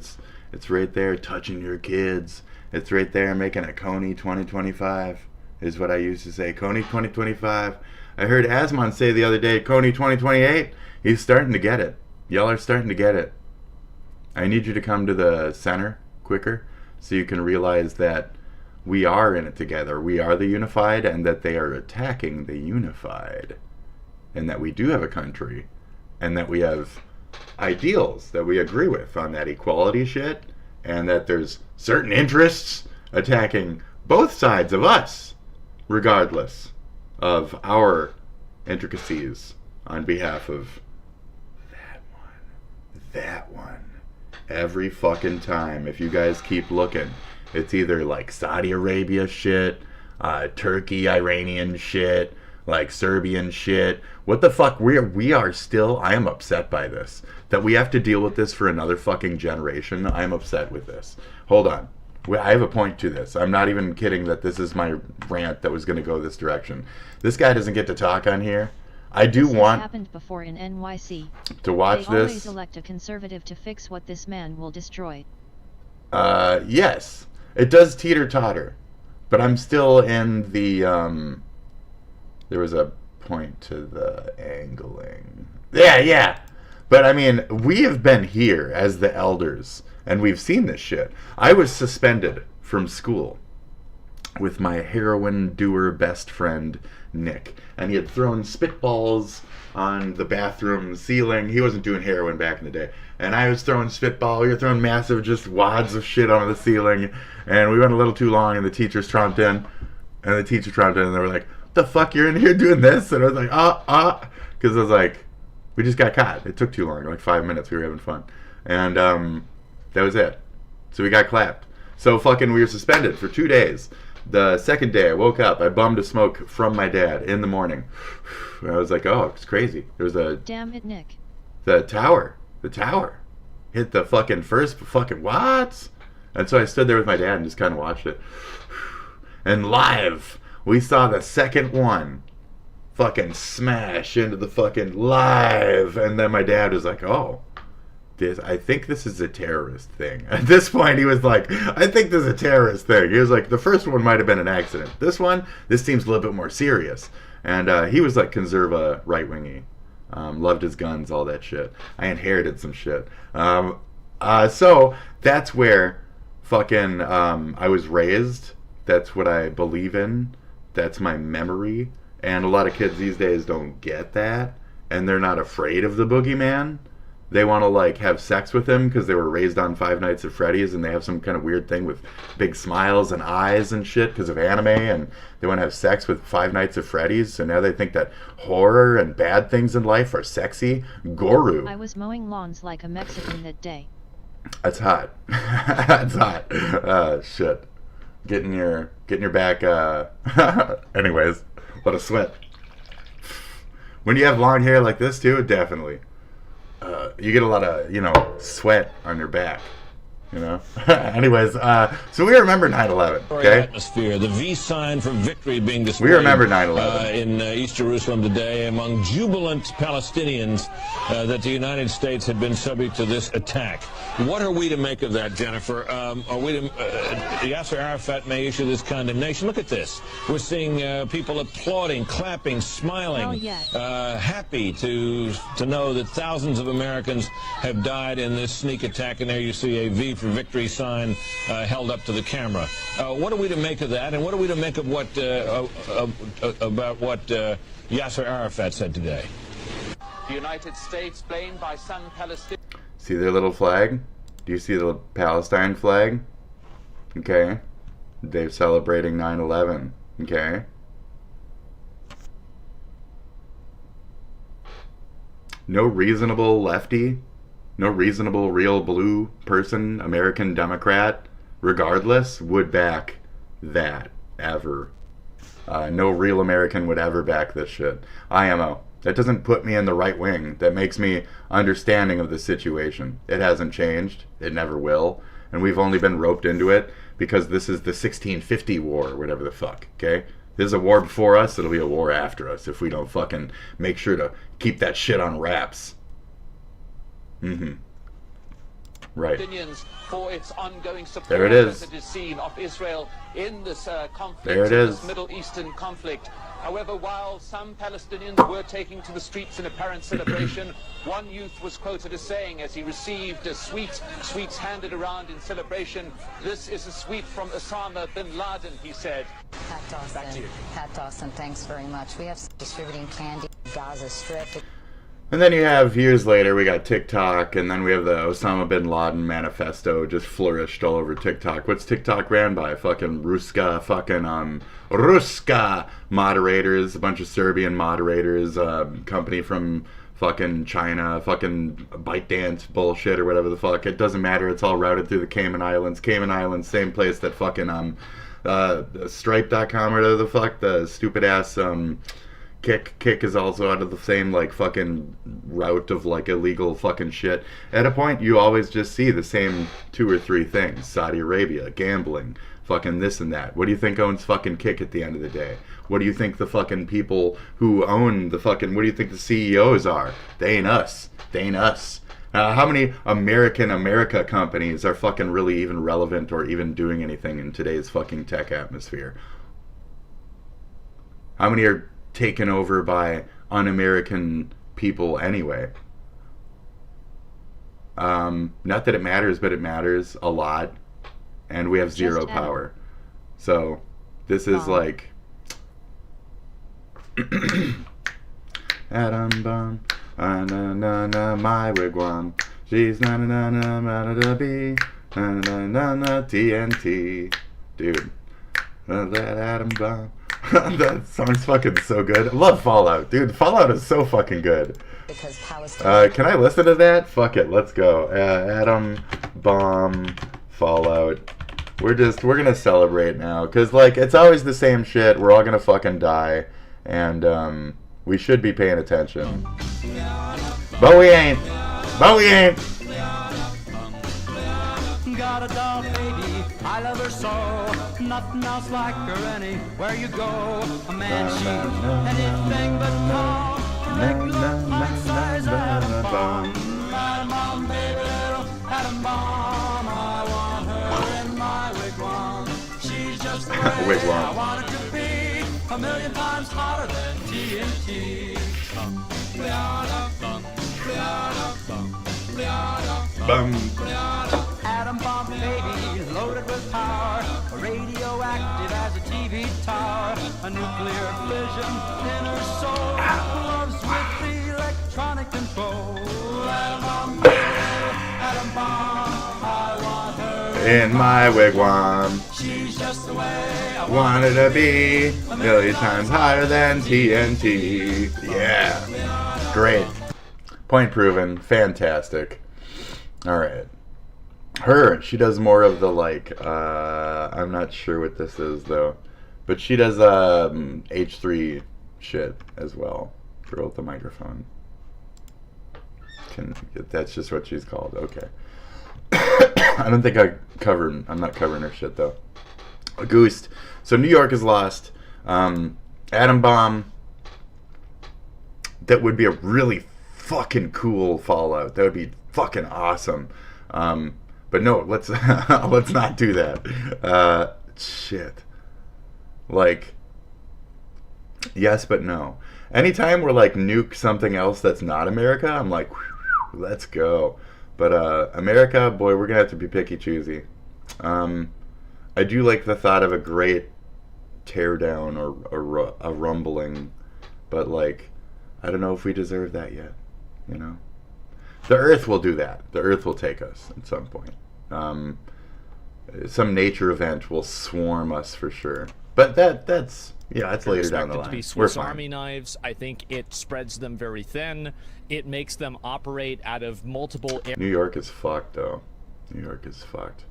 It's right there touching your kids. It's right there making a Coney 2025 is what I used to say. Coney 2025. I heard Asman say the other day, Coney 2028. He's starting to get it. Y'all are starting to get it. I need you to come to the center quicker so you can realize that we are in it together. We are the unified, and that they are attacking the unified. And that we do have a country, and that we have ideals that we agree with on that equality shit, and that there's certain interests attacking both sides of us, regardless of our intricacies on behalf of that one. Every fucking time, if you guys keep looking, it's either like Saudi Arabia shit, Turkey, Iranian shit, like Serbian shit. What the fuck? We are still, I am upset by this. That we have to deal with this for another fucking generation. I am upset with this. Hold on. I have a point to this. I'm not even kidding that this is my rant that was going to go this direction. This guy doesn't get to talk on here. I do want happened before in NYC. To watch they this. Always elect a conservative to fix what this man will destroy. Yes. It does teeter-totter. But I'm still in the, there was a point to the angling. Yeah. But I mean, we have been here as the elders, and we've seen this shit. I was suspended from school with my heroin doer best friend, Nick. And he had thrown spitballs on the bathroom ceiling. He wasn't doing heroin back in the day. And I was throwing spitball. We were throwing massive just wads of shit on the ceiling. And we went a little too long, and the teachers tromped in. And the teacher tromped in, and they were like, "What the fuck, you're in here doing this?" And I was like, because I was like, we just got caught. It took too long, like 5 minutes. We were having fun. And that was it. So we got clapped. So fucking we were suspended for 2 days. The second day I woke up, I bummed a smoke from my dad in the morning. I was like, oh, it's crazy. There was a... Damn it, Nick. The tower hit the fucking first fucking what? And so I stood there with my dad and just kind of watched it. And live, we saw the second one fucking smash into the fucking live. And then my dad was like, oh, I think this is a terrorist thing. At this point, he was like, I think this is a terrorist thing. He was like, the first one might have been an accident. This seems a little bit more serious. And he was like conserva right-wingy. Loved his guns, all that shit. I inherited some shit. So that's where fucking I was raised. That's what I believe in. That's my memory. And a lot of kids these days don't get that. And they're not afraid of the boogeyman. They want to like have sex with him because they were raised on Five Nights at Freddy's, and they have some kind of weird thing with big smiles and eyes and shit because of anime, and they want to have sex with Five Nights at Freddy's. So now they think that horror and bad things in life are sexy. Goru. I was mowing lawns like a Mexican that day. That's hot. That's hot. Shit. Getting your back. Anyways, what a sweat. When you have long hair like this too, definitely. You get a lot of, sweat on your back, Anyways, so we remember 9/11, okay? Atmosphere, the V sign for victory being displayed. We remember 9/11 in East Jerusalem today among jubilant Palestinians that the United States had been subject to this attack. What are we to make of that, Jennifer? Yasser Arafat may issue this condemnation. Look at this. We're seeing people applauding, clapping, smiling, happy to know that thousands of Americans have died in this sneak attack. And there you see a V for victory sign held up to the camera. What are we to make of that? And what are we to make of what about what Yasser Arafat said today? The United States blamed by some Palestinians. See their little flag? Do you see the Palestine flag? Okay. They're celebrating 9/11. Okay. No reasonable lefty, no reasonable real blue person, American Democrat, regardless, would back that ever. No real American would ever back this shit. IMO. That doesn't put me in the right wing. That makes me understanding of the situation. It hasn't changed. It never will. And we've only been roped into it because this is the 1650 war, whatever the fuck, okay? There's a war before us, it'll be a war after us if we don't fucking make sure to keep that shit on wraps. Right. For its ongoing support there it is. As it is seen of Israel in this conflict, there it in is. This Middle Eastern conflict. However, while some Palestinians were taking to the streets in apparent celebration, one youth was quoted as saying, as he received sweets handed around in celebration, "This is a sweet from Osama bin Laden," he said. Pat Dawson, Pat Dawson, thanks very much. We have distributing candy, Gaza Strip. And then you have, years later, we got TikTok, and then we have the Osama bin Laden manifesto just flourished all over TikTok. What's TikTok ran by? Fucking Ruska moderators, a bunch of Serbian moderators, company from fucking China, fucking ByteDance bullshit or whatever the fuck. It doesn't matter, it's all routed through the Cayman Islands. Cayman Islands, same place that fucking, Stripe.com or whatever the fuck, the stupid ass, Kick is also out of the same, like, fucking route of, like, illegal fucking shit. At a point, you always just see the same 2 or 3 things. Saudi Arabia, gambling, fucking this and that. What do you think owns fucking Kick at the end of the day? What do you think the fucking people who own the fucking, what do you think the CEOs are? They ain't us. They ain't us. How many America companies are fucking really even relevant or even doing anything in today's fucking tech atmosphere? How many are taken over by un-American people anyway? Not that it matters, but it matters a lot. And we have zero power. So, this is like... Atom bomb, na na na, my wigwam. She's na na na na na B, na na na na TNT. Dude, that atom bomb. That song's fucking so good. I love Fallout, dude. Fallout is so fucking good. Can I listen to that? Fuck it, let's go. Atom bomb, Fallout. We're gonna celebrate now, cause like it's always the same shit. We're all gonna fucking die, and we should be paying attention. But we ain't. But we ain't. Got a doll baby, I love her so. Nothing else like her anywhere you go. A man, she's anything but tall. Make love like size atom bomb. Atom bomb, baby, little atom bomb. I want her in my wigwam. She's just the way I want it to be. A million times hotter than TNT. Atom bomb baby, loaded with power, radioactive as a TV tower, a nuclear fission in her soul, loves with the electronic control. Atom bomb baby, atom bomb, I want her in my wigwam. She's just the way I want her to be, a million times higher than TNT. Yeah, great. Point proven, fantastic. All right. She does more of the like, I'm not sure what this is though, but she does H3 shit as well. Girl with the microphone. That's just what she's called. Okay. I don't think I'm not covering her shit though. A goose. So New York is lost. Atom bomb. That would be a really fucking cool Fallout. That would be fucking awesome. But no, let's not do that. Shit. Like, yes, but no. Anytime we're like nuke something else that's not America, I'm like, let's go. But America, boy, we're gonna have to be picky choosy. I do like the thought of a great teardown or a rumbling, but like, I don't know if we deserve that yet. You know, the Earth will do that. The Earth will take us at some point. Some nature event will swarm us for sure. But that's later down the line. To be Swiss Army knives, I think it spreads them very thin. It makes them operate out of multiple. New York is fucked though. New York is fucked.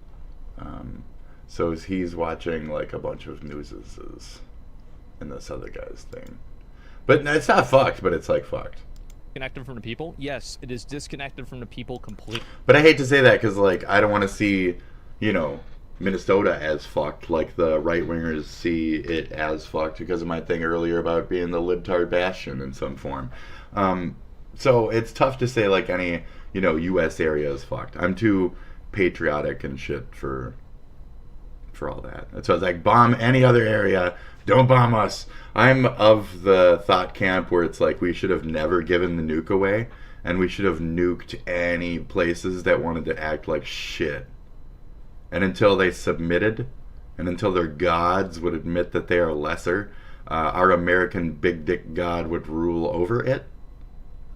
So he's watching like a bunch of newses in this other guy's thing. But it's not fucked, but it's like fucked. Disconnected from the people? Yes, it is disconnected from the people completely. But I hate to say that because, like, I don't want to see, you know, Minnesota as fucked like the right-wingers see it as fucked because of my thing earlier about being the libtard bastion in some form. So it's tough to say, like, any, you know, U.S. area is fucked. I'm too patriotic and shit for all that. So it's like, bomb any other area, don't bomb us. I'm of the thought camp where it's like we should have never given the nuke away, and we should have nuked any places that wanted to act like shit. And until they submitted, and until their gods would admit that they are lesser, our American big dick god would rule over it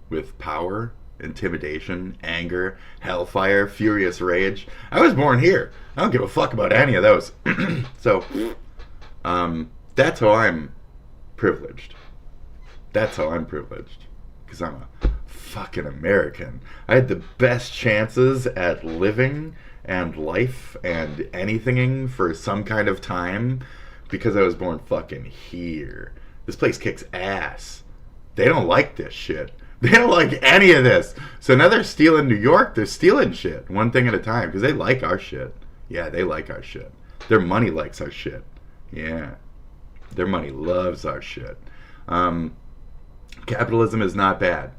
with power, intimidation, anger, hellfire, furious rage. I was born here. I don't give a fuck about any of those. So, that's how I'm privileged. That's how I'm privileged. Because I'm a fucking American. I had the best chances at living and life and anything for some kind of time because I was born fucking here. This place kicks ass. They don't like this shit. They don't like any of this. So now they're stealing New York. They're stealing shit one thing at a time because they like our shit. Yeah, they like our shit. Their money likes our shit. Yeah. Their money loves our shit. Capitalism is not bad.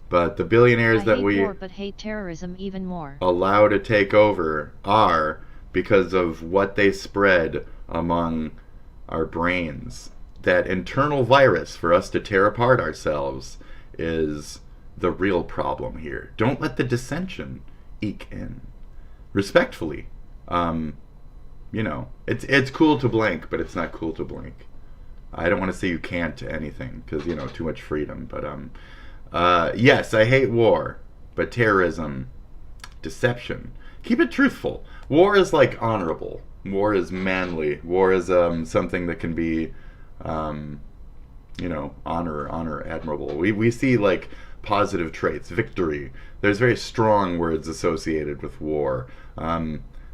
But the billionaires I that hate we war, but hate terrorism even more. allow to take over are because of what they spread among our brains. That internal virus for us to tear apart ourselves is the real problem here. Don't let the dissension eke in. Respectfully, you know, it's cool to blink, but it's not cool to blink. I don't want to say you can't to anything because, you know, too much freedom. But yes, I hate war, but terrorism, deception. Keep it truthful. War is like honorable. War is manly. War is something that can be, you know, honor admirable. We see like positive traits, victory. There's very strong words associated with war.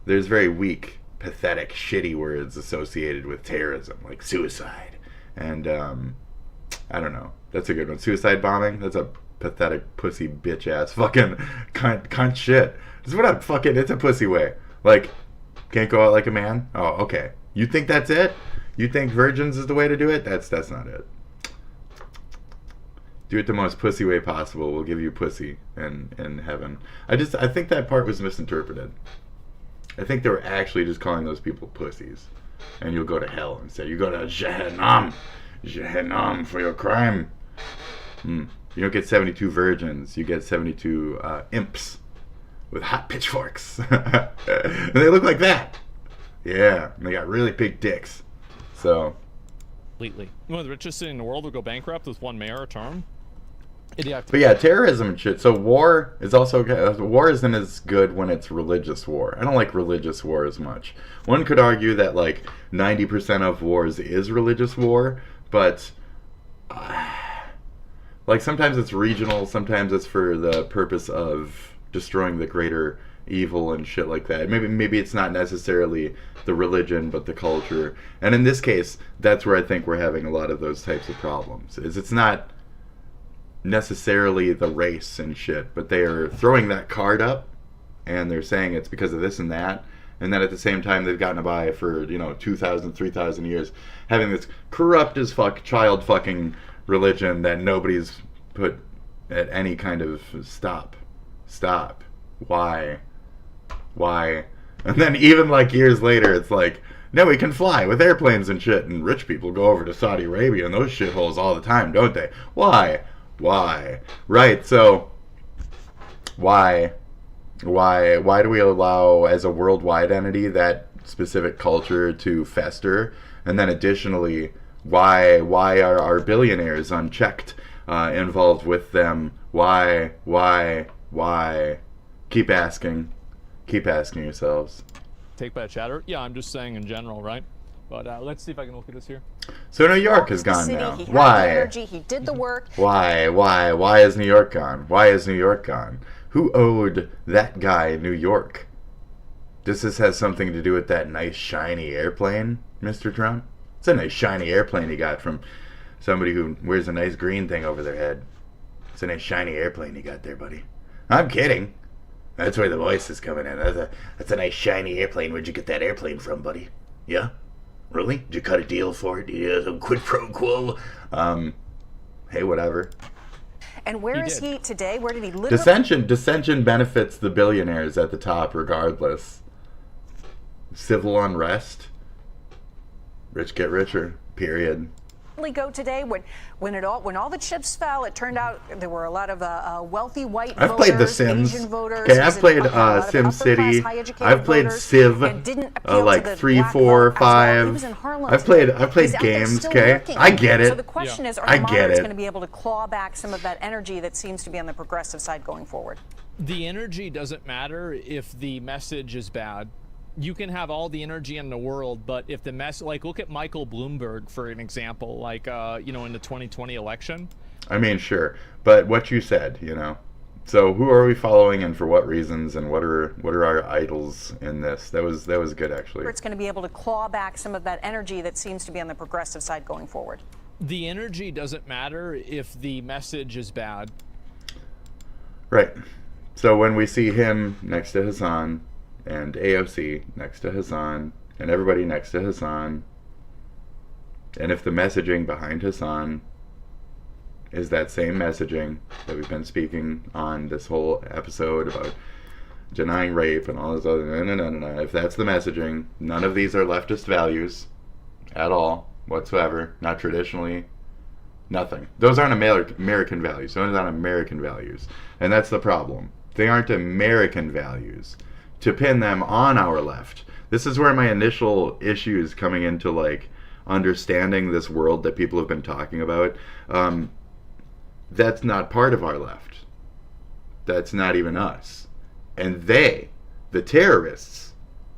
There's very weak, pathetic, shitty words associated with terrorism, like suicide. And I don't know. That's a good one. Suicide bombing. That's a pathetic, pussy, bitch ass, fucking cunt shit. It's what I'm fucking. It's a pussy way. Like, can't go out like a man. Oh, okay. You think that's it? You think virgins is the way to do it? That's not it. Do it the most pussy way possible. We'll give you pussy in heaven. I think that part was misinterpreted. I think they were actually just calling those people pussies. And you'll go to hell instead. You go to Jehannam for your crime. You don't get 72 virgins. You get 72 imps with hot pitchforks. And they look like that. Yeah, and they got really big dicks. So. Completely. One of the richest city in the world will go bankrupt with one mayor a term. But yeah, terrorism and shit. So war is also, war isn't as good when it's religious war. I don't like religious war as much. One could argue that like 90% of wars is religious war, but like sometimes it's regional, sometimes it's for the purpose of destroying the greater evil and shit like that. Maybe it's not necessarily the religion, but the culture. And in this case, that's where I think we're having a lot of those types of problems. Is it's not necessarily the race and shit, but they are throwing that card up and they're saying it's because of this and that, and then at the same time they've gotten by for, you know, 2,000, 3,000 years having this corrupt as fuck child fucking religion that nobody's put at any kind of stop. Why? And then even like years later it's like, no, we can fly with airplanes and shit, and rich people go over to Saudi Arabia and those shitholes all the time, don't they? Why? Right, so why do we allow as a worldwide entity that specific culture to fester? And then additionally, why are our billionaires unchecked involved with them? Why? Keep asking yourselves. Take by a chatter? Yeah, I'm just saying in general, right? But let's see if I can look at this here. So New York is gone now. He had Why? the energy, he did the work. Why is New York gone? Who owed that guy New York? Does this have something to do with that nice shiny airplane, Mr. Trump? It's a nice shiny airplane he got from somebody who wears a nice green thing over their head. It's a nice shiny airplane you got there, buddy. I'm kidding. That's where the voice is coming in. That's a nice shiny airplane. Where'd you get that airplane from, buddy? Yeah? Really? Did you cut a deal for it? Did you do some quid pro quo? Hey, whatever. And where is he today? Where did he live? Dissension benefits the billionaires at the top regardless. Civil unrest. Rich get richer. Period. Go today when all the chips fell, it turned out there were a lot of wealthy white I've voters, played The Sims. Asian voters. Okay, I've played Sim City. I've played Civ, like 3, 4, 5. I've played games. Okay, I get it. So the question is, are the moderates going to be able to claw back some of that energy that seems to be on the progressive side going forward? The energy doesn't matter if the message is bad. You can have all the energy in the world, but if the like, look at Michael Bloomberg for an example, like, you know, in the 2020 election. I mean, sure, but what you said, you know. So who are we following, and for what reasons, and what are our idols in this? That was good, actually. It's going to be able to claw back some of that energy that seems to be on the progressive side going forward. The energy doesn't matter if the message is bad. Right. So when we see him next to Hasan, and AOC next to Hasan, and everybody next to Hasan, and if the messaging behind Hasan is that same messaging that we've been speaking on this whole episode about denying rape and all this other. No. If that's the messaging, none of these are leftist values at all whatsoever. Not traditionally. Nothing. Those aren't American values. Those aren't American values. And that's the problem. They aren't American values. To pin them on our left. This is where my initial issues coming into like understanding this world that people have been talking about. That's not part of our left. That's not even us. And they, the terrorists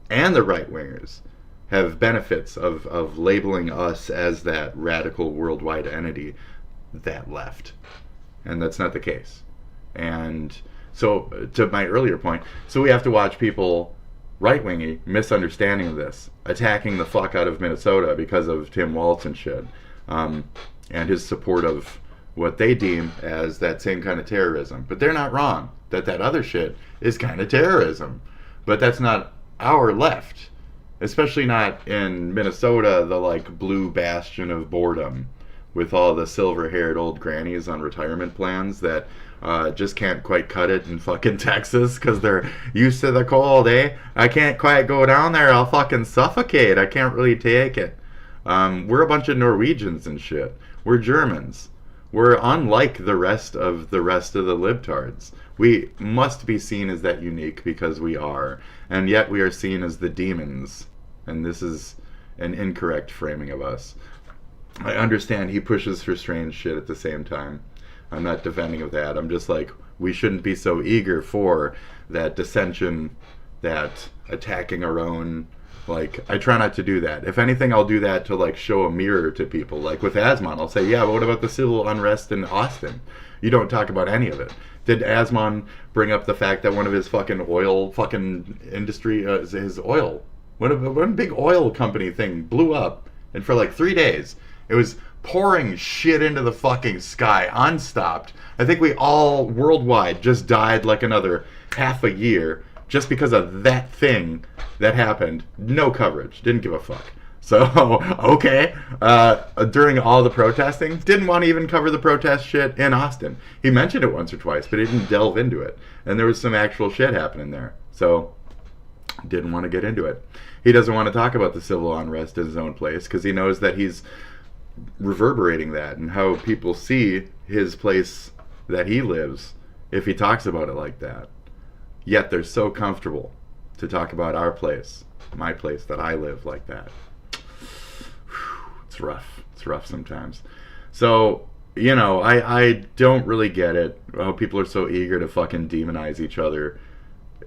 and the right-wingers, have benefits of labeling us as that radical worldwide entity, that left. And that's not the case. And so, to my earlier point, so we have to watch people, right-wingy, misunderstanding of this, attacking the fuck out of Minnesota because of Tim Walz and shit, and his support of what they deem as that same kind of terrorism. But they're not wrong, that other shit is kind of terrorism. But that's not our left. Especially not in Minnesota, the like blue bastion of boredom, with all the silver-haired old grannies on retirement plans that just can't quite cut it in fucking Texas because they're used to the cold, eh? I can't quite go down there, I'll fucking suffocate. I can't really take it. We're a bunch of Norwegians and shit. We're Germans. We're unlike the rest of the libtards. We must be seen as that unique because we are. And yet we are seen as the demons. And this is an incorrect framing of us. I understand he pushes for strange shit at the same time. I'm not defending of that. I'm just like, we shouldn't be so eager for that dissension, that attacking our own. Like, I try not to do that. If anything, I'll do that to, like, show a mirror to people. Like, with Asmon, I'll say, yeah, but what about the civil unrest in Austin? You don't talk about any of it. Did Asmon bring up the fact that one of his fucking oil fucking industry, his oil, one big oil company thing blew up, and for, like, 3 days, it was pouring shit into the fucking sky, unstopped. I think we all, worldwide, just died like another half a year just because of that thing that happened. No coverage. Didn't give a fuck. So, okay. During all the protesting, didn't want to even cover the protest shit in Austin. He mentioned it once or twice, but he didn't delve into it. And there was some actual shit happening there. So, didn't want to get into it. He doesn't want to talk about the civil unrest in his own place because he knows that he's reverberating that and how people see his place that he lives if he talks about it like that. Yet they're so comfortable to talk about our place, my place that I live like that. It's rough. It's rough sometimes. So, you know, I don't really get it, how people are so eager to fucking demonize each other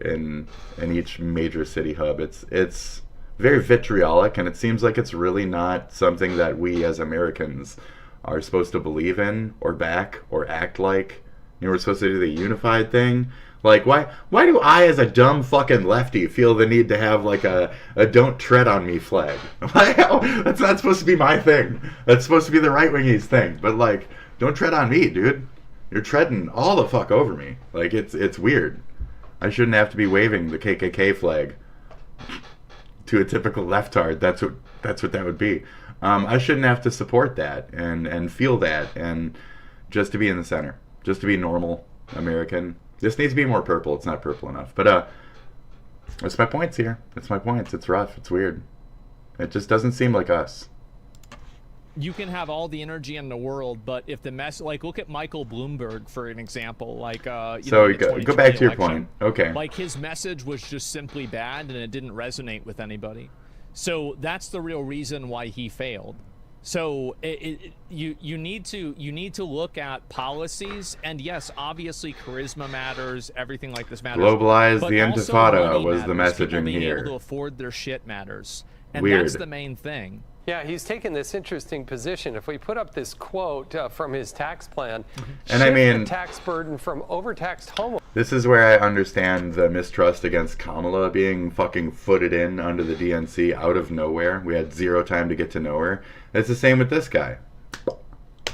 in each major city hub. It's very vitriolic, and it seems like it's really not something that we as Americans are supposed to believe in or back or act like. You know, we're supposed to do the unified thing. Like, why do I, as a dumb fucking lefty, feel the need to have, like, a don't tread on me flag? That's not supposed to be my thing. That's supposed to be the right-wingies thing. But, like, don't tread on me, dude. You're treading all the fuck over me. Like, it's weird. I shouldn't have to be waving the KKK flag to a typical leftard. That's what that would be. I shouldn't have to support that and feel that and just to be in the center. Just to be normal American. This needs to be more purple. It's not purple enough. But that's my points here. That's my points. It's rough. It's weird. It just doesn't seem like us. You can have all the energy in the world, but if the mess, like, look at Michael Bloomberg for an example, like, so go back to your point. Okay. Like, his message was just simply bad, and it didn't resonate with anybody. So that's the real reason why he failed. So you need to look at policies, and yes, obviously charisma matters, everything like this matters. Globalize but the also Intifada money was the matters. People messaging being here. able to afford their shit matters, and Weird. that's the main thing. Yeah, he's taken this interesting position. If we put up this quote from his tax plan, and I mean, the tax burden from overtaxed homeowners. This is where I understand the mistrust against Kamala being fucking footed in under the DNC out of nowhere. We had zero time to get to know her. It's the same with this guy.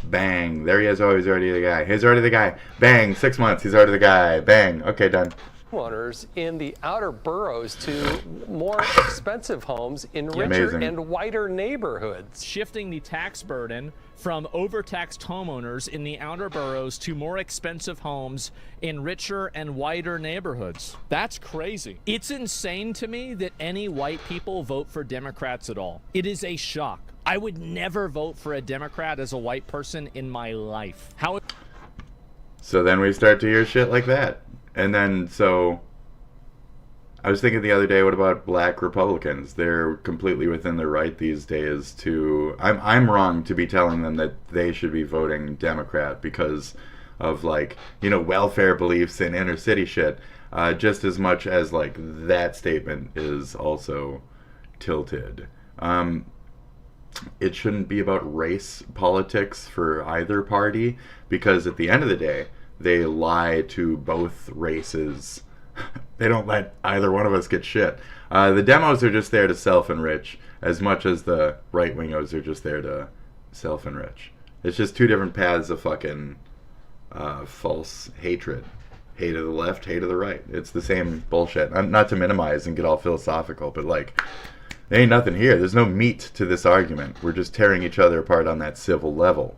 Bang. There he is. Oh, he's already the guy. He's already the guy. Bang. 6 months. He's already the guy. Bang. Okay, done. homeowners in the outer boroughs to more expensive homes in richer and whiter neighborhoods. Shifting the tax burden from overtaxed homeowners in the outer boroughs to more expensive homes in richer and whiter neighborhoods. That's crazy. It's insane to me that any white people vote for Democrats at all. It is a shock. I would never vote for a Democrat as a white person in my life. How? So then we start to hear shit like that. And then, so, I was thinking the other day, what about black Republicans? They're completely within their right these days to... I'm wrong to be telling them that they should be voting Democrat because of, like, you know, welfare beliefs and inner city shit. Just as much as, like, that statement is also tilted. It shouldn't be about race politics for either party because at the end of the day, they lie to both races. They don't let either one of us get shit. The demos are just there to self-enrich as much as the right-wingos are just there to self-enrich. It's just two different paths of fucking false hatred. Hate of the left, hate of the right. It's the same bullshit. Not to minimize and get all philosophical, but like, there ain't nothing here. There's no meat to this argument. We're just tearing each other apart on that civil level.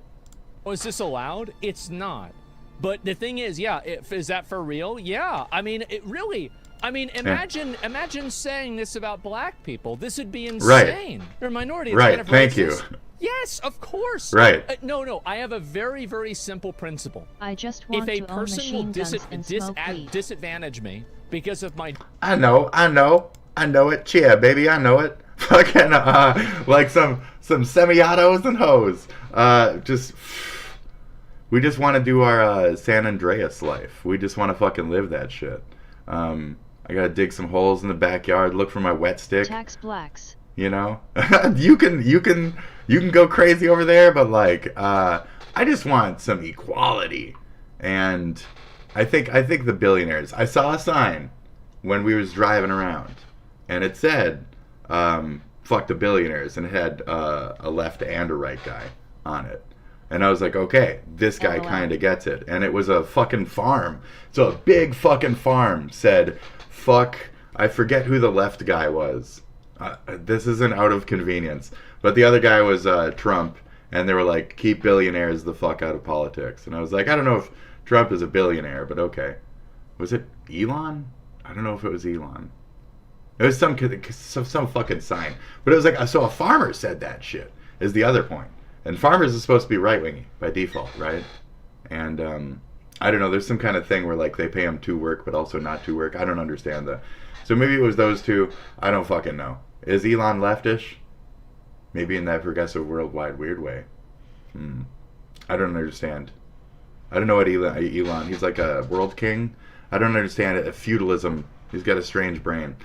Oh, is this allowed? It's not. But the thing is, yeah, is that for real? Yeah. I mean, it really... I mean, imagine saying this about black people. This would be insane. Right. They're a minority. It's right. Thank you. Yes, of course. Right. No. I have a very, very simple principle. I just want to own machine guns and smoke weed. Disadvantage me because of my... I know it. Cheer, baby, I know it. Fucking, like some semi-autos and hoes. We just want to do our San Andreas life. We just want to fucking live that shit. I gotta dig some holes in the backyard, look for my wet stick. Tax blacks. You know, you can go crazy over there, but like, I just want some equality. And I think the billionaires. I saw a sign when we was driving around, and it said, "Fuck the billionaires," and it had a left and a right guy on it. And I was like, okay, this guy kind of gets it. And it was a fucking farm. So a big fucking farm said, fuck, I forget who the left guy was. This isn't out of convenience. But the other guy was Trump. And they were like, keep billionaires the fuck out of politics. And I was like, I don't know if Trump is a billionaire, but okay. Was it Elon? I don't know if it was Elon. It was some fucking sign. But it was like, so a farmer said that shit, is the other point. And farmers are supposed to be right-wingy by default, right? And I don't know, there's some kind of thing where like they pay them to work but also not to work. I don't understand that. So maybe it was those two. I don't fucking know. Is Elon leftish? Maybe in that progressive worldwide weird way. I don't understand. I don't know what Elon, he's like a world king. I don't understand it. Feudalism. He's got a strange brain.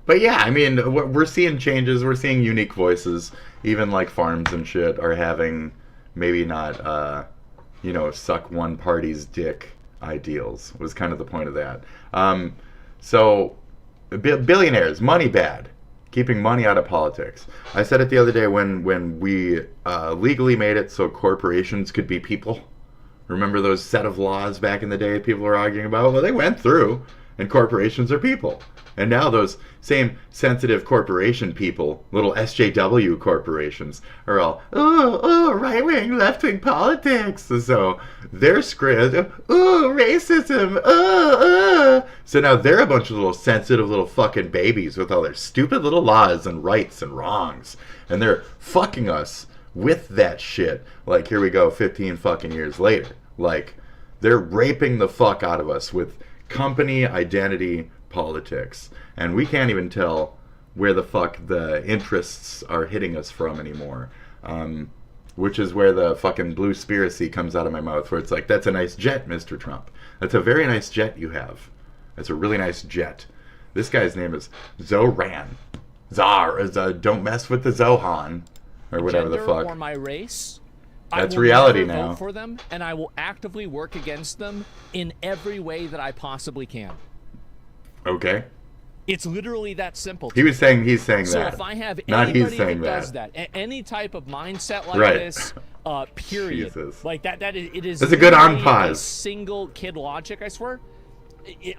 But yeah, I mean, we're seeing changes. We're seeing unique voices. Even like farms and shit are having maybe not, suck one party's dick ideals was kind of the point of that. So billionaires, money bad. Keeping money out of politics. I said it the other day when we legally made it so corporations could be people. Remember those set of laws back in the day people were arguing about? Well, they went through, and corporations are people. And now those same sensitive corporation people, little SJW corporations, are all, right-wing, left-wing politics. So they're script, racism, So now they're a bunch of little sensitive little fucking babies with all their stupid little laws and rights and wrongs. And they're fucking us with that shit. Like, here we go, 15 fucking years later. Like, they're raping the fuck out of us with company identity politics, and we can't even tell where the fuck the interests are hitting us from anymore, which is where the fucking blue spiracy comes out of my mouth, where it's like, that's a nice jet, Mr. Trump. That's a very nice jet you have. That's a really nice jet. This guy's name is Zoran. Don't mess with the Zohan, or whatever the fuck. Or my race. That's reality now. I will vote for them, and I will actively work against them in every way that I possibly can. Okay. It's literally that simple. He's saying so that. If I have Not anybody he's saying that does that, any type of mindset like right. this, Period. Jesus. Like it is. It's a good on literally pause. a single kid logic, I swear.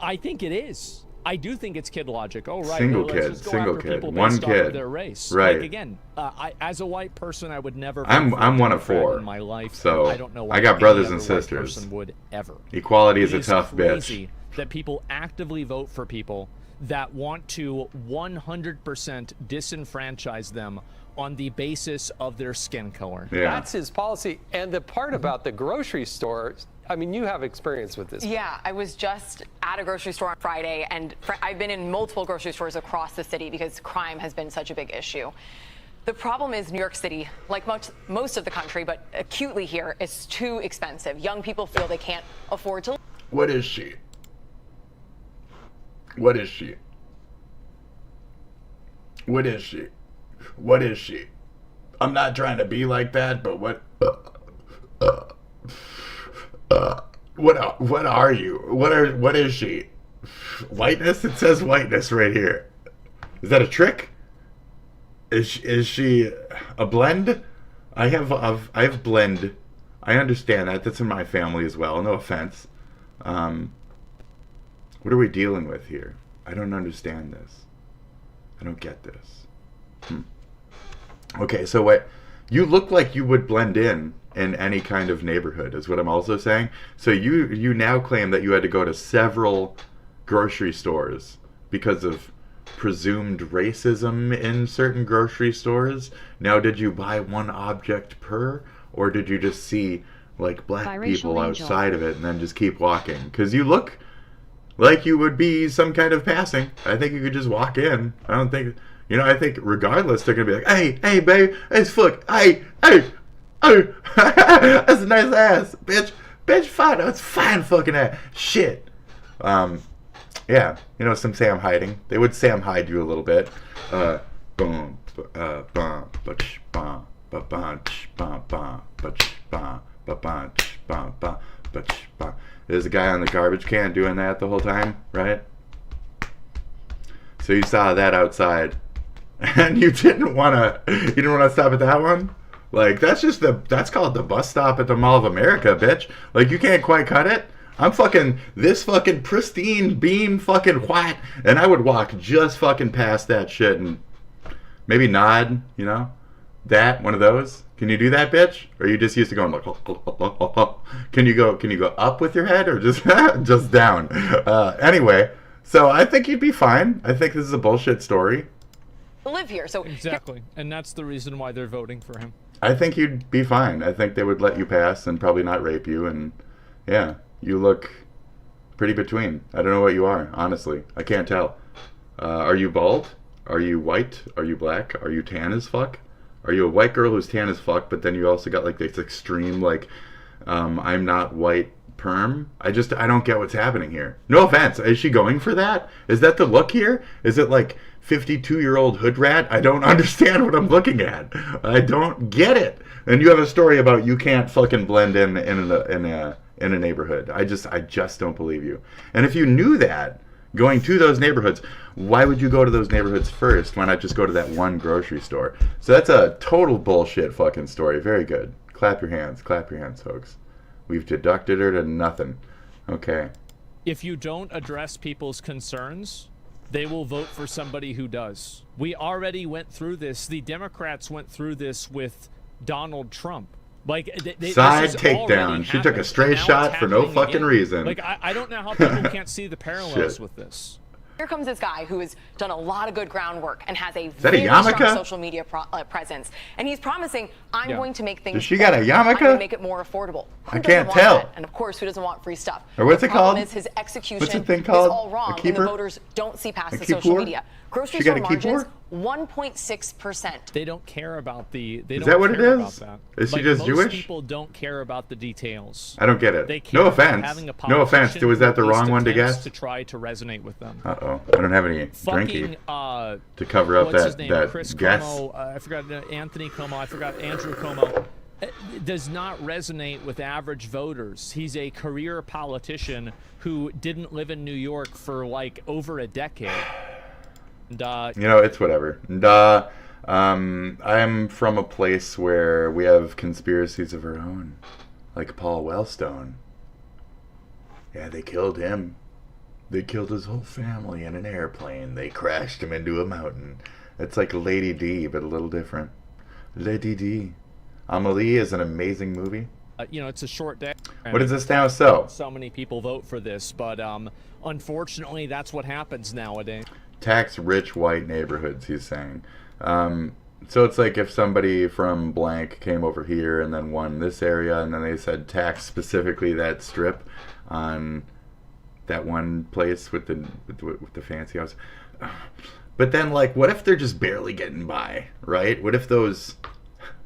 I think it is. I do think it's kid logic. Oh, right. Single let's kid, just go single after kid, people one based off kid. of their race. Right. Like, again, as a white person, I would never. vote I'm for a one of Democrat 4. in my life. So I don't know why I got any brothers other and white sisters. person would ever. Equality is It a tough crazy bitch. that people actively vote for people that want to 100% disenfranchise them on the basis of their skin color. Yeah. That's his policy. And the part about the grocery store, I mean, you have experience with this. Yeah, I was just at a grocery store on Friday, and I've been in multiple grocery stores across the city because crime has been such a big issue. The problem is New York City, like most of the country, but acutely here, is too expensive. Young people feel they can't afford to. What is she? What is she? What is she? What is she? I'm not trying to be like that, but what are you? What is she? Whiteness? It says whiteness right here. Is that a trick? Is she a blend? I have blend. I understand that. That's in my family as well. No offense. What are we dealing with here? I don't understand this. I don't get this. Okay, so what? You look like you would blend in any kind of neighborhood, is what I'm also saying. So you now claim that you had to go to several grocery stores because of presumed racism in certain grocery stores. Now, did you buy one object per, or did you just see like black people outside of it and then just keep walking? Because you look like you would be some kind of passing. I think you could just walk in. I don't think, I think regardless, they're going to be like, hey, babe, it's fuck, hey, that's a nice ass, bitch, fine, that's fine fucking ass, shit. Yeah, some Sam hiding. They would Sam hide you a little bit. Boom, there's a guy on the garbage can doing that the whole time, right? So you saw that outside, and you didn't want to stop at that one. Like, that's called the bus stop at the Mall of America, bitch. Like, you can't quite cut it. I'm this fucking pristine beam fucking white, and I would walk just fucking past that shit and maybe nod, that, one of those. Can you do that, bitch? Or are you just used to going like, Can you go up with your head or just just down? Anyway, so I think you'd be fine. I think this is a bullshit story. Live here, so exactly, and that's the reason why they're voting for him. I think you'd be fine. I think they would let you pass and probably not rape you, and yeah, you look pretty between. I don't know what you are, honestly. I can't tell. Are you bald? Are you white? Are you black? Are you tan as fuck? Are you a white girl who's tan as fuck, but then you also got like this extreme, like, I'm not white perm? I don't get what's happening here. No offense. Is she going for that? Is that the look here? Is it like 52-year-old hood rat? I don't understand what I'm looking at. I don't get it. And you have a story about you can't fucking blend in a neighborhood. I just don't believe you. And if you knew that, going to those neighborhoods, why would you go to those neighborhoods first? Why not just go to that one grocery store? So that's a total bullshit fucking story. Very good. Clap your hands, folks. We've deducted her to nothing. Okay. If you don't address people's concerns, they will vote for somebody who does. We already went through this. The Democrats went through this with Donald Trump. Like, side takedown. She took a stray shot for no fucking reason. Like, I don't know how people can't see the parallels with this. Here comes this guy who has done a lot of good groundwork and has a very strong social media presence. And he's promising, I'm going to make things Does she got a yarmulke? I'm going to make it more affordable. Who I can't doesn't want tell. that? And of course, who doesn't want free stuff? Or what's it called? The problem is his execution What's the thing is called? all wrong, and the voters don't see past the keeper? social media. Grocery She store got a margins, keeper? 1.6%. They don't care about the. They Is don't that what it care is? About that. Is she Like, just most Jewish? People don't care about the details. I don't get it. They care No about offense. having a No offense. politician Was that the who at wrong least one to attempts guess? To try to resonate with them. Uh-oh. I don't have any drinky to cover up what's his that name? Chris guess. Cuomo, I forgot Anthony Cuomo. I forgot Andrew Cuomo. Does not resonate with average voters. He's a career politician who didn't live in New York for like over a decade. And, it's whatever. And, I'm from a place where we have conspiracies of our own, like Paul Wellstone. Yeah, they killed him. They killed his whole family in an airplane. They crashed him into a mountain. It's like Lady D, but a little different. Lady D. Amelie is an amazing movie. You know, it's a short day. What is this now? So many people vote for this, but unfortunately, that's what happens nowadays. Tax rich white neighborhoods, he's saying. So it's like if somebody from blank came over here and then won this area, and then they said tax specifically that strip on that one place with the fancy house. But then, like, what if they're just barely getting by, right? What if those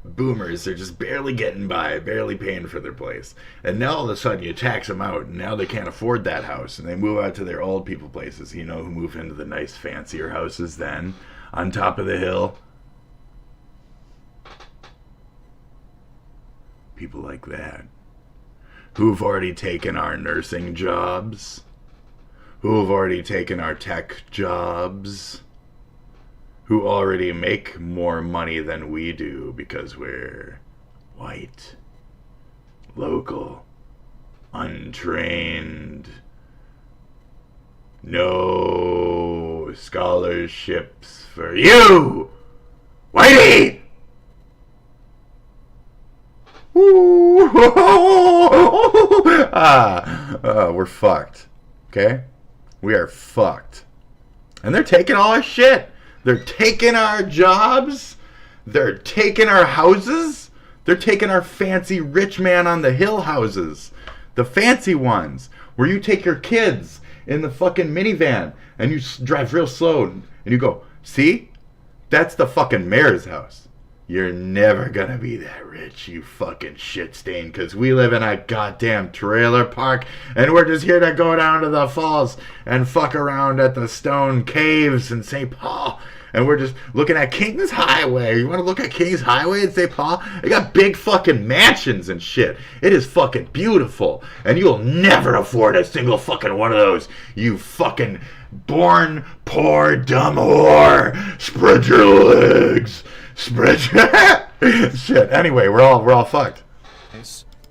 boomers are just barely getting by, barely paying for their place, and now all of a sudden you tax them out, and now they can't afford that house, and they move out to their old people places, you know, who move into the nice fancier houses then on top of the hill. People like that who've already taken our nursing jobs, who have already taken our tech jobs, who already make more money than we do because we're white, local, untrained, no scholarships for you, whitey! We're fucked. Okay? We are fucked. And they're taking all our shit. They're taking our jobs. They're taking our houses. They're taking our fancy rich man on the hill houses. The fancy ones. Where you take your kids in the fucking minivan and you drive real slow and you go, see? That's the fucking mayor's house. You're never gonna be that rich, you fucking shit stain, because we live in a goddamn trailer park and we're just here to go down to the falls and fuck around at the stone caves in St. Paul. And we're just looking at King's Highway. You want to look at King's Highway in St. Paul? They got big fucking mansions and shit. It is fucking beautiful. And you'll never afford a single fucking one of those, you fucking born poor dumb whore. Spread your legs. Spread your shit. Anyway, we're all fucked.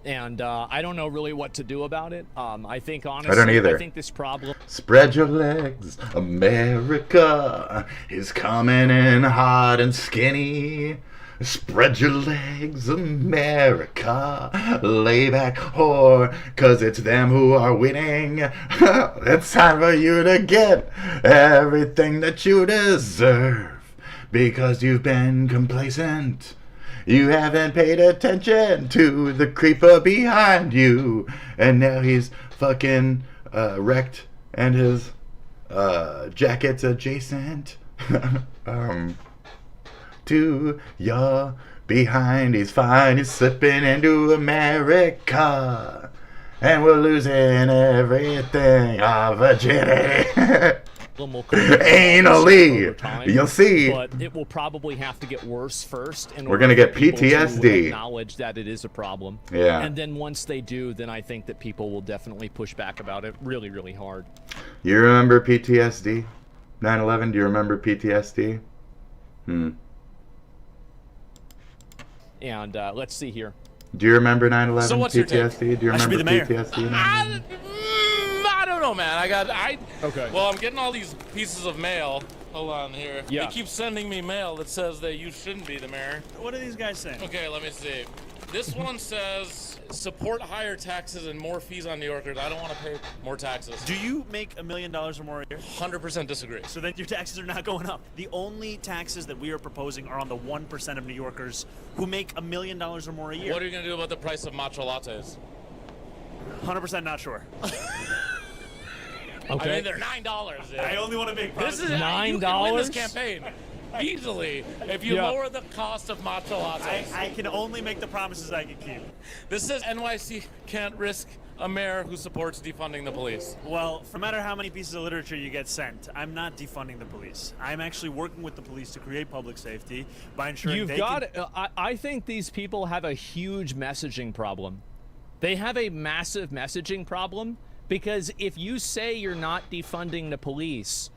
And I don't know really what to do about it. I think honestly, I don't either. I think this problem. Spread your legs, America is coming in hot and skinny. Spread your legs, America. Lay back, whore, 'cause it's them who are winning. It's time for you to get everything that you deserve. Because you've been complacent. You haven't paid attention to the creeper behind you. And now he's fucking wrecked and his jacket's adjacent to your behind. He's fine, he's slipping into America. And we're losing everything, our virginity. Anally, you'll see. But it will probably have to get worse first. We're gonna get PTSD. To acknowledge that it is a problem. Yeah. And then once they do, then I think that people will definitely push back about it really, really hard. You remember PTSD? 9/11. Do you remember PTSD? And let's see here. Do you remember 9/11 So what's your PTSD? take? Do you I should be remember the mayor. PTSD? I don't know, man. Okay. Well, I'm getting all these pieces of mail. Hold on here. Yeah. They keep sending me mail that says that you shouldn't be the mayor. What are these guys saying? Okay, let me see. This one says support higher taxes and more fees on New Yorkers. I don't want to pay more taxes. Do you make $1 million or more a year? 100% disagree. So then your taxes are not going up. The only taxes that we are proposing are on the 1% of New Yorkers who make $1 million or more a year. What are you going to do about the price of matcha lattes? 100% not sure. I mean, they're $9. Dude. I only want to make this is $9. You can win this campaign easily if you lower the cost of matcha lattes. I can only make the promises I can keep. This says NYC can't risk a mayor who supports defunding the police. Well, no matter how many pieces of literature you get sent, I'm not defunding the police. I'm actually working with the police to create public safety by ensuring I think these people have a huge messaging problem. They have a massive messaging problem. Because if you say you're not defunding the police,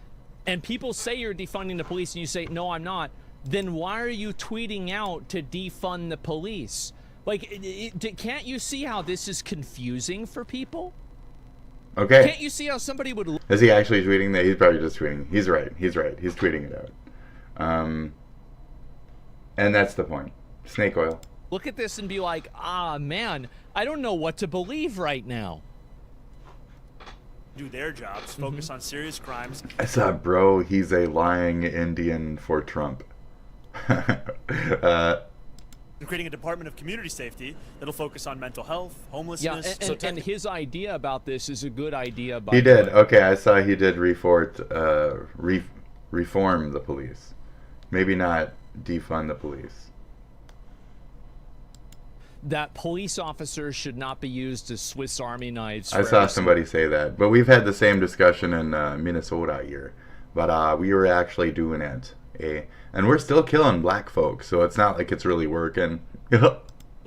and people say you're defunding the police, and you say, no, I'm not, then why are you tweeting out to defund the police? Like, can't you see how this is confusing for people? Okay. Can't you see how somebody would... Is he actually tweeting that? He's probably just tweeting. He's right. He's right. He's tweeting it out. And that's the point. Snake oil. Look at this and be like, ah, man, I don't know what to believe right now. Do their jobs, focus on serious crimes. I saw, bro, he's a lying Indian for Trump. And creating a Department of Community Safety that'll focus on mental health, homelessness. Yeah, and his idea about this is a good idea. He did. Okay, I saw he did reform the police. Maybe not defund the police. That police officers should not be used as Swiss Army knives. I saw somebody say that. But we've had the same discussion in Minnesota here. But we were actually doing it. And we're still killing black folks, so it's not like it's really working.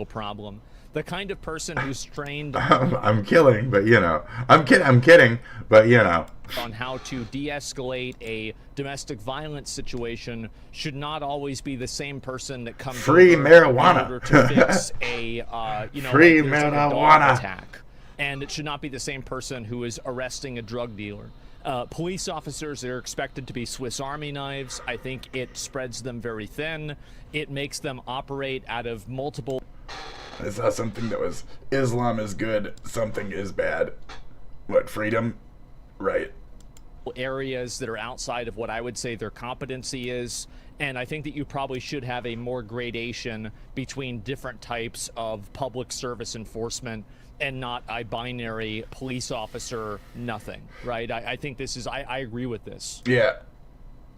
Problem. The kind of person who's trained I'm killing, but you know. I'm kidding, but you know. On how to de-escalate a domestic violence situation should not always be the same person that comes free over marijuana in order to fix a free like there's marijuana like a dog attack. And it should not be the same person who is arresting a drug dealer. Police officers are expected to be Swiss Army knives. I think it spreads them very thin. It makes them operate out of multiple... I saw something that was, Islam is good, something is bad. What, freedom? Right. Areas that are outside of what I would say their competency is. And I think that you probably should have a more gradation between different types of public service enforcement and not a binary police officer, nothing, right? I think this is, I agree with this. Yeah.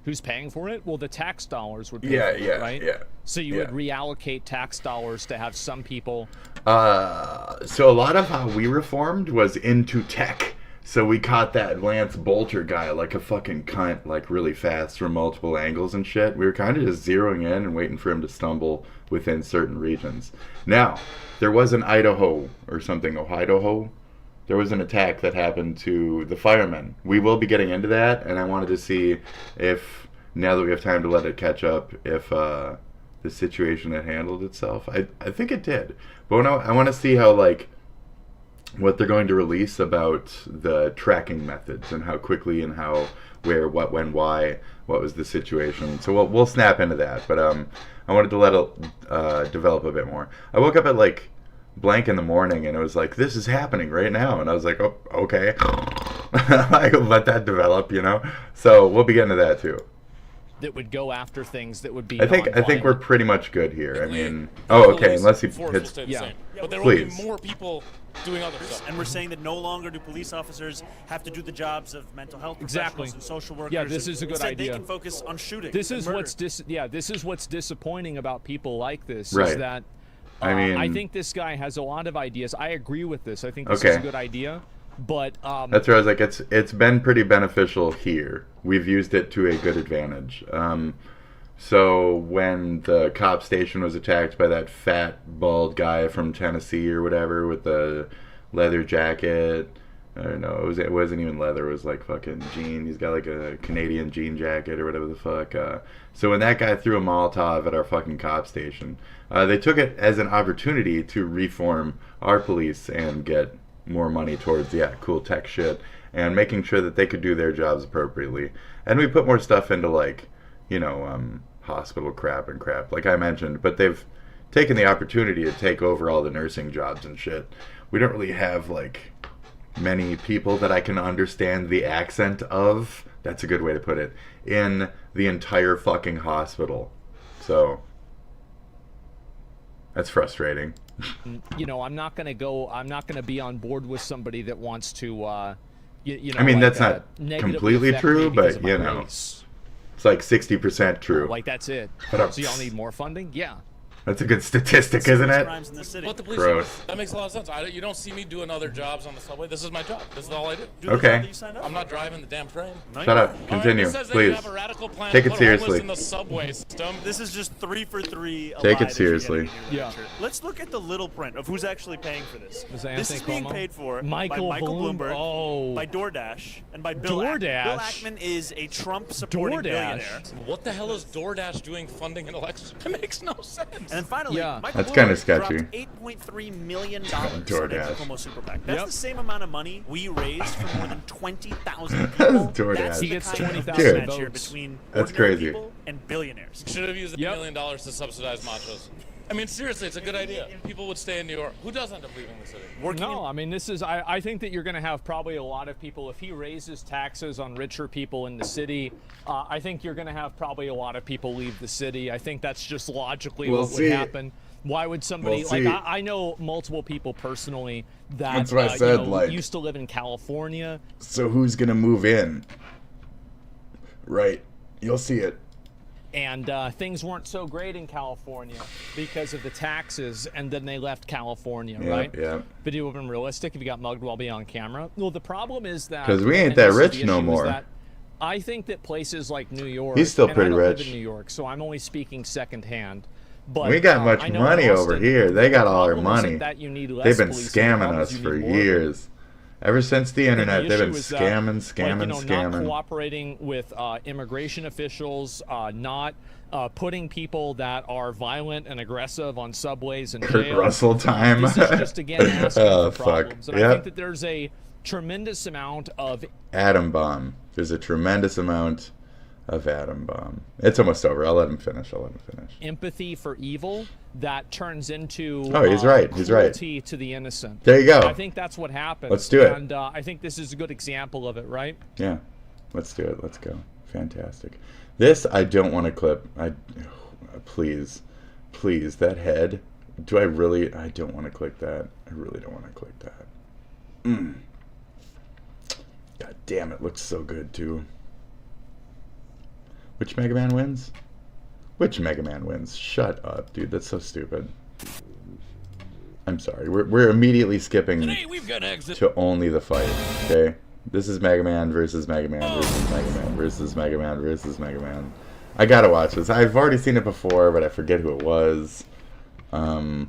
Who's paying for it? Well, the tax dollars would pay for it, right? Yeah. So you would reallocate tax dollars to have some people. So a lot of how we reformed was into tech. So we caught that Lance Bolter guy like a fucking cunt, like really fast from multiple angles and shit. We were kind of just zeroing in and waiting for him to stumble within certain regions. Now, there was an Idaho or something, Idaho. There was an attack that happened to the firemen. We will be getting into that, and I wanted to see if, now that we have time to let it catch up, if the situation had handled itself. I think it did. But I want to see how, like, what they're going to release about the tracking methods and how quickly and how, where, what, when, why, what was the situation. So we'll snap into that. But I wanted to let it develop a bit more. I woke up at like blank in the morning and it was like, this is happening right now. And I was like, oh, okay. I let that develop, you know. So we'll be getting to that too. That would go after things that would be. I think we're pretty much good here. I mean, oh, okay. Unless he hits. Yeah. But there Please. will be more people doing other stuff. And we're saying that no longer do police officers have to do the jobs of mental health professionals and social workers. Yeah, this is a good Instead, idea. They can focus on shooting. This is murder. this is what's disappointing about people like this. Right. Is that I mean, I think this guy has a lot of ideas. I agree with this. I think this is a good idea. But that's where I was like, it's been pretty beneficial here. We've used it to a good advantage. So when the cop station was attacked by that fat, bald guy from Tennessee or whatever with the leather jacket, I don't know, it wasn't even leather, it was like fucking jean. He's got like a Canadian jean jacket or whatever the fuck. So when that guy threw a Molotov at our fucking cop station, they took it as an opportunity to reform our police and get more money towards, cool tech shit and making sure that they could do their jobs appropriately. And we put more stuff into like, hospital crap like I mentioned, but they've taken the opportunity to take over all the nursing jobs and shit. We don't really have like many people that I can understand the accent of, that's a good way to put it, in the entire fucking hospital. So that's frustrating. I'm not going to be on board with somebody that wants to I mean, like that's not completely true, but race. It's like 60% true. Like that's it. But so y'all need more funding? Yeah. That's a good statistic, isn't it? But the police, Gross. that makes a lot of sense. You don't see me doing other jobs on the subway. This is my job. This is all I do. Okay. I'm not driving the damn train. Shut up. Continue, All right, it says that you please. have a radical plan Take to it put seriously. homeless in the subway system. This is just 3 for 3. Take it alive if you get seriously. a new venture. Let's look at the little print of who's actually paying for this. Is This is being paid for Michael by Michael Bloom- Bloomberg, oh. by DoorDash, and by Bill DoorDash? Ackman. Bill Ackman is a Trump-supporting billionaire. What the hell is DoorDash doing funding an election? It makes no sense. And then finally, Michael That's kinda Bloomberg sketchy. dropped $8.3 million for DoorDash. the Homo Super PAC. That's Yep. the same amount of money we raised for more than 20,000 people. DoorDash. That's He the gets kind of 20,000 mismatch here votes. between That's ordinary crazy. people and billionaires. Should have used the $1 million to subsidize machos. I mean, seriously, it's a good idea. People would stay in New York. Who does end up leaving the city? No, I mean, this is, I think that you're going to have probably a lot of people, if he raises taxes on richer people in the city, I think you're going to have probably a lot of people leave the city. I think that's just logically We'll what see. would happen. Why would somebody, We'll see. I know multiple people personally that That's what I said, you know, like- used to live in California. So who's gonna move in? Right. You'll see it. And things weren't so great in California because of the taxes, and then they left California, Yeah, right? yeah. But it would have been realistic if you got mugged while being on camera. Well, the problem is that 'Cause we ain't and that this is rich the no issue, is more. that I think that places like New York. He's still and pretty I don't live rich. in New York, so I'm only speaking secondhand. But We got much I know money in over Austin, here. They got the all our problem isn't money. that you need less They've been police, the scamming problem us is you for need more of them. years. Ever since the And internet, they've issue been is that, scamming, not scamming. cooperating with immigration officials, not putting people that are violent and aggressive on subways and Kurt jail. Russell time. This is just again asking Oh, for fuck. problems, and Yep. I think that there's a tremendous amount of Atom bomb. There's a tremendous amount of atom bomb. It's almost over. I'll let him finish. empathy for evil that turns into Oh, he's right. He's right. cruelty to the innocent. There you go. I think that's what happens. Let's do it. And I think this is a good example of it, right? Yeah. Let's do it. Let's go. Fantastic. This I don't want to clip. Please, that head. Do I really? I don't want to click that. I really don't want to click that. God damn, it looks so good too. Which Mega Man wins? Which Mega Man wins? Shut up, dude. That's so stupid. I'm sorry. We're immediately skipping to only the fight. Okay. This is Mega Man versus Mega Man versus Mega Man versus Mega Man versus Mega Man. I gotta watch this. I've already seen it before, but I forget who it was. My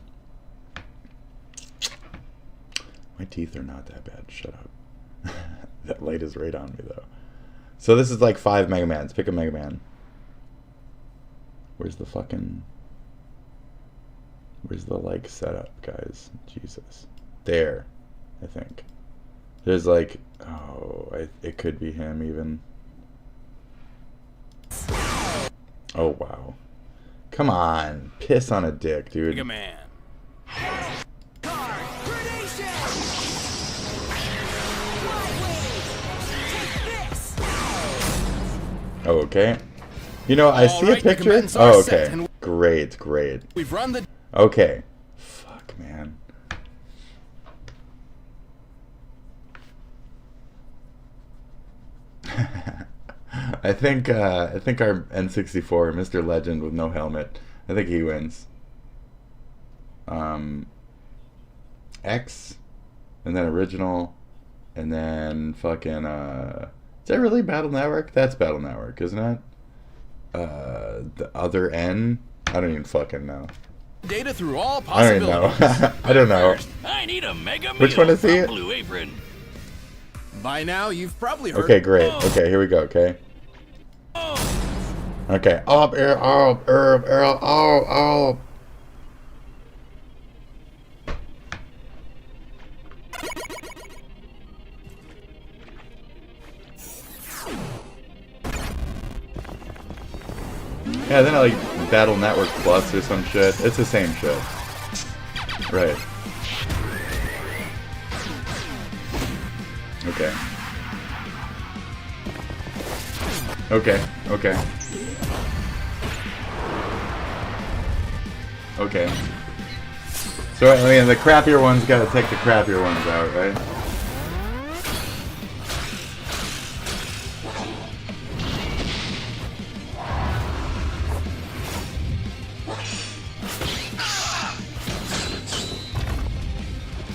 teeth are not that bad. Shut up. That light is right on me, though. So this is like 5 Mega Mans. Pick a Mega Man. Where's the like setup, guys? Jesus. There, I think. There's like, it could be him even. Oh wow. Come on, piss on a dick, dude. Mega Man. Oh, okay. You know, I see a picture. Oh, okay. Great. We've run the. Okay. Fuck, man. I think our N64, Mr. Legend with no helmet, I think he wins. X, and then original, and then fucking is that really Battle Network? That's Battle Network, isn't it? The other N? I don't even fucking know. Data through all I don't even possibilities. know. I don't know. I need a mega Which meal one is he? from Blue Apron. By now, you've probably heard. Okay, great. Okay, here we go. Okay. Okay. Up, oh. Yeah, then I like Battle Network Plus or some shit. It's the same shit. Right. Okay. Okay. So, I mean, the crappier ones gotta take the crappier ones out, right?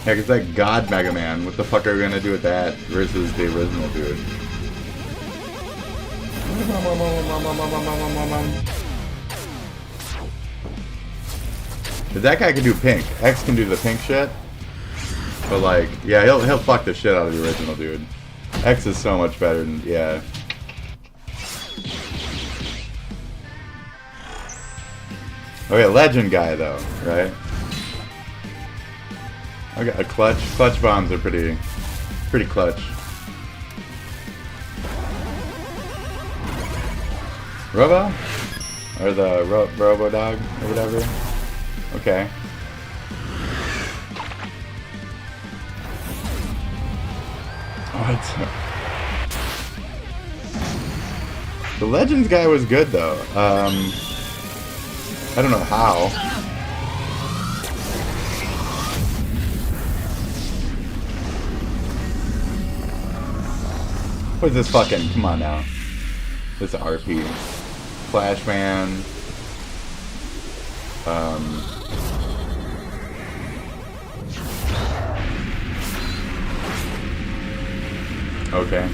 Yeah, because that God Mega Man, what the fuck are we gonna do with that versus the original dude? But that guy can do pink. X can do the pink shit. But like, yeah, he'll fuck the shit out of the original dude. X is so much better than, yeah. Okay, legend guy though, right? Okay, a clutch. Clutch bombs are pretty clutch. Robo? Or the Robo Dog or whatever? Okay. What? The Legends guy was good though. I don't know how. What is this fucking? Come on now. This RP. Flashman. Okay.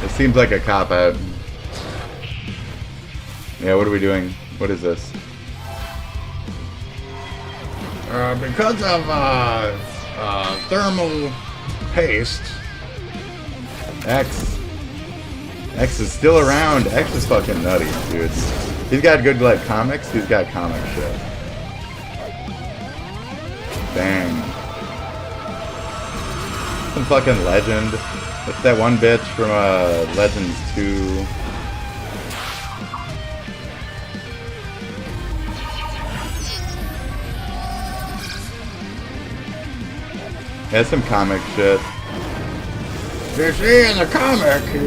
It seems like a cop-out. Yeah, what are we doing? What is this? Because of thermal paste, X is still around. X is fucking nutty, dude. He's got good like comics. He's got comic shit. Dang. Some fucking legend. It's that one bitch from Legends 2. That's some comic shit. You see, in the comic, he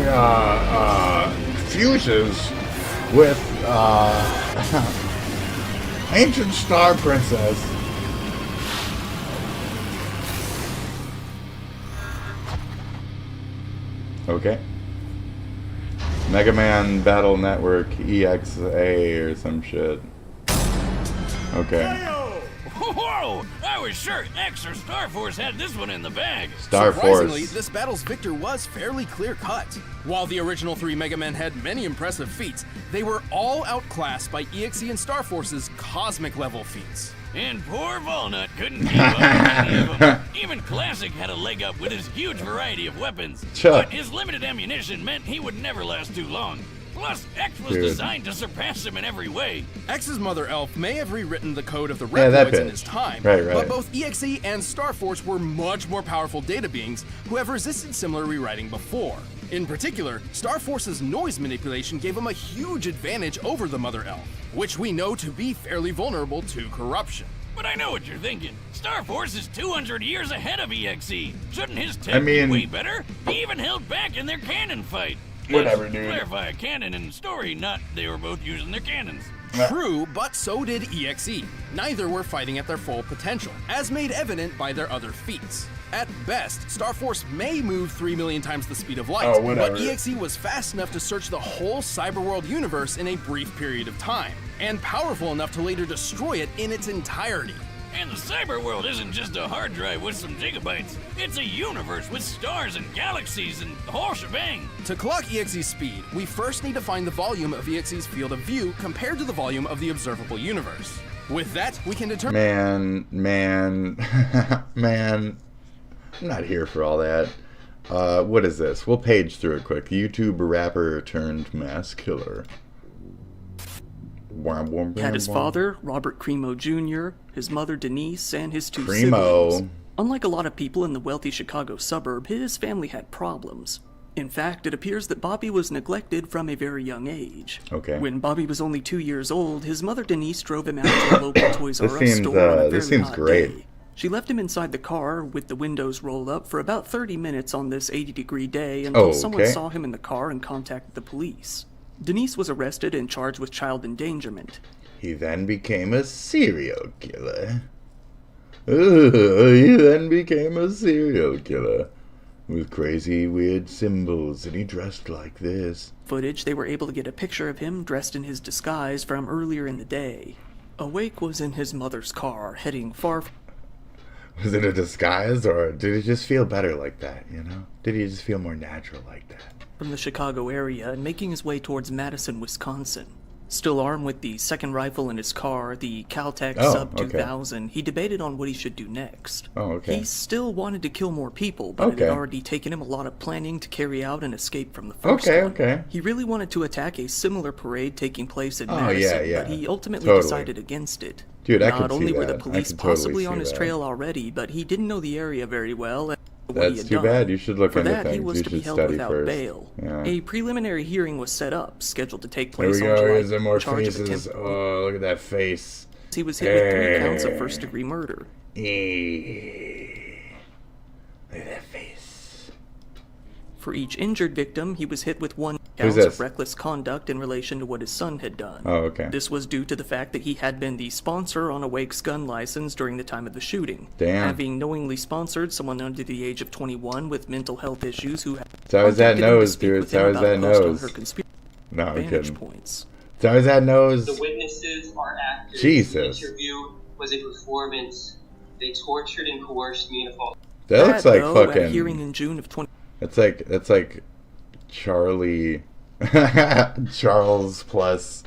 fuses with ancient star princess. Okay. Mega Man Battle Network EXA or some shit. Okay. Whoa! I was sure X or Star Force had this one in the bag. Star Surprisingly, Force. this battle's victor was fairly clear-cut. While the original 3 Mega Men had many impressive feats, they were all outclassed by EXE and Star Force's cosmic-level feats. And poor Walnut couldn't keep up with any of them. Even Classic had a leg up with his huge variety of weapons. But his limited ammunition meant he would never last too long. Plus, X was designed to surpass him in every way. X's Mother Elf may have rewritten the code of the Yeah, that Reploids in bitch. his time, Right. but both EXE and Star Force were much more powerful data beings who have resisted similar rewriting before. In particular, Star Force's noise manipulation gave him a huge advantage over the Mother Elf, which we know to be fairly vulnerable to corruption. But I know what you're thinking. Star Force is 200 years ahead of EXE. Shouldn't his tech I mean- be way better? He even held back in their cannon fight. Whatever, Let's dude. clarify, canon and story, not they were both using their cannons. True, but so did EXE. Neither were fighting at their full potential, as made evident by their other feats. At best, Star Force may move 3 million times the speed of light, Oh, whatever. but EXE was fast enough to search the whole cyberworld universe in a brief period of time, and powerful enough to later destroy it in its entirety. And the cyber world isn't just a hard drive with some gigabytes. It's a universe with stars and galaxies and the whole shebang. To clock EXE's speed, we first need to find the volume of EXE's field of view compared to the volume of the observable universe. With that, we can determine... Man. I'm not here for all that. What is this? We'll page through it quick. YouTube rapper turned mass killer. Had his father, Robert Cremo Jr., his mother Denise, and his 2 Cremo. siblings. Unlike a lot of people in the wealthy Chicago suburb, his family had problems. In fact, it appears that Bobby was neglected from a very young age. Okay. When Bobby was only 2 years old, his mother Denise drove him out to a local Toys R Us This store on a very this seems hot great. day. She left him inside the car with the windows rolled up for about 30 minutes on this 80-degree day until someone okay. saw him in the car and contacted the police. Denise was arrested and charged with child endangerment. He then became a serial killer. He then became a serial killer with crazy, weird symbols, and he dressed like this. Footage, they were able to get a picture of him dressed in his disguise from earlier in the day. Awake was in his mother's car, heading far. Was it a disguise, or did he just feel better like that, you know? Did he just feel more natural like that? From the Chicago area and making his way towards Madison, Wisconsin. Still armed with the second rifle in his car, the Caltech Sub 2000, he debated on what he should do next. Oh, okay. He still wanted to kill more people, but it had already taken him a lot of planning to carry out an escape from the first one. He really wanted to attack a similar parade taking place in Madison, but he ultimately decided against it. Dude, I Not could only see were the that. police possibly on his trail already, but he didn't know the area very well. That's too bad. You should look For into that, things. he was You to be should held study without first. bail. Yeah. A preliminary hearing was set up, scheduled to take There place we on go. July. Is there more charge of faces? attempt- Oh, look at that face. He was hit with 3 counts of first-degree murder. Look at that face. For each injured victim, he was hit with 1 Who's count this? of reckless conduct in relation to what his son had done. Oh, okay. This was due to the fact that he had been the sponsor on Awake's gun license during the time of the shooting. Damn. Having knowingly sponsored someone under the age of 21 with mental health issues who had So how's that contacted him to nose, speak dude? with So him how's about that a post on nose? her conspiracy No, I'm vantage kidding. points. So how's that nose? The witnesses are actors. Jesus. The interview was a performance. They tortured and coerced me into false. That looks like though, at a fucking. hearing in June of 20. That's like Charlie, Charles plus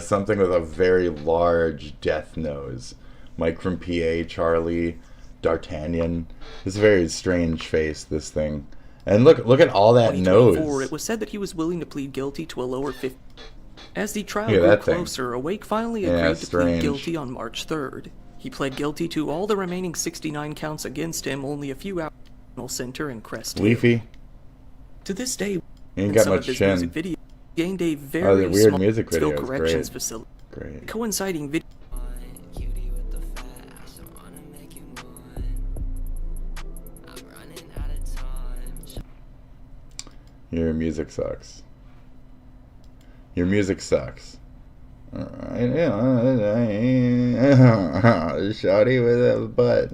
something with a very large death nose. Mike from PA, Charlie, D'Artagnan. It's a very strange face, this thing. And look at all that 2024, nose. It was said that he was willing to plead guilty to a lower 50. As the trial Look at grew that thing. closer, Awake finally Yeah, agreed to plead strange. guilty on March 3rd. He pled guilty to all the remaining 69 counts against him only a few hours in the center in Crest Hill. Leafy. To this day, He ain't in got some much of his chin. music videos, he gained a Oh, very the weird small music skill videos. corrections Great. facility. Great. Coinciding video. Your music sucks. Your music sucks. Shawty with a butt.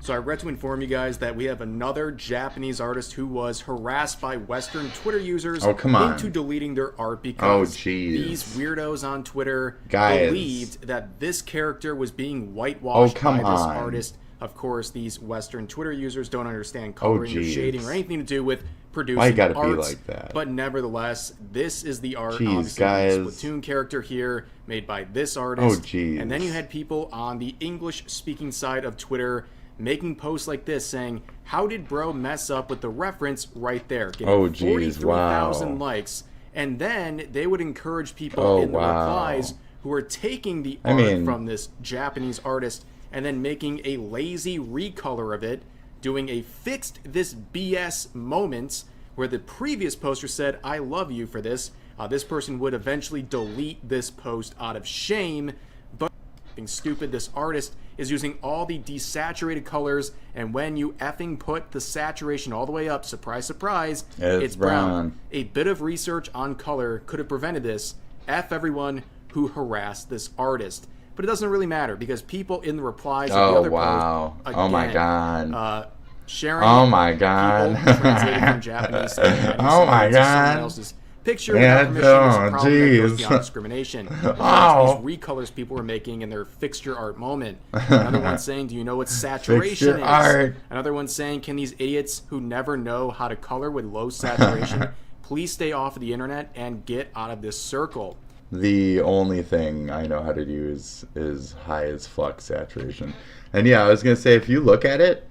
So I read to inform you guys that we have another Japanese artist who was harassed by Western Twitter users into deleting their art because these weirdos on Twitter believed that this character was being whitewashed by this artist. Of course, these Western Twitter users don't understand coloring or shading or anything to do with producing Why you gotta art. be like that? But nevertheless, this is the art. Jeez, obviously, guys. the Splatoon character here, made by this artist. Oh, jeez. And then you had people on the English-speaking side of Twitter making posts like this saying, how did bro mess up with the reference right there? Getting 43,000 likes. And then they would encourage people in the replies who are taking the art from this Japanese artist and then making a lazy recolor of it, doing a fixed this BS moments where the previous poster said, I love you for this. This person would eventually delete this post out of shame, but being stupid, this artist is using all the desaturated colors, and when you effing put the saturation all the way up, surprise, surprise, it's brown. A bit of research on color could have prevented this. F everyone who harassed this artist. But it doesn't really matter because people in the replies of the other post, again, oh my god. Sharing oh my god. people translated from Japanese to oh my god. someone else's picture without permission is a problem that goes beyond discrimination. These recolors people were making in their fixture art moment. Another one saying, do you know what saturation is? Art. Another one saying, can these idiots who never know how to color with low saturation please stay off of the internet and get out of this circle? The only thing I know how to do is high as fuck saturation. And yeah, I was gonna say, if you look at it,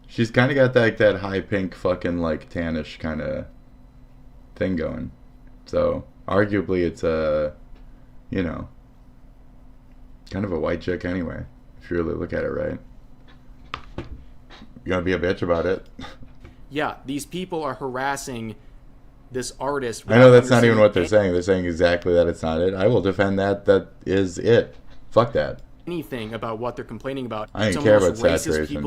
she's kind of got that high pink fucking like tannish kind of thing going. So arguably it's a, you know, kind of a white chick anyway, if you really look at it right. You gotta be a bitch about it. Yeah, these people are harassing this artist. I know that's not even what they're saying. They're saying exactly that it's not it. I will defend that. That is it. Fuck that. Anything about what they're complaining about. I don't care about saturation.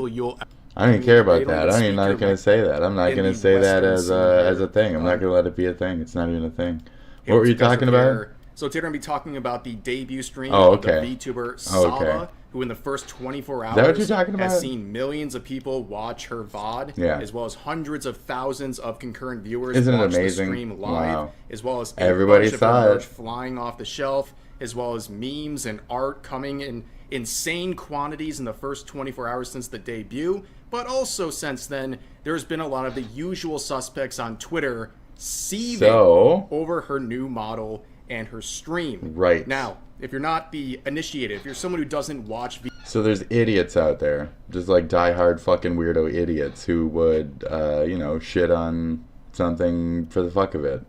I don't care about that. I'm not going to say that. I'm not going to say that as a thing. I'm not going to let it be a thing. It's not even a thing. What were you talking about? So today we're going to be talking about the debut stream of the VTuber Saba, who in the first 24 hours has seen millions of people watch her VOD, as well as hundreds of thousands of concurrent viewers watch the stream live, as well as everybody saw it flying off the shelf, as well as memes and art coming in insane quantities in the first 24 hours since the debut. But also since then, there's been a lot of the usual suspects on Twitter seething over her new model and her stream. Right. Now, if you're not the initiated, if you're someone who doesn't watch... So there's idiots out there, just like diehard fucking weirdo idiots who would, you know, shit on something for the fuck of it.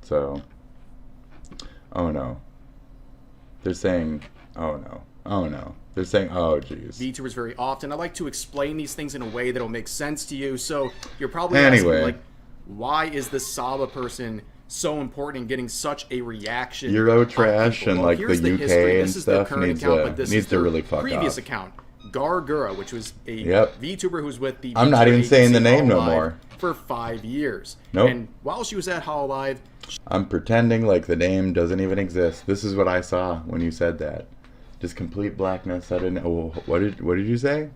So, oh no. They're saying, oh no. Oh no. They're saying, oh jeez. VTubers very often. I like to explain these things in a way that'll make sense to you. So you're probably asking, like, why is this Saba person so important in getting such a reaction? Euro trash and like the UK and stuff needs to really fuck previous off. Account, Gargura, which was a VTuber who's with the I'm not even saying the name no more. For 5 years. Nope. And while she was at Hololive, I'm pretending like the name doesn't even exist. This is what I saw when you said that. Just complete blackness. I didn't. Oh, what did you say?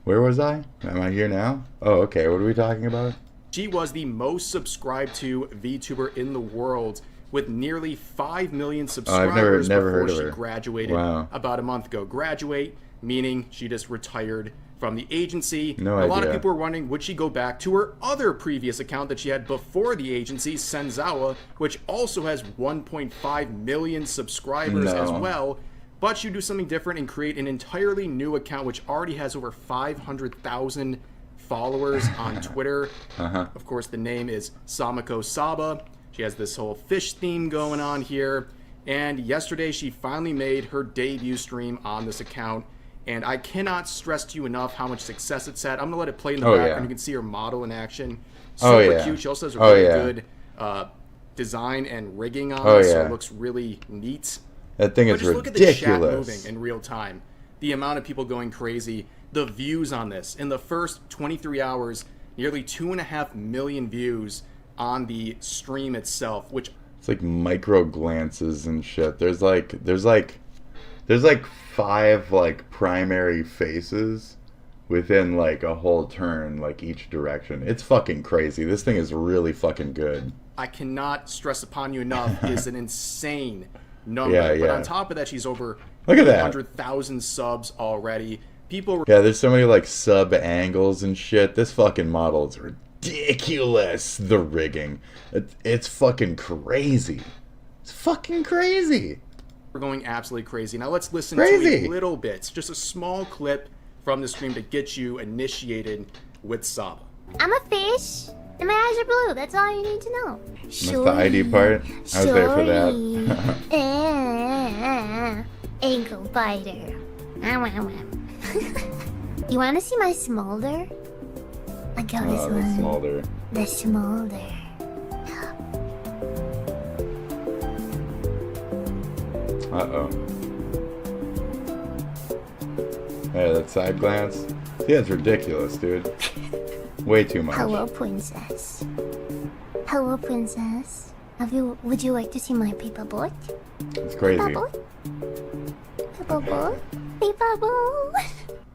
Where was I? Am I here now? Oh, okay. What are we talking about? She was the most subscribed to VTuber in the world, with nearly 5 million subscribers never heard before of her. she graduated about a month ago. Graduate, meaning she just retired from the agency. No idea. A lot of idea. people were wondering, would she go back to her other previous account that she had before the agency, Senzawa, which also has 1.5 million subscribers as well. But you do something different and create an entirely new account which already has over 500,000 followers on Twitter. Of course, the name is Samako Saba. She has this whole fish theme going on here. And yesterday, she finally made her debut stream on this account. And I cannot stress to you enough how much success it's had. I'm going to let it play in the background. You can see her model in action. Super cute. She also has a really good design and rigging on this, so it looks really neat. That thing is ridiculous. Look at the chat moving in real time. The amount of people going crazy. The views on this. In the first 23 hours, nearly 2.5 million views on the stream itself, which... It's like micro glances and shit. There's like 5 like primary faces within like a whole turn, like each direction. It's fucking crazy. This thing is really fucking good. I cannot stress upon you enough is an insane number. But on top of that, she's over 100,000 subs already. People. There's so many like sub angles and shit. This fucking model is ridiculous. The rigging, it's fucking crazy. It's fucking crazy. We're going absolutely crazy. Now let's listen to a little bit, just a small clip from the stream to get you initiated with Saba. I'm a fish, and my eyes are blue. That's all you need to know. That's the ID part. I was there for that. Ankle biter. You want to see my smolder? I got this one. The smolder. The smolder. Uh-oh. Yeah, that side glance. Yeah, it's ridiculous, dude. Way too much. Hello, princess. Hello, princess. Would you like to see my paper boat? It's crazy. Paper boat? Paper boat?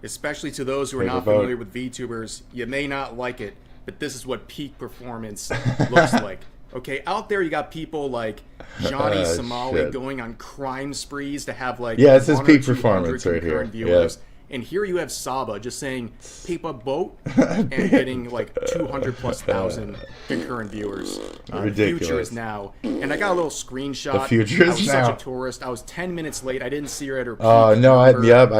Especially to those who are not familiar with VTubers, you may not like it, but this is what peak performance looks like. Okay, out there you got people like Johnny Somali going on crime sprees to have like this is peak performance right here. Viewers. And here you have Saba just saying paper boat and getting like 200,000+ concurrent viewers. Ridiculous. Future is now. And I got a little screenshot. The future is I was now. such a tourist. I was 10 minutes late. I didn't see her at her peak. Oh, no, I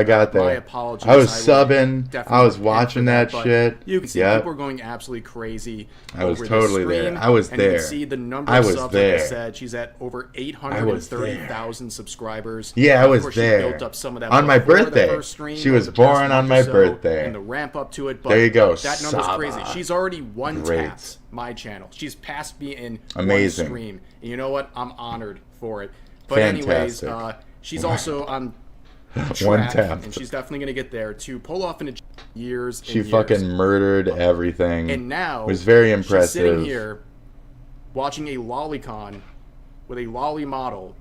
got there. My apologies. I was subbing. I was watching that shit. You can see people are going absolutely crazy. I was totally there. I was there. And you can see the number of subs, like I said. She's at over 830,000 subscribers. Yeah, I was there. there. She built up some of that on my birthday. She was born on my birthday. And the ramp up to it, but there you go. That number's crazy. She's already tapped my channel. She's passed me in one stream. And you know what? I'm honored for it. But anyways, she's also on track, and she's definitely gonna get there to pull off in years. She fucking murdered everything. And now it was very impressive. She's sitting here watching a lolicon with a lolly model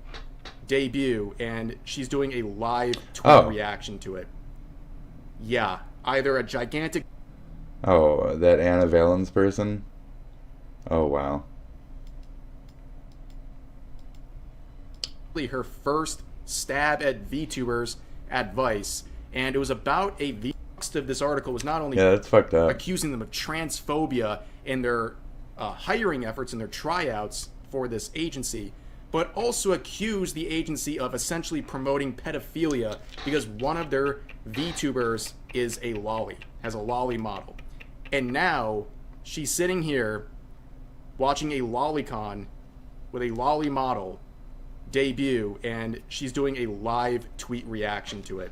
debut, and she's doing a live tweet reaction to it. Yeah, either a gigantic... Oh, that Anna Valens person? Oh, wow. Her first stab at VTubers at Vice, and it was about a V... of this article was not only that's fucked up, accusing them of transphobia in their hiring efforts and their tryouts for this agency, but also accused the agency of essentially promoting pedophilia because one of their VTubers is a lolly, has a lolly model. And now she's sitting here watching a lolicon with a lolly model debut, and she's doing a live tweet reaction to it.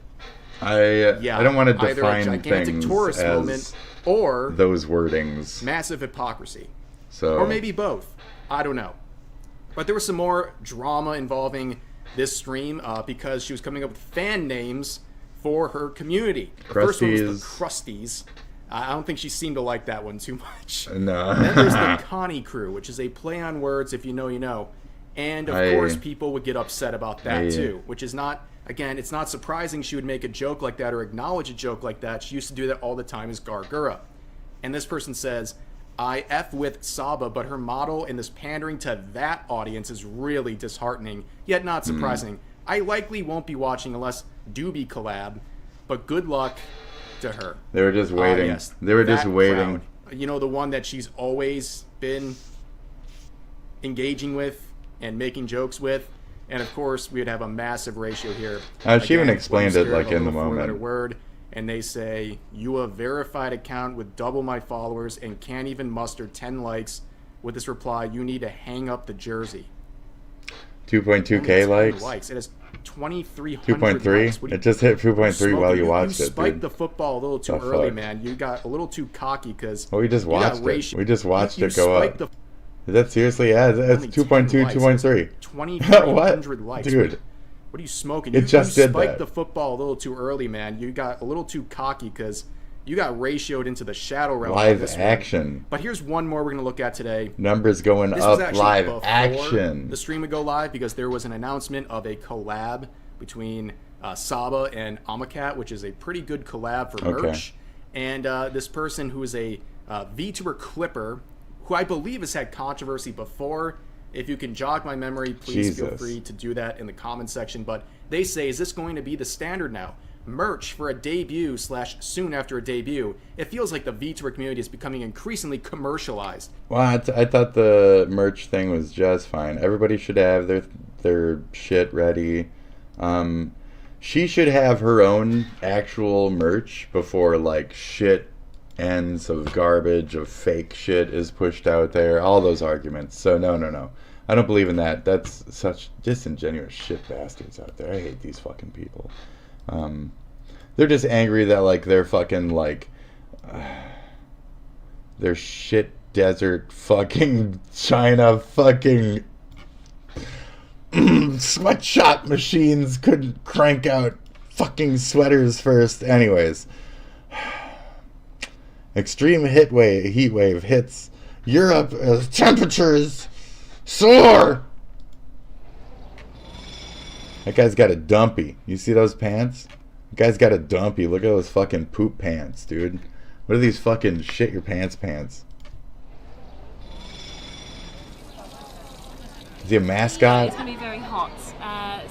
I don't want to define either a gigantic things tourist as moment or those wordings. Massive hypocrisy. So, or maybe both. I don't know. But there was some more drama involving this stream because she was coming up with fan names for her community. The first one was the Crusties. I don't think she seemed to like that one too much. No. Then there's the Connie Crew, which is a play on words, if you know, you know. And of course, people would get upset about that too, which is not, again, it's not surprising she would make a joke like that or acknowledge a joke like that. She used to do that all the time as Gargura. And this person says, I F with Saba, but her model and this pandering to that audience is really disheartening, yet not surprising. I likely won't be watching unless Doobie collab, but good luck to her. They were just waiting. Yes, they were just waiting. Crowd. You know, the one that she's always been engaging with and making jokes with. And of course, we would have a massive ratio here. She even explained it like in the moment. Word, and they say, you a verified account with double my followers and can't even muster 10 likes. With this reply, you need to hang up the jersey. 2.2k likes. It has 2,300 2.3. likes. It just hit 2.3 while you watched it. You spiked the football a little too early, man. You got a little too cocky because. Oh, we just watched it. We just watched it go up. Is that seriously? Yeah, it's 2.2, 2.3. 2,300 likes, dude. What are you smoking? It just did that. You spiked the football a little too early, man. You got a little too cocky because you got ratioed into the shadow realm. Live action. But here's one more we're going to look at today. Numbers going up. Live action. The stream would go live because there was an announcement of a collab between Saba and Amacat, which is a pretty good collab for merch. And this person who is a VTuber Clipper, who I believe has had controversy before. If you can jog my memory, please feel free to do that in the comment section. But they say, is this going to be the standard now? Merch for a debut / soon after a debut. It feels like the VTuber community is becoming increasingly commercialized. Well, I thought the merch thing was just fine. Everybody should have their shit ready. She should have her own actual merch before like shit ends of garbage of fake shit is pushed out there. All those arguments. So no. I don't believe in that. That's such disingenuous shit bastards out there. I hate these fucking people. They're just angry that like they're fucking like their shit desert fucking China fucking sweatshop machines couldn't crank out fucking sweaters first. Anyways, extreme heat wave hits Europe as temperatures soar. That guy's got a dumpy. You see those pants? That guy's got a dumpy. Look at those fucking poop pants, dude. What are these fucking shit your pants pants? Is he a mascot? Yeah, it's going to be very hot.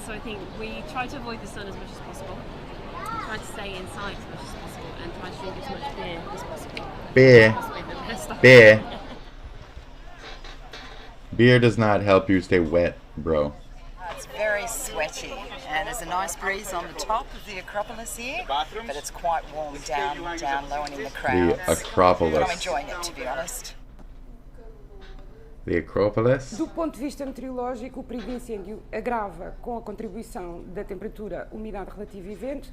So I think we try to avoid the sun as much as possible. Try to stay inside as much as possible and try to drink as much beer as possible. Beer. Beer does not help you stay wet, bro. It's very sweaty, and there's a nice breeze on the top of the Acropolis here, but it's quite warm down low and in the crowds. The Acropolis. But I'm enjoying it, to be honest. The Acropolis. Do ponto de vista meteorológico, o perigo de incêndio agrava com a contribuição da temperatura, umidade relativa e vento.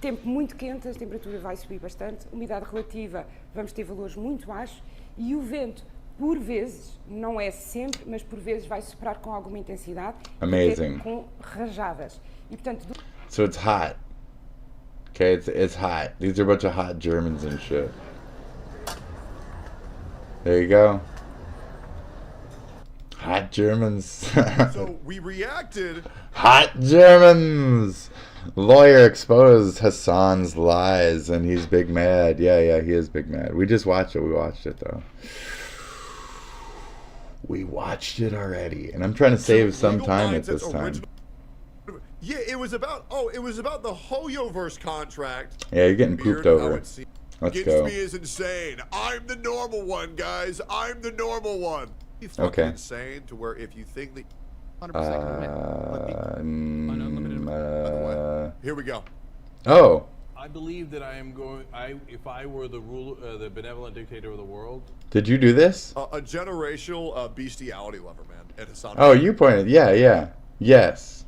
Tempo muito quente, a temperatura vai subir bastante. Umidade relativa, vamos ter valores muito baixos. E o vento, por vezes, não é sempre, mas por vezes vai soprar com alguma intensidade. Amazing. Com rajadas. E, portanto, so it's hot. Okay, it's hot. These are a bunch of hot Germans and shit. There you go. Hot Germans. So we reacted. Hot Germans. Lawyer exposed Hasan's lies, and he's big mad. Yeah, he is big mad. We just watched it. We watched it, though. We watched it already, and I'm trying to save some time at this time. Yeah, it was about the Hoyoverse contract. Yeah, you're getting pooped over. Let's go. Me is insane. I'm the normal one, guys. I'm the normal one. He's okay. Insane to where if you think that 100% here we go. Oh. I believe that I am going. If I were the the benevolent dictator of the world. Did you do this? A generational bestiality lover, man. At Hasan. Oh, you pointed. Yeah. Yes.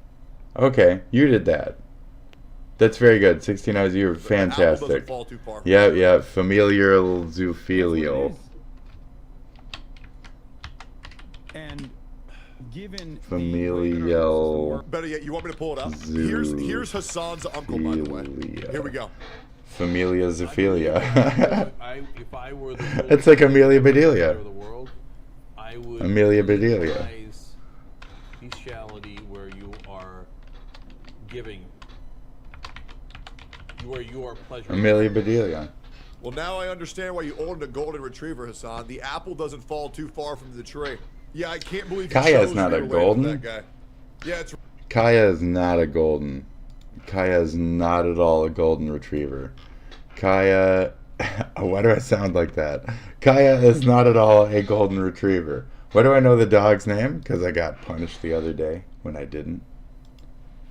Okay, you did that. That's very good. 16 hours. You were fantastic. Yeah. Familial zoophilia. And given familial. Better yet, you want me to pull it up? Here's Hasan's uncle, by the way. Here we go. Familia zoophilia. If I were the it's like Amelia Bedelia. Of the world, I would Amelia Bedelia. Bestiality where you are giving. Where you are pleasure. Amelia Bedelia. Well, now I understand why you owned a golden retriever, Hasan. The apple doesn't fall too far from the tree. Yeah, I can't believe Kaya is not a golden. That guy. Yeah, it's. Kaya is not a golden. Kaya is not at all a golden retriever. Kaya. Why do I sound like that? Kaya is not at all a golden retriever. Why do I know the dog's name? Because I got punished the other day when I didn't.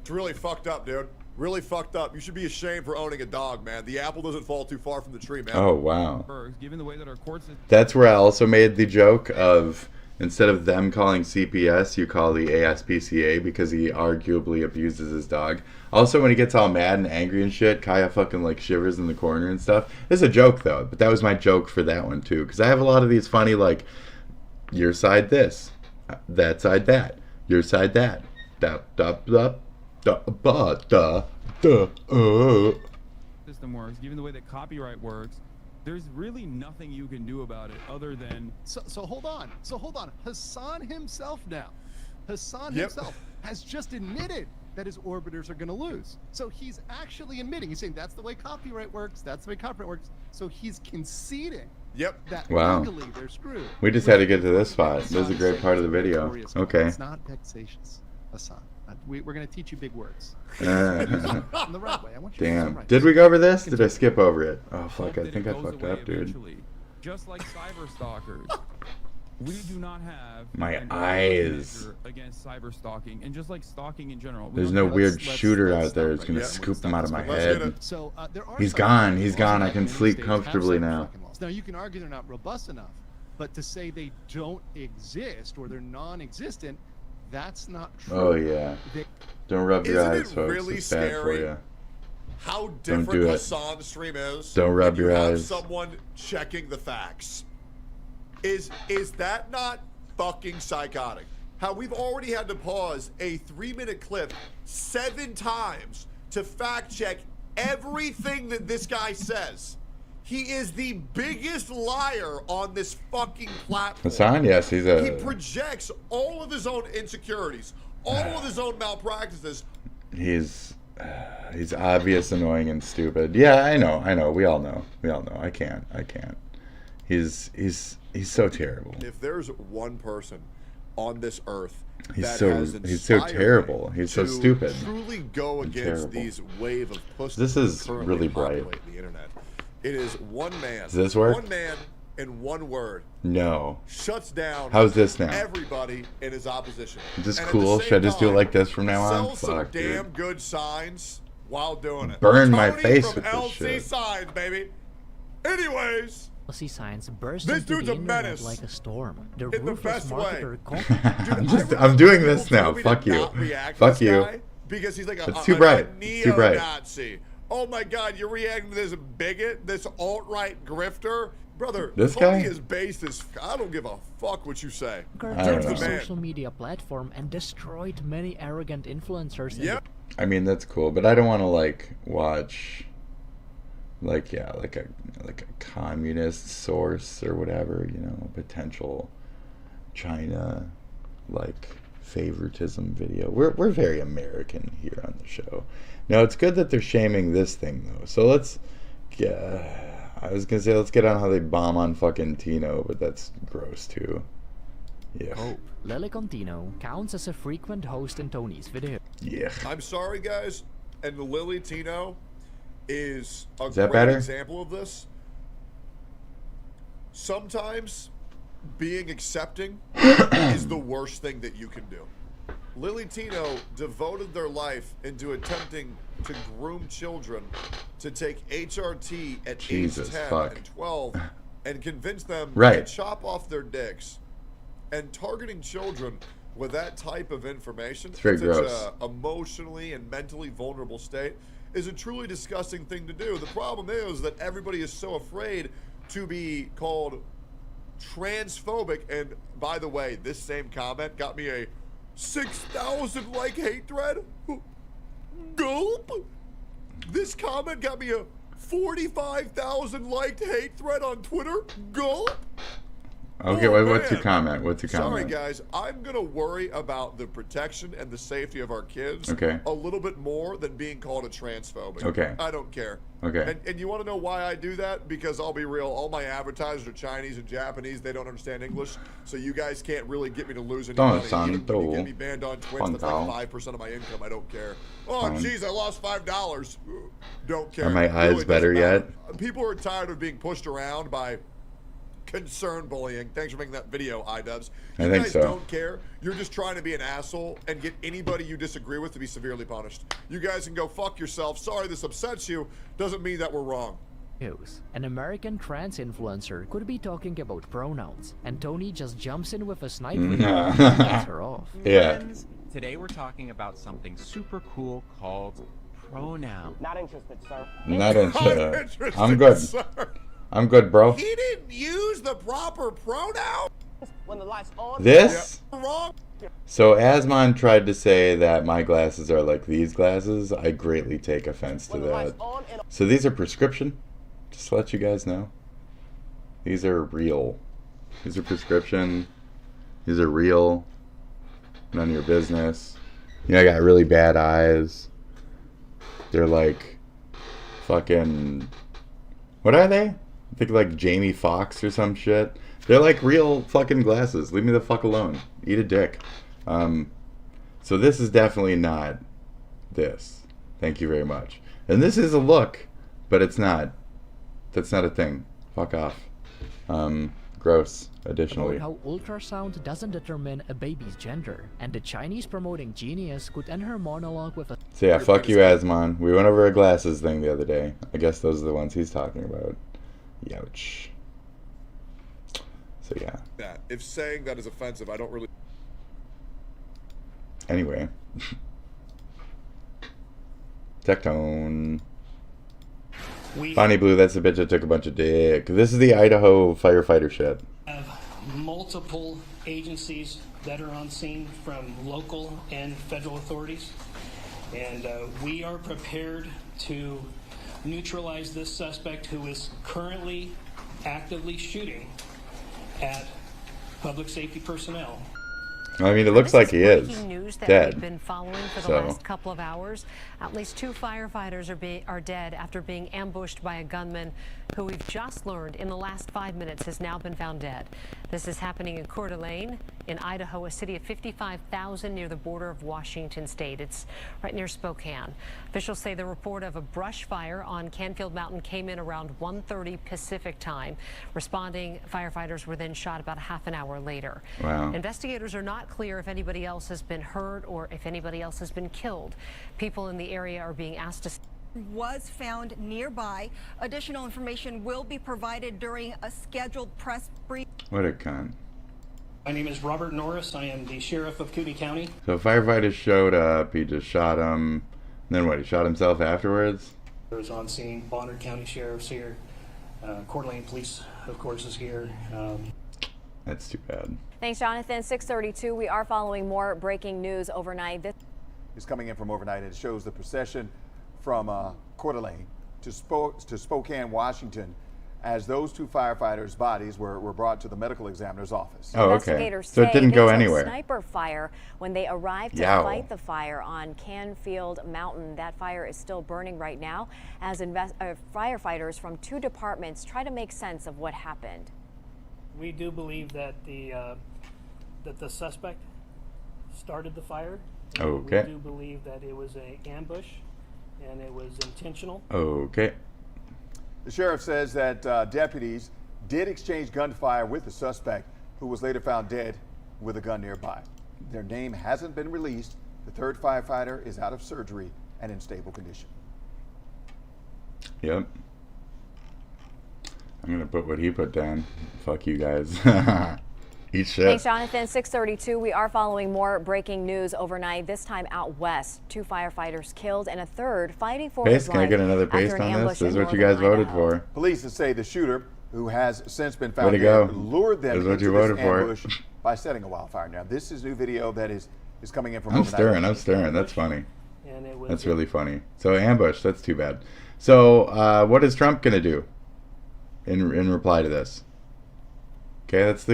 It's really fucked up, dude. Really fucked up. You should be ashamed for owning a dog, man. The apple doesn't fall too far from the tree, man. Oh, wow. Given the way that our courts. That's where I also made the joke of instead of them calling CPS, you call the ASPCA because he arguably abuses his dog. Also, when he gets all mad and angry and shit, Kaya fucking like shivers in the corner and stuff. It's a joke though, but that was my joke for that one too, because I have a lot of these funny like, your side this, that side that, your side that, System works, given the way that copyright works, there's really nothing you can do about it other than. So hold on. Hasan himself now. Hasan himself has just admitted that his orbiters are going to lose. So he's actually admitting. He's saying that's the way copyright works. That's the way copyright works. So he's conceding. That legally they're screwed. We just had to get to this spot. This is a great part of the video. Okay. It's not vexatious, Hasan. We're going to teach you big words. In the right way. I want you to damn. Did we go over this? Did I skip over it? Oh, fuck. I think I fucked up, dude. Just like cyber stalkers, we do not have my eyes against cyber stalking, and just like stalking in general. There's no weird shooter out there who's going to scoop them out of my head. He's gone. He's gone. I can sleep comfortably now. Now, you can argue they're not robust enough, but to say they don't exist or they're non-existent, that's not true. Oh, yeah. Don't rub your eyes, folks. Really it's bad for you. How different Hasan's stream is. Don't rub your eyes. Someone checking the facts. Is that not fucking psychotic? How we've already had to pause a 3-minute clip 7 times to fact check everything that this guy says. He is the biggest liar on this fucking platform. Hasan, yes, He projects all of his own insecurities, all of his own malpractices. He's obvious, annoying, and stupid. Yeah, I know. We all know. I can't. He's so terrible. If there's one person on this earth he's so terrible. He's so stupid. Truly go against these wave of pussies. This is really bright. The internet. It is one man. Does this work? One man in one word. No. Shuts down. How's this now? Everybody in his opposition. Is this cool? Should I just do it like this from now on? Sell some damn good signs while doing it. Burn my face with this shit. LC Signs, baby. Anyways. LC Signs burst this into dude's the a internet menace. like a storm. The in the best way. I'm doing this now. Fuck you. Fuck you. Because he's like it's too bright. It's too bright. Nazi. Oh my God, you're reacting to this bigot, this alt-right grifter? Brother, this guy is based as I don't give a fuck what you say. Dude's a social media platform and destroyed many arrogant influencers. Yep. I mean, that's cool, but I don't want to like watch like a communist source or whatever, potential China like favoritism video. We're very American here on the show. Now it's good that they're shaming this thing though. So let's I was gonna say let's get on how they bomb on fucking Tino, but that's gross too. Yeah. Oh, Lily Contino counts as a frequent host in Tony's video. Yeah. I'm sorry, guys, and the Lily Tino is a that great better? example of this. Sometimes being accepting is the worst thing that you can do. Lily Tino devoted their life into attempting to groom children to take HRT at Jesus, age 10 fuck. and 12 and convince them Right. to chop off their dicks. And targeting children with that type of information It's very in such gross. a emotionally and mentally vulnerable state is a truly disgusting thing to do. The problem is that everybody is so afraid to be called transphobic. And by the way, this same comment got me a 6,000 like hate thread. Gulp. This comment got me a 45,000 liked hate thread on Twitter. Gulp. Okay, Oh, what's your man. comment? What's your comment? Sorry, guys. I'm going to worry about the protection and the safety of our kids Okay. a little bit more than being called a transphobic. Okay. I don't care. Okay. And you want to know why I do that? Because I'll be real. All my advertisers are Chinese and Japanese. They don't understand English. So you guys can't really get me to lose any money. You get me banned on Twitch. That's like 5% of my income. I don't care. Oh, Fun. jeez, I lost $5. Don't care. Are my eyes Really better doesn't matter. yet? People are tired of being pushed around by concern bullying. Thanks for making that video, iDubbbz. I You think guys so. don't care. You're just trying to be an asshole and get anybody you disagree with to be severely punished. You guys can go fuck yourself. Sorry this upsets you. Doesn't mean that we're wrong. News. An American trans influencer could be talking about pronouns, and Tony just jumps in with a snipe video and gets her off. Yeah. Today we're talking about something super cool called pronoun. Not interested, sir. Not interested. interested, I'm good. sir. I'm good, bro. He didn't use the proper pronoun. When the lights on. This? Yeah. Wrong. So Asmon tried to say that my glasses are like these glasses. I greatly take offense to that. So these are prescription. Just to let you guys know. These are real. These are prescription. These are real. None of your business. You know, I got really bad eyes. They're like fucking... What are they? I think like Jamie Foxx or some shit. They're like real fucking glasses. Leave me the fuck alone. Eat a dick. So this is definitely not this. Thank you very much. And this is a look, but it's not. That's not a thing. Fuck off. Gross. Additionally. About how ultrasound doesn't determine a baby's gender, and the Chinese promoting genius could end her monologue with a... So yeah, fuck you, Asmon. We went over a glasses thing the other day. I guess those are the ones he's talking about. Youch. So yeah. That. If saying that is offensive, I don't really... Anyway. Tectone. Bonnie Blue, that's the bitch that took a bunch of dick. This is the Idaho firefighter shit. Have multiple agencies that are on scene from local and federal authorities. And we are prepared to neutralize this suspect who is currently actively shooting at public safety personnel. I mean, it looks like he is breaking news that dead. we've been following for the last couple of hours. At least 2 firefighters are dead after being ambushed by a gunman who we've just learned in the last 5 minutes has now been found dead. This is happening in Coeur d'Alene in Idaho, a city of 55,000 near the border of Washington state. It's right near Spokane. Officials say the report of a brush fire on Canfield Mountain came in around 1:30 Pacific time. Responding firefighters were then shot about half an hour later. Wow. Investigators are not clear if anybody else has been hurt or if anybody else has been killed. People in the area are being asked to... Was found nearby. Additional information will be provided during a scheduled press briefing. What a cunt. My name is Robert Norris. I am the sheriff of Cooney County. So firefighters showed up, he just shot him. And then what, he shot himself afterwards? I was on scene. Bonner County Sheriff's here. Coeur d'Alene Police, of course, is here. That's too bad. Thanks, Jonathan. 6:32. We are following more breaking news overnight. This is coming in from overnight. It shows the procession from Coeur d'Alene to Spokane, Washington, as those two firefighters' bodies were brought to the medical examiner's office. Oh, okay. Investigators So it didn't go took anywhere. Sniper fire when they arrived to Yow. fight the fire on Canfield Mountain. That fire is still burning right now as firefighters from 2 departments try to make sense of what happened. We do believe that the suspect started the fire. Okay. We do believe that it was an ambush and it was intentional. Okay. The sheriff says that deputies did exchange gunfire with the suspect, who was later found dead with a gun nearby. Their name hasn't been released. The 3rd firefighter is out of surgery and in stable condition. Yep. I'm gonna put what he put down. Fuck you guys. Eat shit. Thanks, Jonathan. 6:32. We are following more breaking news overnight. This time out west, 2 firefighters killed and a 3rd fighting for his Paste, life. can I get another paste after an on ambush this? This is in what you guys northern voted Idaho. for. Police say the shooter, who has since been Way found to dead, go. lured them This is what into you this voted for. ambush by setting a wildfire. Now, this is new video that is coming in from I'm overnight. stirring. That's funny. And it was That's really funny. So ambush, that's too bad. So what is Trump gonna do in reply to this? Okay, that's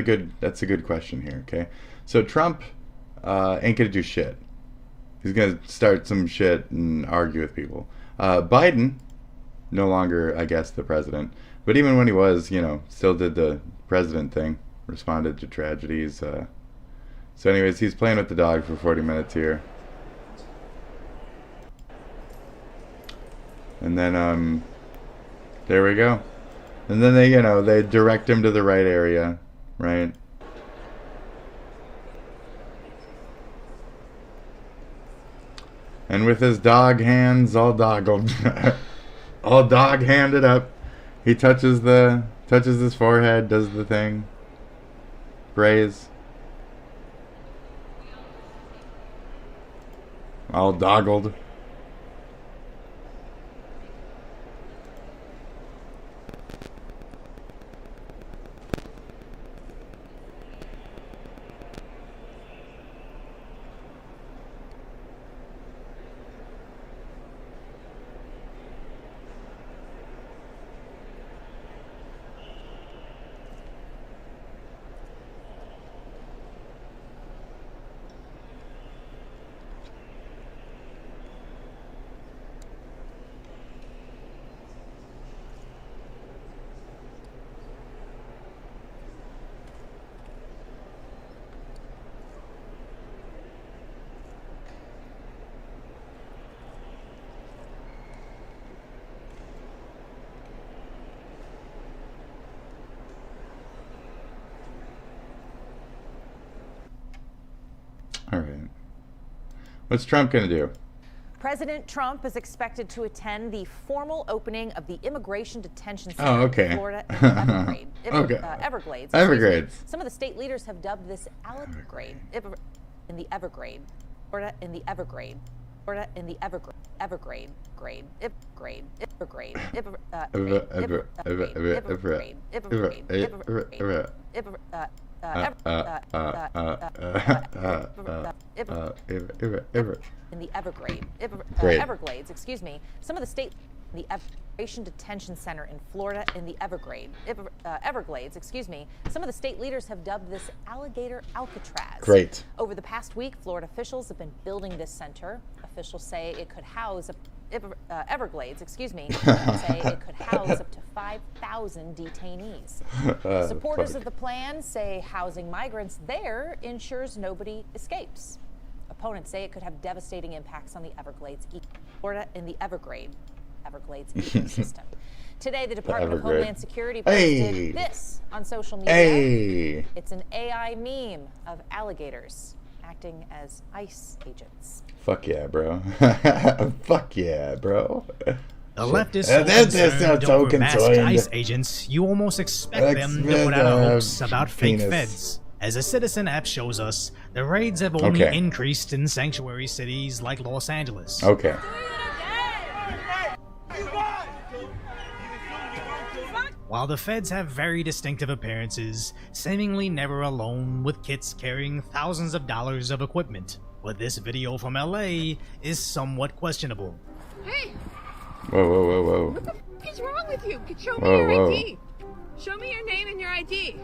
a good question here. Okay, so Trump ain't gonna do shit. He's gonna start some shit and argue with people. Biden, no longer, I guess, the president, but even when he was, still did the president thing, responded to tragedies. So anyways, he's playing with the dog for 40 minutes here. And then, there we go. And then they direct him to the right area, right? And with his dog hands all doggled, all dog-handed up, he touches his forehead, does the thing, prays. All doggled. All right. What's Trump going to do? President Trump is expected to attend the formal opening of the Immigration Detention Center Oh, okay. in Florida in Everglades. Everglades. Some of the state leaders have dubbed this Evergrade in the Evergrade. Florida in the Evergrade. Florida in the Evergrade. In the Everglades, excuse me. Some of the state, the Immigration Detention Center in Florida in the Everglades, excuse me. Some of the state leaders have dubbed this alligator Alcatraz. Great. Over the past week, Florida officials have been building this center. Officials say it could house Everglades, excuse me, say it could house up to 5,000 detainees. Supporters of the plan say housing migrants there ensures nobody escapes. Opponents say it could have devastating impacts on the Everglades, Florida in the Everglades ecosystem. Today, the Department of Homeland Security posted this on social media. It's an AI meme of alligators acting as ICE agents. Fuck yeah, bro. Fuck yeah, bro. The leftists don't masked ICE agents. You almost expect them to put out hopes about fake feds. As a Citizen app shows us, the raids have only increased in sanctuary cities like Los Angeles. Okay. While the feds have very distinctive appearances, seemingly never alone, with kits carrying thousands of dollars of equipment. But this video from LA is somewhat questionable. Hey! Whoa. What the f is wrong with you? Show me your ID. Show me your name and your ID.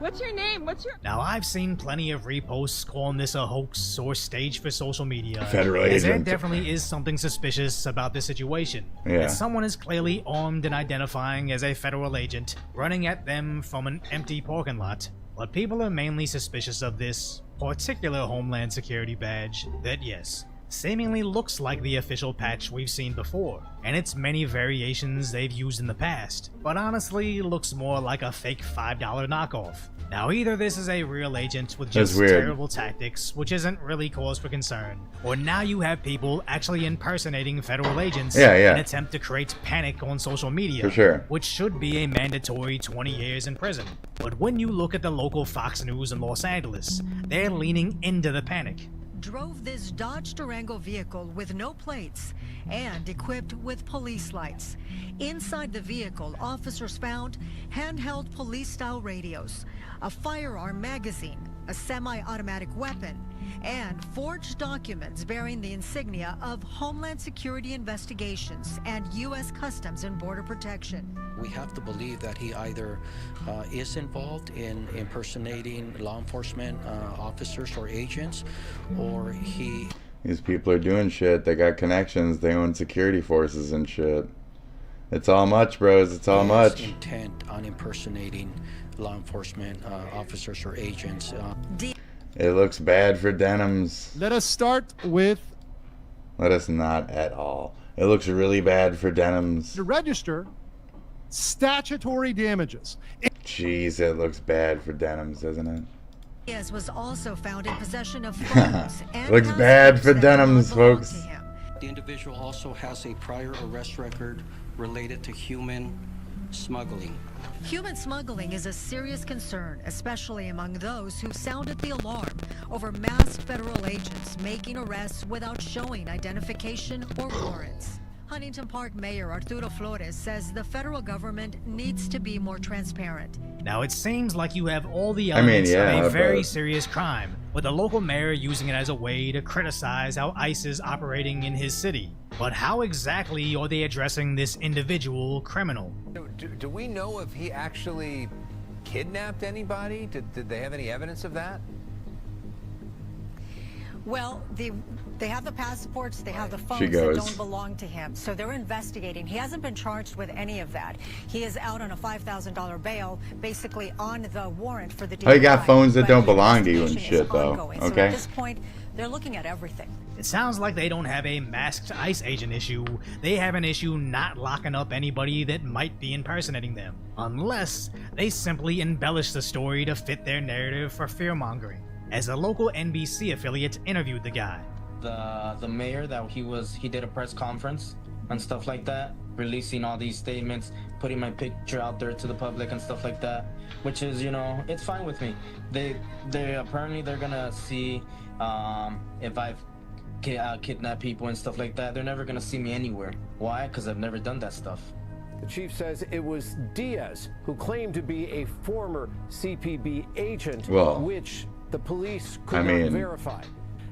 What's your name? What's your... Now, I've seen plenty of reposts calling this a hoax or stage for social media. Federal as there agent. definitely is something suspicious about this situation. Yeah. That someone is clearly armed and identifying as a federal agent, running at them from an empty parking lot. But people are mainly suspicious of this particular Homeland Security badge that, yes, seemingly looks like the official patch we've seen before, and its many variations they've used in the past, but honestly looks more like a fake $5 knockoff. Now, either this is a real agent with just terrible tactics, which isn't really cause for concern, or now you have people actually impersonating federal agents in an attempt to create panic on social media, For sure. which should be a mandatory 20 years in prison. But when you look at the local Fox News in Los Angeles, they're leaning into the panic. Drove this Dodge Durango vehicle with no plates and equipped with police lights. Inside the vehicle, officers found handheld police-style radios, a firearm magazine, a semi-automatic weapon, and forged documents bearing the insignia of Homeland Security Investigations and U.S. Customs and Border Protection. We have to believe that he either is involved in impersonating law enforcement officers or agents, or he... These people are doing shit. They got connections. They own security forces and shit. It's all much, bros. It's all much. Intent on impersonating law enforcement officers or agents. It looks bad for denims. Let us start with... Let us not at all. It looks really bad for denims. To register statutory damages. Jeez, it looks bad for denims, doesn't it? Diaz was also found in possession of phones and looks bad for denims, folks. The individual also has a prior arrest record related to human smuggling. Human smuggling is a serious concern, especially among those who sounded the alarm over masked federal agents making arrests without showing identification or warrants. Huntington Park Mayor Arturo Flores says the federal government needs to be more transparent. Now, it seems like you have all the elements of a very serious crime, with the local mayor using it as a way to criticize how ICE is operating in his city. But how exactly are they addressing this individual criminal? Do we know if he actually kidnapped anybody? Did they have any evidence of that? Well, they have the passports, they have the phones that don't belong to him, so they're investigating. He hasn't been charged with any of that. He is out on a $5,000 bail, basically on the warrant for the DUI. Oh, you got phones that don't belong to you and shit, though. So Okay. at this point, they're looking at everything. It sounds like they don't have a masked ICE agent issue. They have an issue not locking up anybody that might be impersonating them, unless they simply embellish the story to fit their narrative for fear-mongering, as a local NBC affiliate interviewed the guy. The mayor that he did a press conference and stuff like that, releasing all these statements, putting my picture out there to the public and stuff like that, which is, you know, it's fine with me. They apparently they're gonna see if I've kidnapped people and stuff like that. They're never gonna see me anywhere. Why? Because I've never done that stuff. The chief says it was Diaz who claimed to be a former CPB agent, which the police could not verify.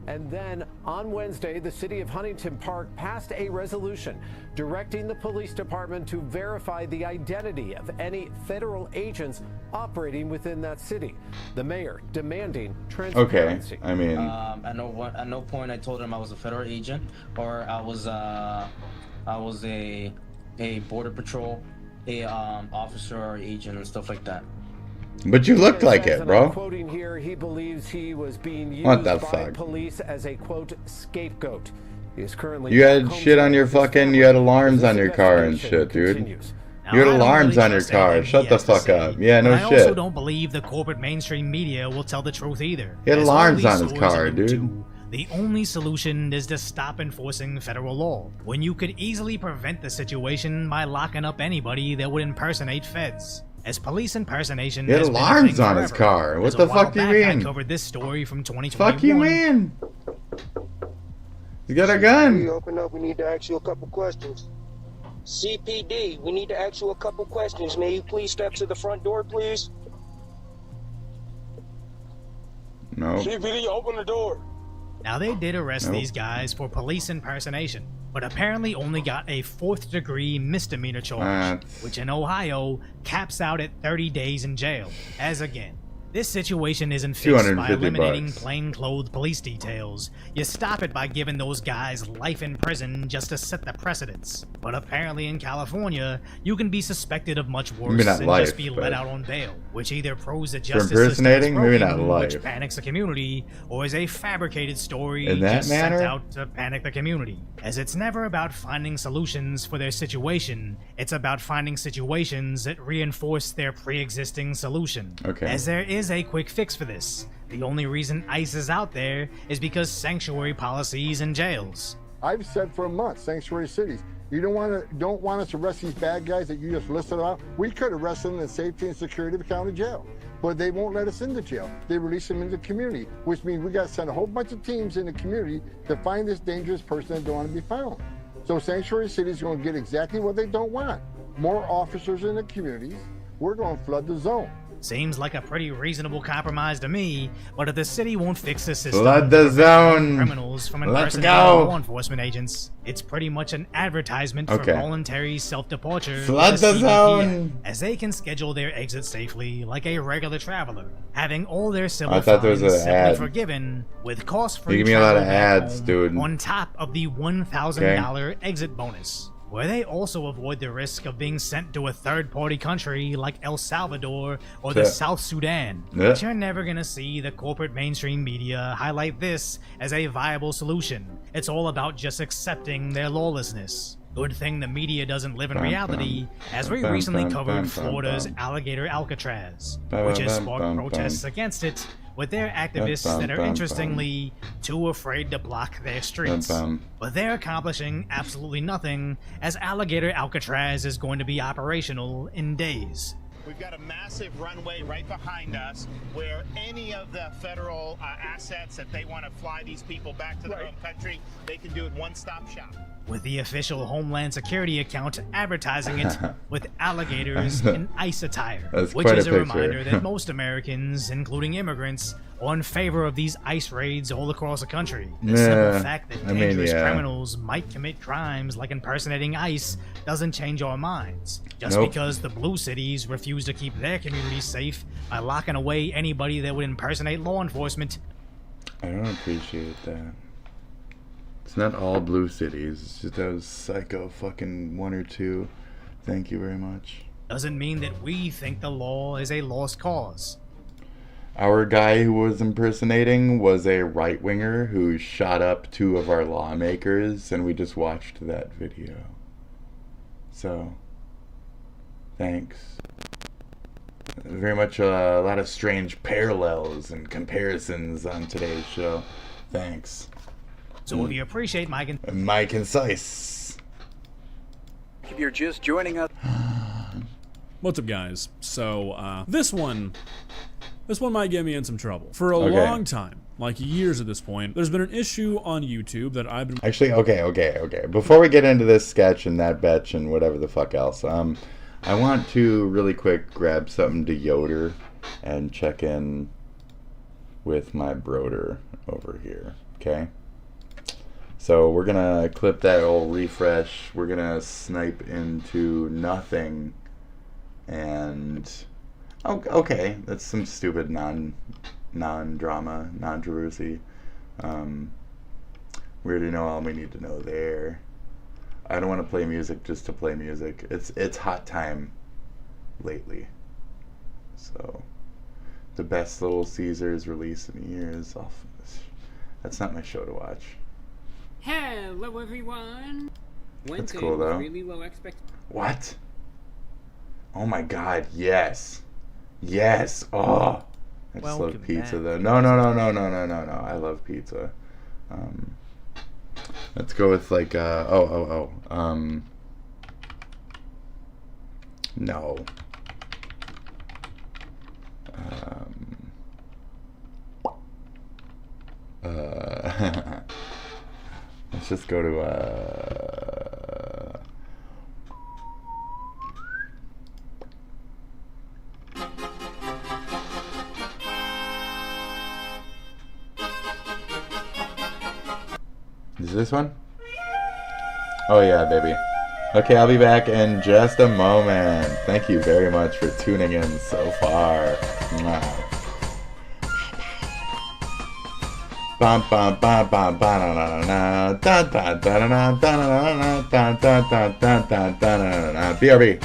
And then on Wednesday, the city of Huntington Park passed a resolution directing the police department to verify the identity of any federal agents operating within that city. The mayor demanding transparency. Okay, I mean, at no point I told him I was a federal agent or I was a border patrol, officer or agent and stuff like that. But you looked like it, bro. Quoting here, he believes he was being used by police as a quote scapegoat. He is currently. You had shit on your fucking. You had alarms on your car and shit, dude. You had alarms on your car. Shut the fuck up. Yeah, no shit. I also don't believe the corporate mainstream media will tell the truth either. He had alarms on his car, dude. The only solution is to stop enforcing federal law, when you could easily prevent the situation by locking up anybody that would impersonate feds. As police impersonation he had alarms on his car. What the fuck do you mean? I covered this story from 2021. Fuck you mean? He's got a gun. We open up. We need to ask you a couple questions. CPD, we need to ask you a couple questions. May you please step to the front door, please? No. CPD, open the door. Now, they did arrest these guys for police impersonation, but apparently only got a 4th-degree misdemeanor charge, which in Ohio caps out at 30 days in jail. As again, this situation isn't fixed by eliminating plainclothes police details. You stop it by giving those guys life in prison just to set the precedence. But apparently in California, you can be suspected of much worse than just be let out on bail, which either proves that justice system is broken, which panics the community, or is a fabricated story just sent out to panic the community. As it's never about finding solutions for their situation, it's about finding situations that reinforce their pre-existing solution. As there is a quick fix for this. The only reason ICE is out there is because sanctuary policies and jails. I've said for a month, sanctuary cities. You don't want us to arrest these bad guys that you just listed out. We could arrest them in the safety and security of the county jail, but they won't let us into jail. They release them into the community, which means we got to send a whole bunch of teams in the community to find this dangerous person that don't want to be found. So sanctuary cities are going to get exactly what they don't want. More officers in the communities. We're going to flood the zone. Seems like a pretty reasonable compromise to me, but if the city won't fix the system, flood the zone. Criminals from impersonating law enforcement agents, it's pretty much an advertisement for voluntary self-departure. Flood the zone, as they can schedule their exit safely, like a regular traveler, having all their civil fines simply forgiven with cost-free. You give me a lot of ads, dude. On top of the $1,000 exit bonus, where they also avoid the risk of being sent to a third-party country like El Salvador or the South Sudan. But you're never gonna see the corporate mainstream media highlight this as a viable solution. It's all about just accepting their lawlessness. Good thing the media doesn't live in reality, as we recently covered Florida's alligator Alcatraz, which has sparked protests against it, with their activists that are interestingly too afraid to block their streets. But they're accomplishing absolutely nothing, as alligator Alcatraz is going to be operational in days. We've got a massive runway right behind us where any of the federal assets that they want to fly these people back to their home country, they can do it one-stop shop. With the official Homeland Security account advertising it with alligators in ICE attire, which is a reminder that most Americans, including immigrants, are in favor of these ICE raids all across the country. The simple fact that dangerous criminals might commit crimes like impersonating ICE doesn't change our minds. Just because the blue cities refuse to keep their communities safe by locking away anybody that would impersonate law enforcement. I don't appreciate that. It's not all blue cities. It's just those psycho fucking 1 or 2. Thank you very much. Doesn't mean that we think the law is a lost cause. Our guy who was impersonating was a right-winger who shot up 2 of our lawmakers, and we just watched that video. So, thanks. Very much a lot of strange parallels and comparisons on today's show. Thanks. So if you appreciate my concise. If you're just joining us. What's up, guys? So this one might get me in some trouble. For a long time, like years at this point, there's been an issue on YouTube that I've been actually okay. Before we get into this sketch and that betch and whatever the fuck else, I want to really quick grab something to Yoder and check in with my broder over here. Okay. So we're gonna clip that old refresh. We're gonna snipe into nothing, and okay, that's some stupid non-drama, non-controversy. We already know all we need to know there. I don't want to play music just to play music. It's hot time lately. So the best Little Caesars release in years. That's not my show to watch. Hello, everyone. That's cool, though. Really low what? Oh my God! Yes. Oh, I just love pizza, though. No. I love pizza. Let's go with like no. Let's just go to is this one? Oh yeah, baby. Okay, I'll be back in just a moment. Thank you very much for tuning in so far. Bum bum bum bum ba da da da da da da da da da da da da. BRB.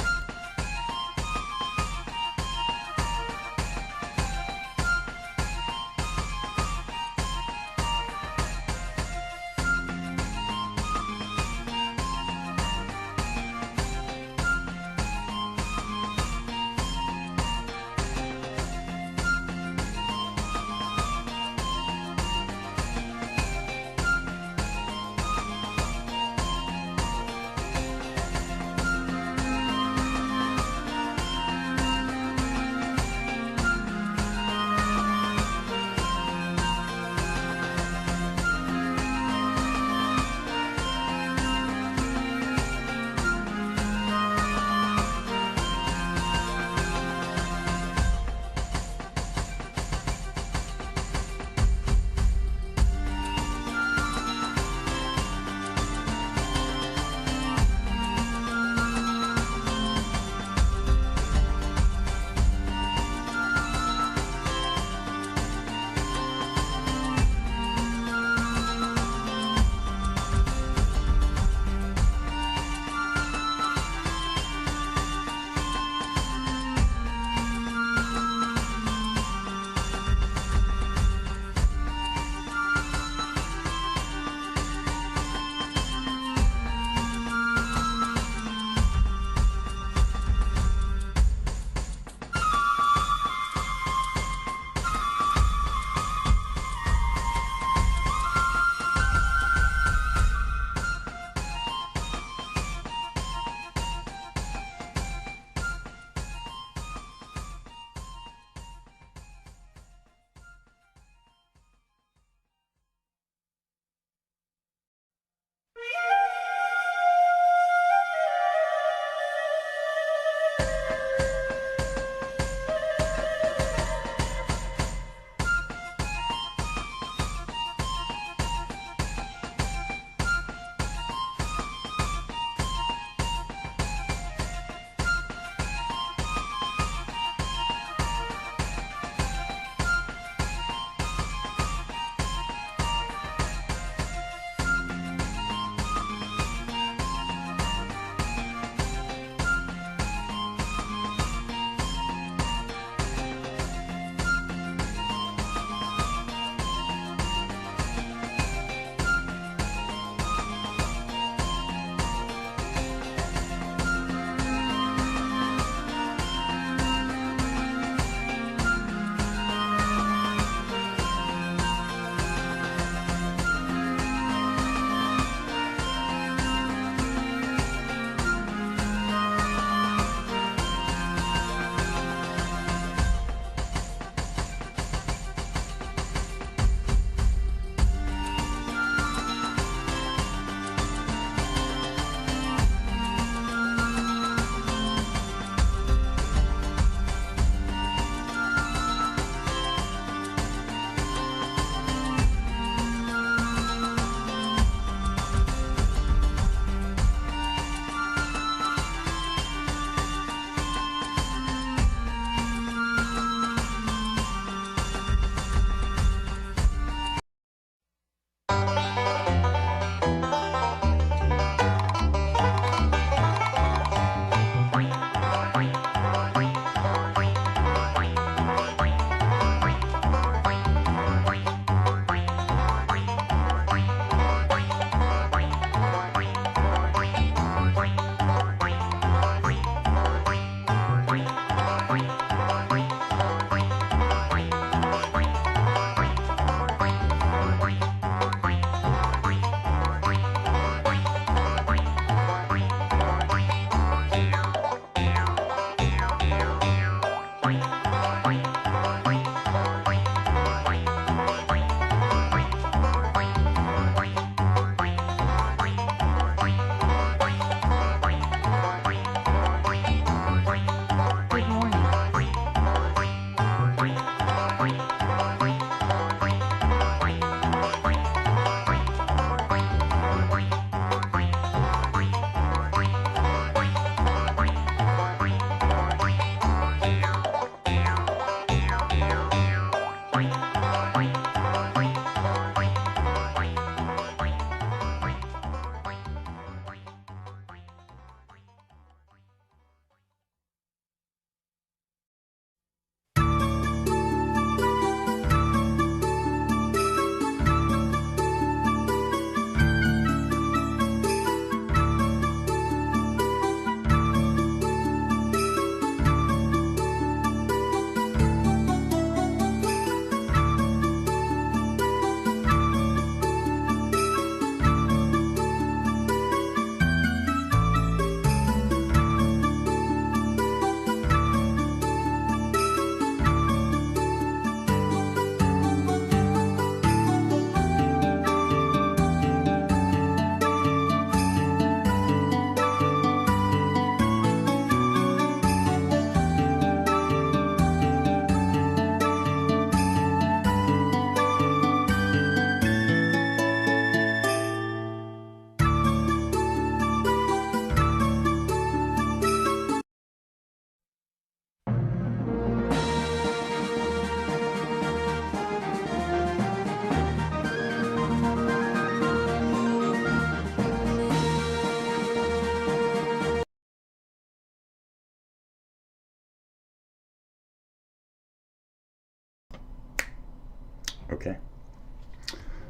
Okay.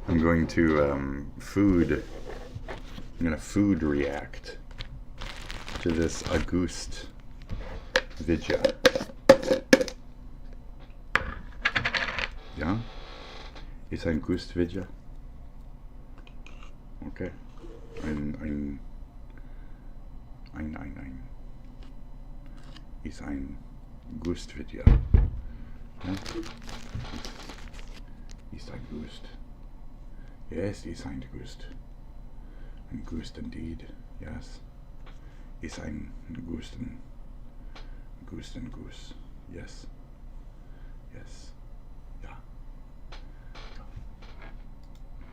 I'm going to food react to this August video. Ja? Ist ein Gust video. Okay. Ein ist ein Gust video. Ja? Ist ein Gust. Yes, ist ein Gust. Ein Gust indeed. Yes. Ist ein Gusten. Gusten Goose. Yes. Yes.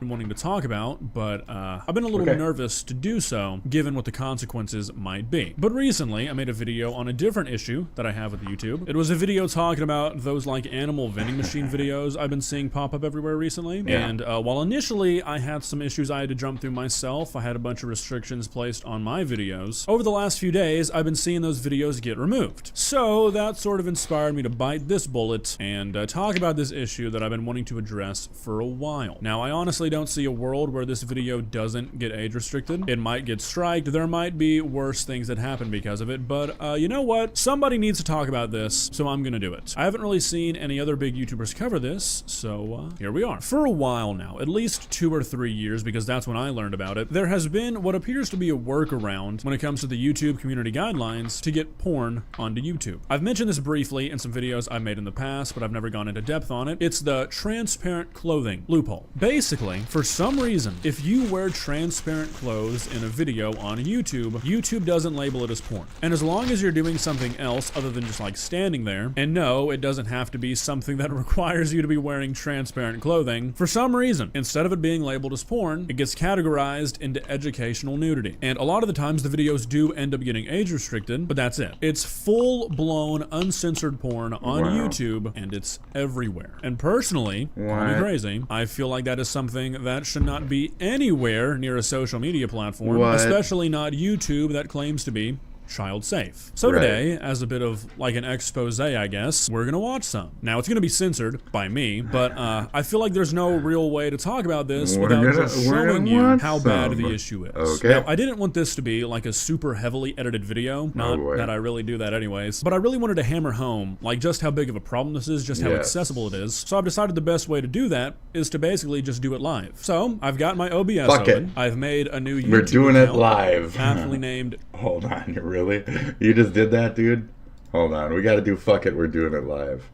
Wanting to talk about, but I've been a little nervous to do so given what the consequences might be. But recently I made a video on a different issue that I have with YouTube. It was a video talking about those like animal vending machine videos I've been seeing pop up everywhere recently. Yeah. And while initially I had some issues I had to jump through myself, I had a bunch of restrictions placed on my videos. Over the last few days I've been seeing those videos get removed. So that sort of inspired me to bite this bullet and talk about this issue that I've been wanting to address for a while. Now I honestly don't see a world where this video doesn't get age restricted. It might get striked, there might be worse things that happen because of it, but you know what? Somebody needs to talk about this, so I'm gonna do it. I haven't really seen any other big YouTubers cover this, so here we are. For a while now, at least 2 or 3 years, because that's when I learned about it, there has been what appears to be a workaround when it comes to the YouTube community guidelines to get porn onto YouTube. I've mentioned this briefly in some videos I've made in the past, but I've never gone into depth on it. It's the transparent clothing loophole. Basically, for some reason, if you wear transparent clothes in a video on YouTube, YouTube doesn't label it as porn. And as long as you're doing something else other than just like standing there, and no, it doesn't have to be something that requires you to be wearing transparent clothing, for some reason, instead of it being labeled as porn, it gets categorized into educational nudity. And a lot of the times the videos do end up getting age restricted, but that's it. It's full-blown uncensored porn on YouTube, and it's everywhere. And personally, call me crazy, I feel like that is something that should not be anywhere near a social media platform, especially not YouTube that claims to be child safe. So today, as a bit of like an expose, I guess, we're gonna watch some. Now it's gonna be censored by me, but I feel like there's no real way to talk about this without just showing you how bad the issue is. Okay. Now, I didn't want this to be like a super heavily edited video, not that I really do that anyways, but I really wanted to hammer home like just how big of a problem this is, just how accessible it is. So I've decided the best way to do that is to basically just do it live. So I've got my OBS open. I've made a new YouTube We're doing it live. aptly named. Hold on, really? You just did that, dude? Hold on, we gotta do fuck it, we're doing it live.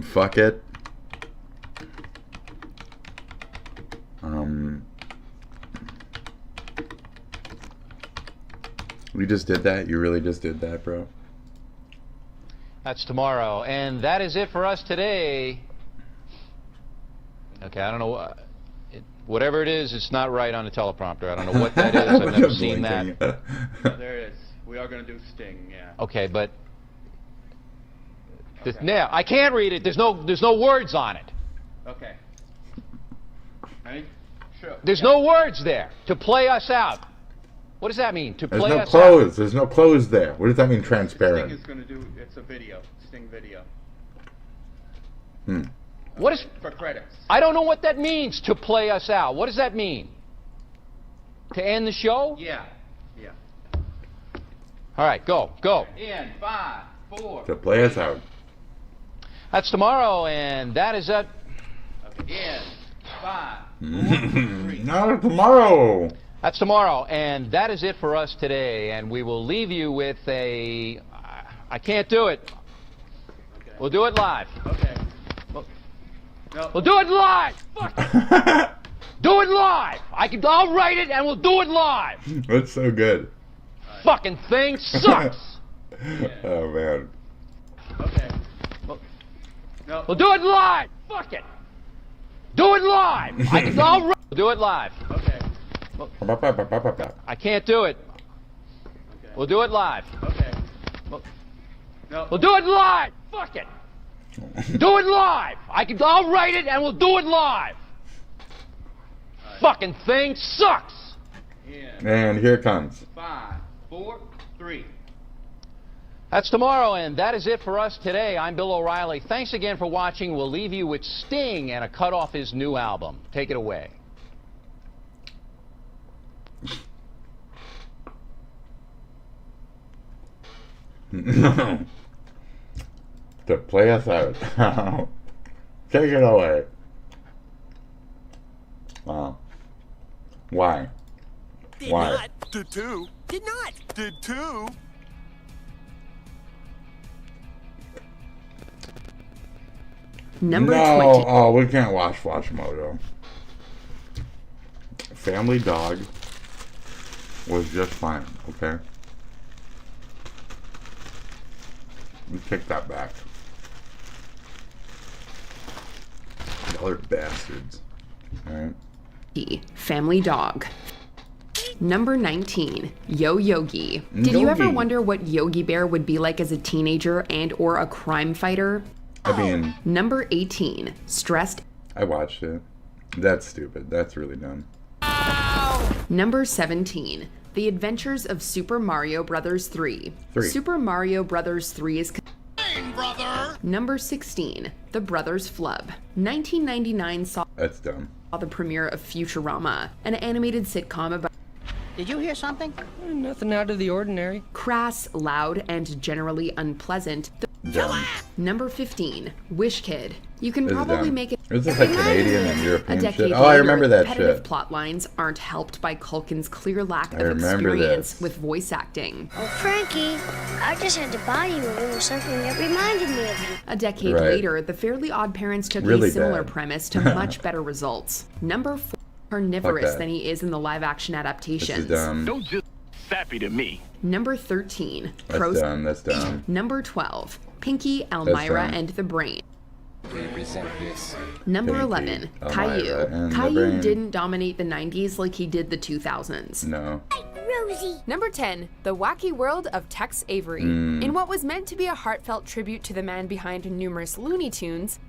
Fuck it. We just did that? You really just did that, bro? That's tomorrow, and that is it for us today. Okay, I don't know. Whatever it is, it's not right on the teleprompter. I don't know what that is. I've never seen that. There it is. We are going to do Sting, yeah. Okay, but now I can't read it. There's no words on it. Okay. Ready? Sure. There's no words there to play us out. What does that mean? To play us out? There's no clothes there. What does that mean, transparent? Sting is going to do. It's a video. Sting video. What is for credits? I don't know what that means, to play us out. What does that mean? To end the show? Yeah. Yeah. All right, go. In 5, 4. To play us out. That's tomorrow, and that is it. Okay. In 5, 4, 3. No, tomorrow. That's tomorrow, and that is it for us today. And we will leave you with a. I can't do it. Okay. We'll do it live. Okay. No. We'll do it live. Fuck. Do it live. I'll write it and we'll do it live. That's so good. Right. Fucking thing sucks. Yeah. Oh man. Okay. No. We'll do it live. Fuck it. Do it live. We'll do it live. Okay. I can't do it. Okay. We'll do it live. Okay. No. We'll do it live. Fuck it. Do it live. I'll write it and we'll do it live. Right. Fucking thing sucks. And here it comes. 5, 4, 3. That's tomorrow, and that is it for us today. I'm Bill O'Reilly. Thanks again for watching. We'll leave you with Sting and a cut off his new album. Take it away. To play us out. Take it away. Wow. Why? Did Why? not. Did too. Did not. Did too. Number no. 20. Oh, we can't watch Moto. Family Dog was just fine, okay? We take that back. Y'all are bastards. Alright. Family Dog. Number 19, Yo Yogi. Did you ever wonder what Yogi Bear would be like as a teenager and or a crime fighter? I mean... Number 18, Stressed. I watched it. That's stupid. That's really dumb. Number 17, The Adventures of Super Mario Bros. 3. Super Mario Bros. 3 is... brother. Number 16, The Brothers Flub. 1999 saw... That's dumb. The premiere of Futurama, an animated sitcom about... Did you hear something? Nothing out of the ordinary. Crass, loud, and generally unpleasant. Dumb. Number 15, Wish Kid. You can This is probably dumb. make it. Is this like Canadian and A European decade shit? Oh, I later, remember that repetitive shit. plot lines aren't helped by Culkin's clear lack I of remember experience this. with voice acting. Oh, Frankie, I just had to buy you a little something that reminded me of you. A decade Right. later, The Fairly Odd Parents took Really a similar bad. premise to much better results. Number 4, carnivorous that. than he is in the live-action This adaptations. is dumb. Don't just sappy to me. Number 13, That's Crow's. dumb. That's dumb. Number 12, Pinky, Elmira, dumb. and the Brain. We resent this. Number Pinky, 11, Elmira, Caillou. and the Caillou Brain. didn't dominate the 90s like he did the 2000s. No. Rosie. Number 10, The Wacky World of Tex Avery. Mm. In what was meant to be a heartfelt tribute to the man behind numerous Looney Tunes,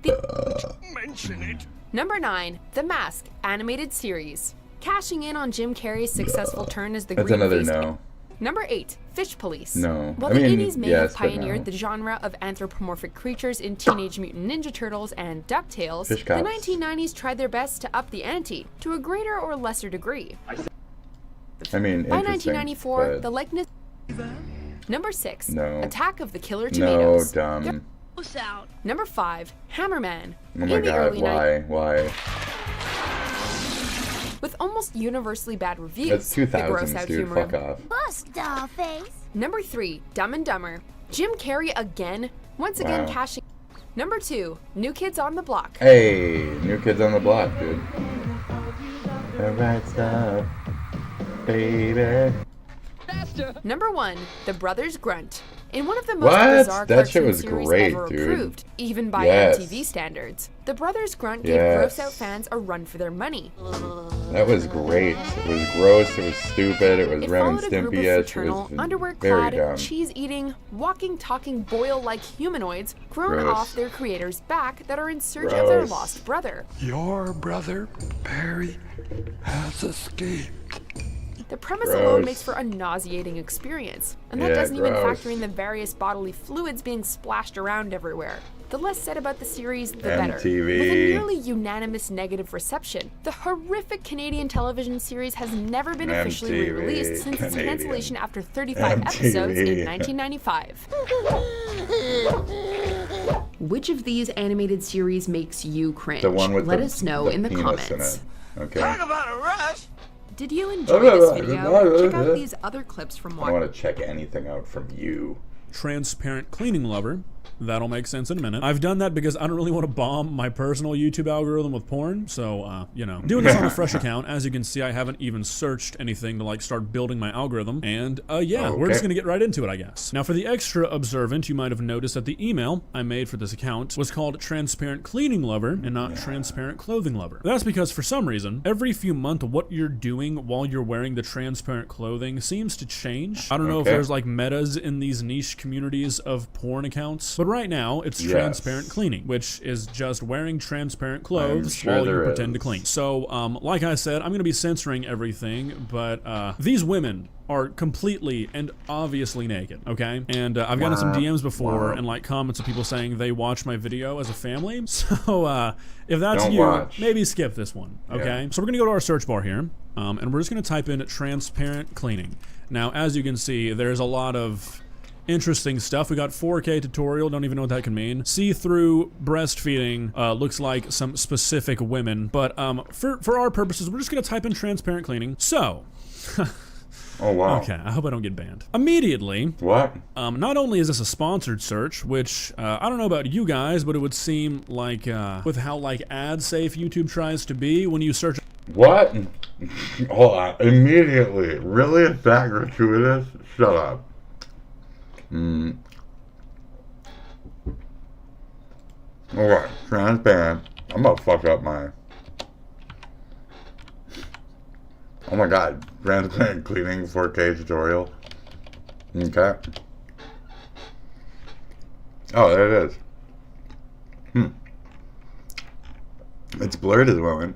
Mention it. Number 9, The Mask animated series. Cashing in on Jim Carrey's successful turn as the That's another green-faced... no. Number 8, Fish Police. No. While I the mean, 80s may yes, have but pioneered no. the genre of anthropomorphic creatures in Teenage Mutant Ninja Turtles and DuckTales, Fish the cops. 1990s tried their best to up the ante to a greater or lesser degree. I mean, By interesting, 1994, but the likeness... Number 6, No. Attack of the Killer no, Tomatoes. dumb. Number 5, Hammerman. Oh my In the god, early why? With almost universally bad reviews, That's the gross 2000s, out dude. humor Fuck of off. Bust, dollface. Number 3, Dumb and Dumber. Jim Carrey again, once again Wow. cashing. Number 2, New Kids on the Block. Hey, New Kids on the Block, dude. The right stuff, baby. Number 1, The Brothers Grunt. In one of the most What? bizarre That shit cartoon was series great, ever dude. approved, even by Yes. MTV standards, The Brothers Grunt gave Yes. gross out fans a run for their money. That was great. It was gross. It was stupid. It was It Ren and followed a group of Stimpy-ish. It fraternal, was very underwear-clad, dumb. cheese-eating, walking, talking, boil-like humanoids grown Gross. off their creator's back that are in search of their Gross. lost brother. Your brother, Barry, has escaped. The premise Gross. alone makes for a nauseating experience, and that Yeah, doesn't even gross. factor in the various bodily fluids being splashed around everywhere. The less said about the series, the better. MTV. With a nearly unanimous negative reception, the horrific Canadian television series has never been officially MTV, re-released since its Canadian. cancellation after 35 MTV. episodes in 1995. Which of these animated series makes you cringe? The one with Let the, us know the in the penis comments. in it. Okay. Talk about a rush. Did you enjoy this video? Check out these other clips from I don't want to check anything out from you. Transparent cleaning lover. That'll make sense in a minute. I've done that because I don't really want to bomb my personal YouTube algorithm with porn, so, you know. Doing this on a fresh account, as you can see, I haven't even searched anything to, like, start building my algorithm, and, yeah, we're just gonna get right into it, I guess. Now, for the extra observant, you might have noticed that the email I made for this account was called Transparent Cleaning Lover and not Transparent Clothing Lover. That's because, for some reason, every few months, what you're doing while you're wearing the transparent clothing seems to change. I don't know if there's, like, metas in these niche communities of porn accounts, But right now, it's transparent cleaning, which is just wearing transparent clothes while you pretend to clean. So, like I said, I'm going to be censoring everything, but these women are completely and obviously naked, okay? And I've gotten some DMs before and like comments of people saying they watch my video as a family. So if that's maybe skip this one, okay? So we're gonna go to our search bar here, and we're just gonna type in transparent cleaning. Now, as you can see, there's a lot of interesting stuff. We got 4K tutorial, don't even know what that can mean. See-through breastfeeding, looks like some specific women, but for our purposes, we're just gonna type in transparent cleaning. So, oh, wow. Okay, I hope I don't get banned. Immediately. What? Not only is this a sponsored search, which, I don't know about you guys, but it would seem like, with how, like, ad-safe YouTube tries to be when you search... What? Hold on. Immediately. Really? Is that gratuitous? Shut up. Alright, transparent. I'm gonna fuck up my... Oh my god, transparent cleaning 4K tutorial. Okay. Oh, there it is. It's blurred at the moment,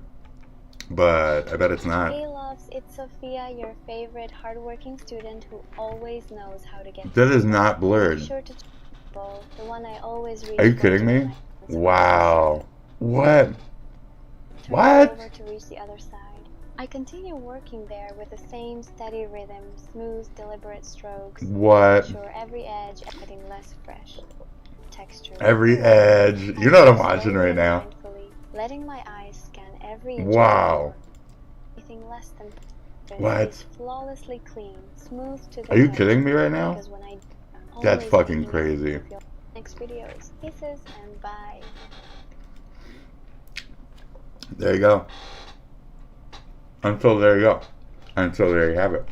but I bet it's not. Hey loves, it's Sophia, your favorite hardworking student who always knows how to get... That is not blurred. Be sure to the one I always reach. Are you kidding me? Wow. What? Turn over to reach the other side. I continue working there with the same steady rhythm, smooth, deliberate strokes. What? Sure, every edge adding less fresh texture. Every edge. You know what I'm watching right now. Letting my eyes scan every inch. Wow. Anything less than what? Flawlessly clean, smooth to the Are you touch. kidding me right now? Because when I that's fucking crazy. Next videos. Kisses and bye. There you go. Until there you go. Until there you have it.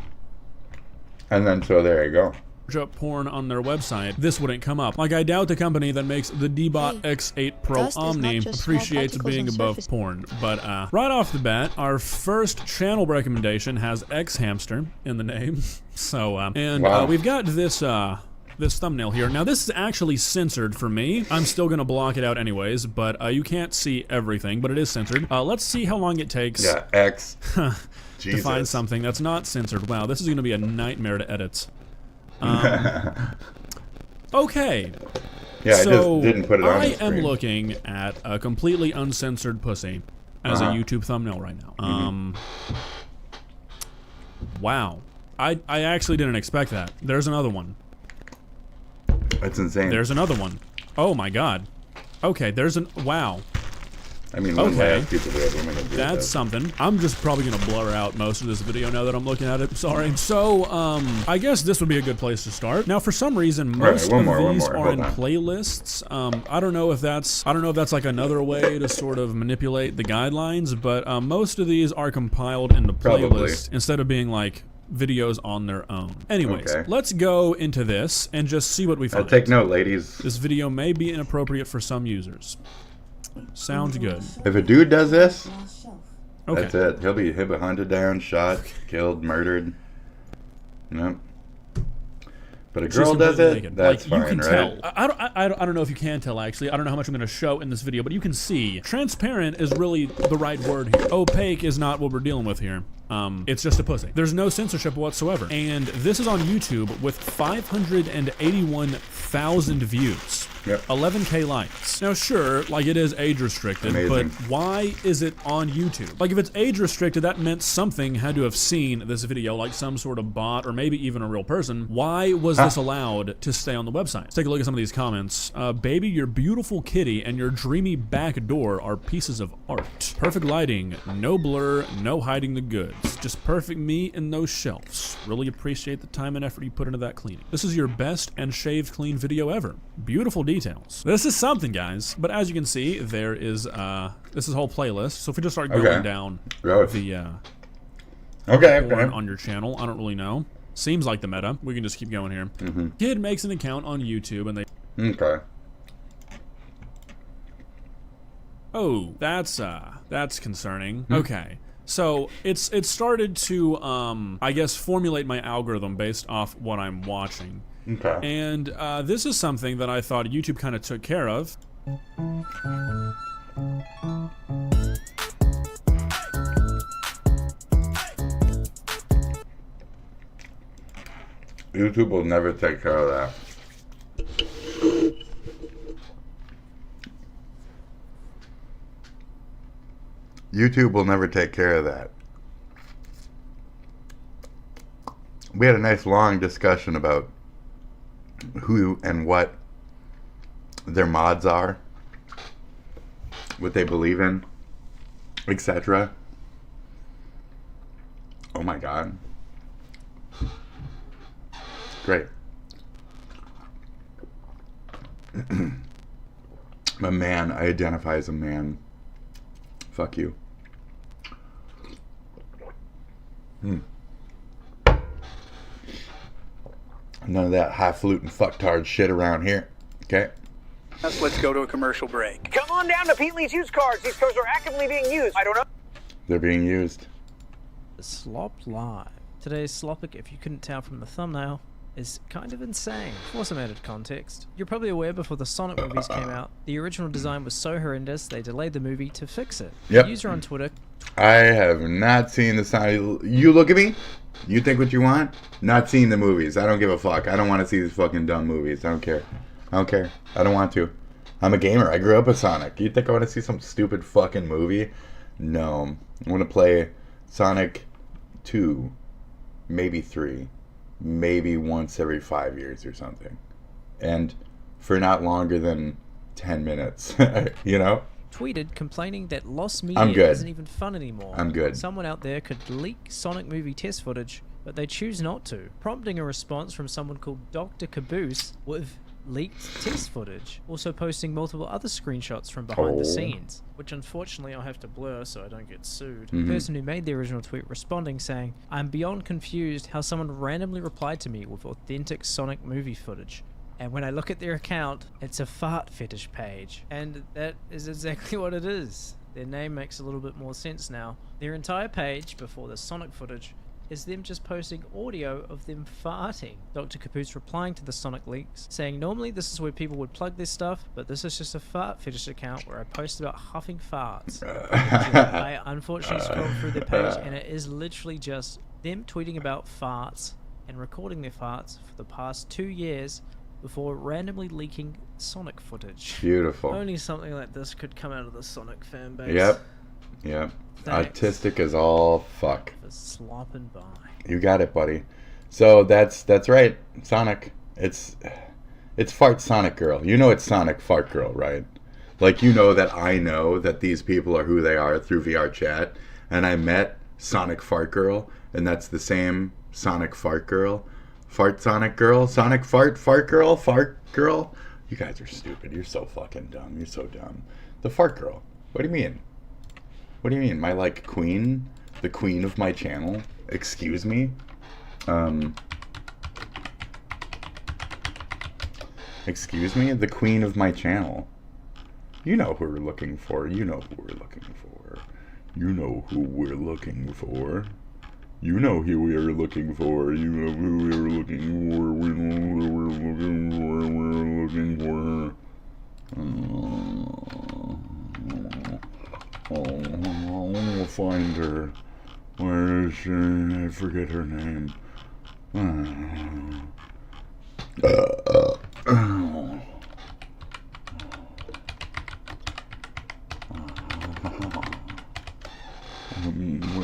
And then so there you go. Up porn on their website, this wouldn't come up. Like, I doubt the company that makes the D-Bot X8 Pro Omni appreciates being above porn. But right off the bat, our first channel recommendation has X Hamster in the name. So we've got this this thumbnail here. Now this is actually censored for me. I'm still gonna block it out anyways, but you can't see everything, but it is censored. Let's see how long it takes. Yeah, X. to find something that's not censored. Wow, this is gonna be a nightmare to edit. Okay. Yeah, so I just didn't put it on the I am screen. looking at a completely uncensored pussy as a YouTube thumbnail right now. Wow. I actually didn't expect that. There's another one. That's insane. There's another one. Oh my god. Okay, there's an... Wow. I mean, okay. People do it, women do That's something. I'm just probably gonna blur out most of this video now that I'm looking at it. Sorry. So, I guess this would be a good place to start. Now, for some reason, most of these are in playlists. I don't know if that's like another way to sort of manipulate the guidelines, but most of these are compiled into playlists instead of being like videos on their own. Anyways, let's go into this and just see what we find. Take note, ladies. This video may be inappropriate for some users. Sounds good. If a dude does this, that's it. He'll be hunted down, shot, killed, murdered. Nope. But a girl does it, that's fine, you can right? tell. I don't know if you can tell, actually. I don't know how much I'm going to show in this video, but you can see. Transparent is really the right word here. Opaque is not what we're dealing with here. It's just a pussy. There's no censorship whatsoever. And this is on YouTube with 581,000 views. Yep. 11K likes. Now sure, like it is age restricted, but why is it on YouTube? Like if it's age restricted, that meant something had to have seen this video, like some sort of bot or maybe even a real person. Why was this allowed to stay on the website? Let's take a look at some of these comments. Baby, your beautiful kitty and your dreamy back door are pieces of art. Perfect lighting, no blur, no hiding the goods. Just perfect meat in those shelves. Really appreciate the time and effort you put into that cleaning. This is your best and shaved clean video ever. Beautiful details. This is something, guys. But as you can see, there is this is a whole playlist. So if we just start going down the porn on your channel, I don't really know. Seems like the meta. We can just keep going here. Kid makes an account on YouTube and they Oh, that's concerning. Okay. So it's started to I guess formulate my algorithm based off what I'm watching. Okay. And this is something that I thought YouTube kind of took care of. YouTube will never take care of that. YouTube will never take care of that. We had a nice long discussion about who and what their mods are, what they believe in, etc. Oh my god. Great. I'm a man. I identify as a man. Fuck you. None of that highfalutin fucktard shit around here. Okay? Let's go to a commercial break. Come on down to Pete Lee's used cars. These cars are actively being used. I don't know. They're being used. Slop Live. Today's Slopic, if you couldn't tell from the thumbnail, is kind of insane. For some added context, you're probably aware before the Sonic movies came out, the original design was so horrendous they delayed the movie to fix it. Yep. A user on Twitter. I have not seen the Sonic. You look at me. You think what you want. Not seen the movies. I don't give a fuck. I don't want to see these fucking dumb movies. I don't care. I don't care. I don't want to. I'm a gamer. I grew up with Sonic. You think I want to see some stupid fucking movie? No. I want to play Sonic 2, maybe 3. Maybe once every 5 years or something, and for not longer than 10 minutes. You know, tweeted complaining that lost media isn't even fun anymore. I'm good. Someone out there could leak Sonic movie test footage, but they choose not to, prompting a response from someone called Dr. Caboose with leaked test footage, also posting multiple other screenshots from behind the scenes, which unfortunately I'll have to blur so I don't get sued. The person who made the original tweet responding saying, "I'm beyond confused how someone randomly replied to me with authentic Sonic movie footage. And when I look at their account, it's a fart fetish page." And that is exactly what it is. Their name makes a little bit more sense now. Their entire page before the Sonic footage is them just posting audio of them farting. Dr. Caboose replying to the Sonic leaks, saying normally this is where people would plug their stuff, but this is just a fart fetish account where I post about huffing farts. I unfortunately scrolled through their page and it is literally just them tweeting about farts and recording their farts for the past 2 years before randomly leaking Sonic footage. Beautiful. Only something like this could come out of the Sonic fan base. Yep. Yep. Thanks. Autistic as all fuck. For slopping by. You got it, buddy. So that's right. Sonic. It's Fart Sonic Girl. You know it's Sonic Fart Girl, right? Like, you know that I know that these people are who they are through VR chat, and I met Sonic Fart Girl, and that's the same Sonic Fart Girl. Fart Sonic Girl? Sonic Fart Girl? Fart Girl? You guys are stupid. You're so fucking dumb. You're so dumb. The Fart Girl. What do you mean? What do you mean? My, like, queen? The queen of my channel? Excuse me? Excuse me? The queen of my channel. You know who we're looking for. You know who we're looking for. You know who we're looking for. You know who we are looking for. You know who we are looking for. We know who we're looking for. We're looking for. I want to find her. Where is she? I forget her name. We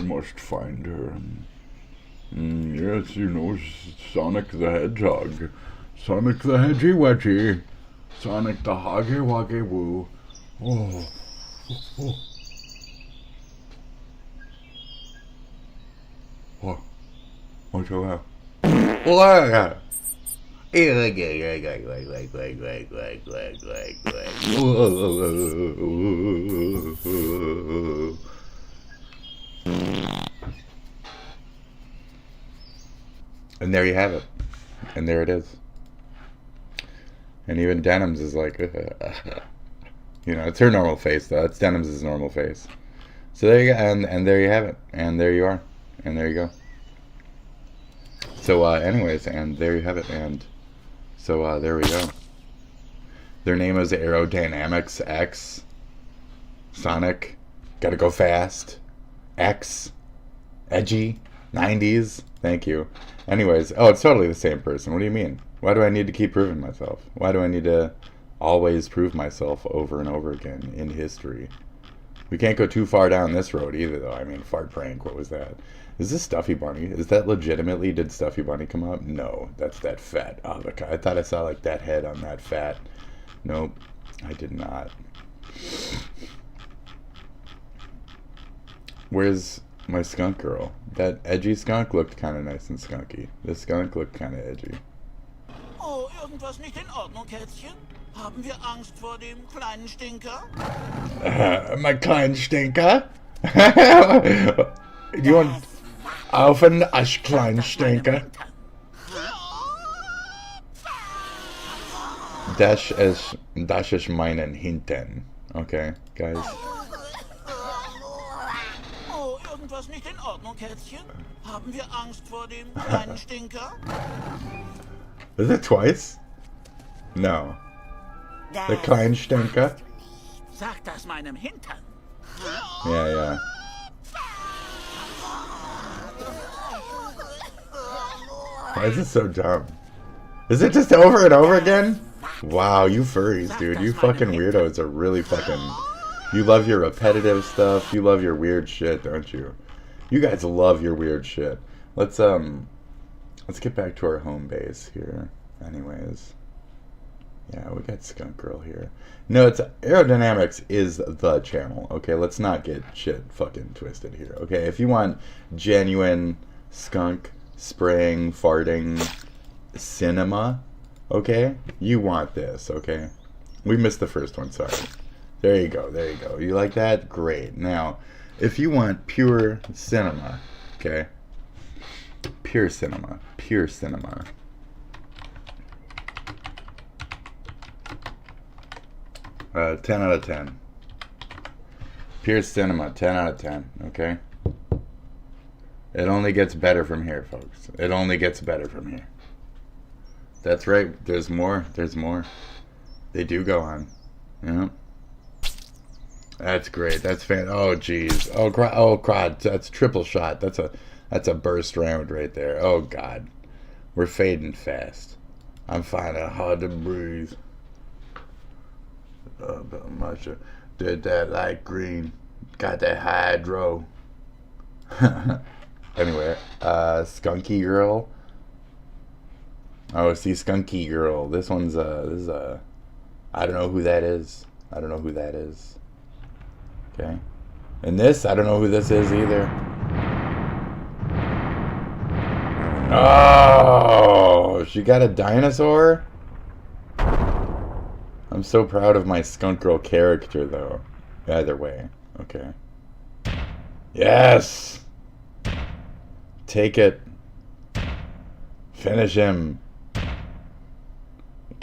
must find her. Yes, you know, Sonic the Hedgehog. Sonic the Hedgy Wedgy. Sonic the Hoggy Woggy Woo. Oh. Oh. What? What's that? What? And there you have it. And there it is. And even Denims is like, you know, it's her normal face though. It's Denims' normal face. So there you go. And there you have it. And there you are. And there you go. So anyways, and there you have it. And So there we go. Their name is Aerodynamics X. Sonic. Gotta go fast. X. Edgy. 90s. Thank you. Anyways, oh, it's totally the same person. What do you mean? Why do I need to keep proving myself? Why do I need to always prove myself over and over again in history? We can't go too far down this road either, though. I mean, fart prank, what was that? Is this Stuffy Bunny? Is that legitimately, did Stuffy Bunny come up? No, that's that fat avocado. I thought I saw, like, that head on that fat. Nope, I did not. Where's my skunk girl? That edgy skunk looked kind of nice and skunky. This skunk looked kind of edgy. Oh, irgendwas nicht in Ordnung, Kätzchen? Haben wir Angst vor dem kleinen Stinker? My kleinen Stinker? Do you want auf einen kleinen Stinker? Das ist meinen Hintern. Okay, guys. Oh, irgendwas nicht in Ordnung, Kätzchen? Haben wir Angst vor dem kleinen Stinker? Is it twice? No. The kleinen Stinker? Sag das meinem Hintern. Yeah, yeah. Why is it so dumb? Is it just over and over again? Wow, you furries, dude. You fucking weirdos are really fucking... You love your repetitive stuff. You love your weird shit, don't you? You guys love your weird shit. Let's get back to our home base here. Anyways. Yeah, we got Skunk Girl here. No, it's Aerodynamics is the channel. Okay, let's not get shit fucking twisted here. Okay, if you want genuine skunk spraying, farting cinema, okay, you want this. Okay, we missed the first one. Sorry. There you go. There you go. You like that? Great. Now, if you want pure cinema, okay, pure cinema, pure cinema. 10 out of 10. Pure cinema, 10 out of 10, okay? It only gets better from here, folks. It only gets better from here. That's right. There's more. There's more. They do go on. Yeah. That's great. That's fan. Oh, jeez. Oh, God. That's triple shot. That's a burst round right there. Oh, God. We're fading fast. I'm finding it hard to breathe. Much did that light green, got that hydro. Anyway, Skunky Girl. Oh, see, Skunky Girl. This one's I don't know who that is. I don't know who that is. Okay, and this, I don't know who this is either. Oh, she got a dinosaur. I'm so proud of my Skunk Girl character, though. Either way. Okay. Yes! Take it. Finish him.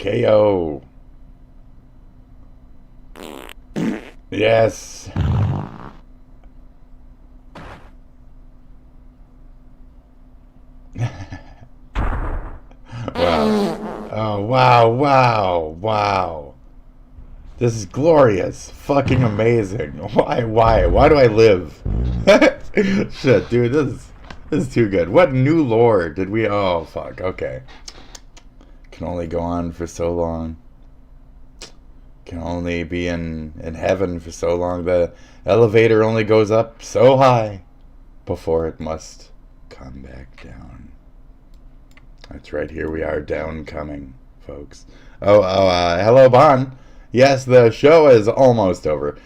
KO. Yes! Wow. Oh, wow, wow, wow. This is glorious. Fucking amazing. Why do I live? Shit, dude, this is too good. What new lore did we... Oh, fuck, okay. Can only go on for so long. Can only be in heaven for so long. The elevator only goes up so high before it must come back down. That's right, here we are, down coming, folks. Hello, Bon. Yes, the show is almost over.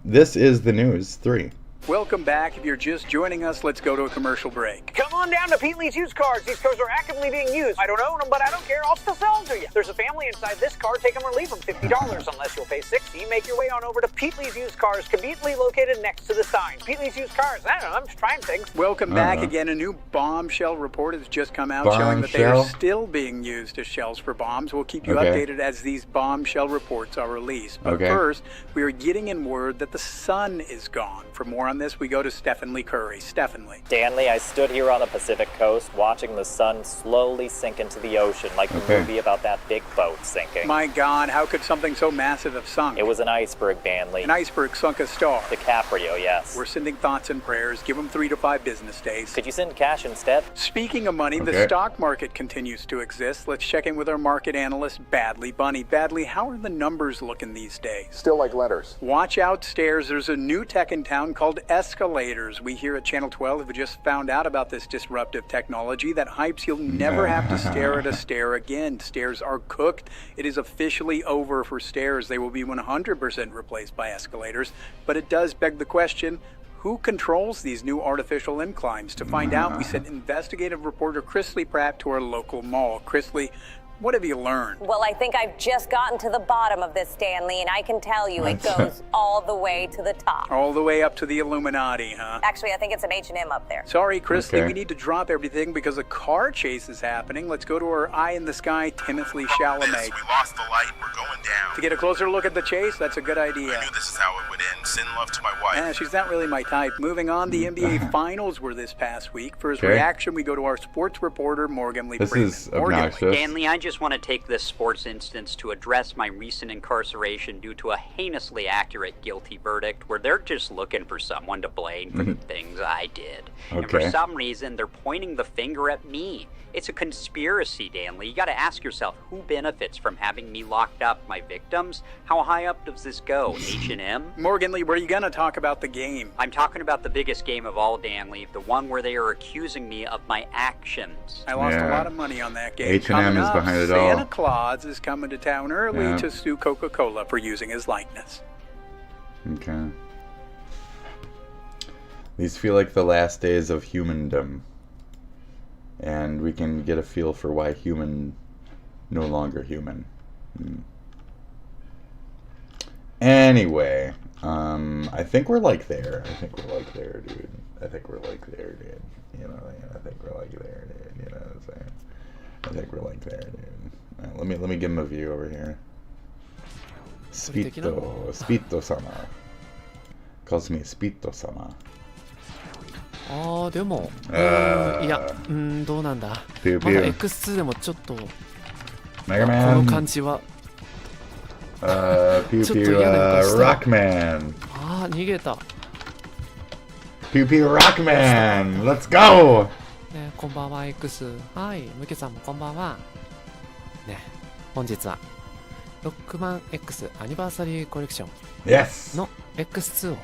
This is the news 3. Welcome back. If you're just joining us, let's go to a commercial break. Come on down to Pete Lee's used cars. These cars are actively being used. I don't own them, but I don't care. I'll still sell them to you. There's a family inside this car. Take them or leave them. $50 unless you'll pay $60. Make your way on over to Pete Lee's used cars, conveniently located next to the sign. Pete Lee's used cars. I don't know. I'm just trying things. Welcome back again. A new bombshell report has just come out showing that they are still being used as shells for bombs. We'll keep you updated as these bombshell reports are released. But first, we are getting in word that the sun is gone. For more on this, we go to Stephen Lee Curry. Stephen Lee. Stanley, I stood here on the Pacific coast watching the sun slowly sink into the ocean like the movie about that big boat sinking. My God, how could something so massive have sunk? It was an iceberg, Stanley. An iceberg sunk a star. DiCaprio, yes. We're sending thoughts and prayers. Give them 3 to 5 business days. Could you send cash instead? Speaking of money, the stock market continues to exist. Let's check in with our market analyst, Badley Bunny. Badley, how are the numbers looking these days? Still like letters. Watch out, stairs. There's a new tech in town called escalators. We here at Channel 12 have just found out about this disruptive technology that hypes you'll never have to stare at a stair again. Stairs are cooked. It is officially over for stairs. They will be 100% replaced by escalators. But it does beg the question, who controls these new artificial inclines? To find out, we sent investigative reporter Chrisley Pratt to our local mall. Chrisley, what have you learned? Well, I think I've just gotten to the bottom of this, Stanley, and I can tell you it goes all the way to the top. All the way up to the Illuminati, huh? Actually, I think it's an H&M up there. Sorry, Chrisley, we need to drop everything because a car chase is happening. Let's go to our eye in the sky, Timothée Chalamet. We lost the light. We're going down. To get a closer look at the chase, that's a good idea. I knew this is how it would end. Send love to my wife. She's not really my type. Moving on, the NBA Finals were this past week. For his reaction, we go to our sports reporter, Morgan Lee Freeman. This is obnoxious. Stanley, I just want to take this sports instance to address my recent incarceration due to a heinously accurate guilty verdict where they're just looking for someone to blame for the things I did. And for some reason, they're pointing the finger at me. It's a conspiracy, Danley. You gotta ask yourself, who benefits from having me locked up? My victims? How high up does this go? H&M? Morgan Lee, were you gonna talk about the game? I'm talking about the biggest game of all, Danley. The one where they are accusing me of my actions. I lost a lot of money on that game. H&M is behind it all. Santa Claus is coming to town early to sue Coca-Cola for using his likeness. Okay. These feel like the last days of humandom. And we can get a feel for why human no longer human. Anyway, I think we're like there. I think we're like there, dude. I think we're like there, dude. You know, I think we're like there, dude. You know what I'm saying? I think we're like there, dude. Right, let me give him a view over here. Spito-sama. Calls me Spito-sama. ああでもいやどうなんだまだ X2 でもちょっとこの感じはちょっと嫌な予感した Rockman ああ逃げた Pew Pew Rockman Let's go ねこんばんは X はいムケさんもこんばんはね本日はロックマン X アニバーサリーコレクション Yes の X2 を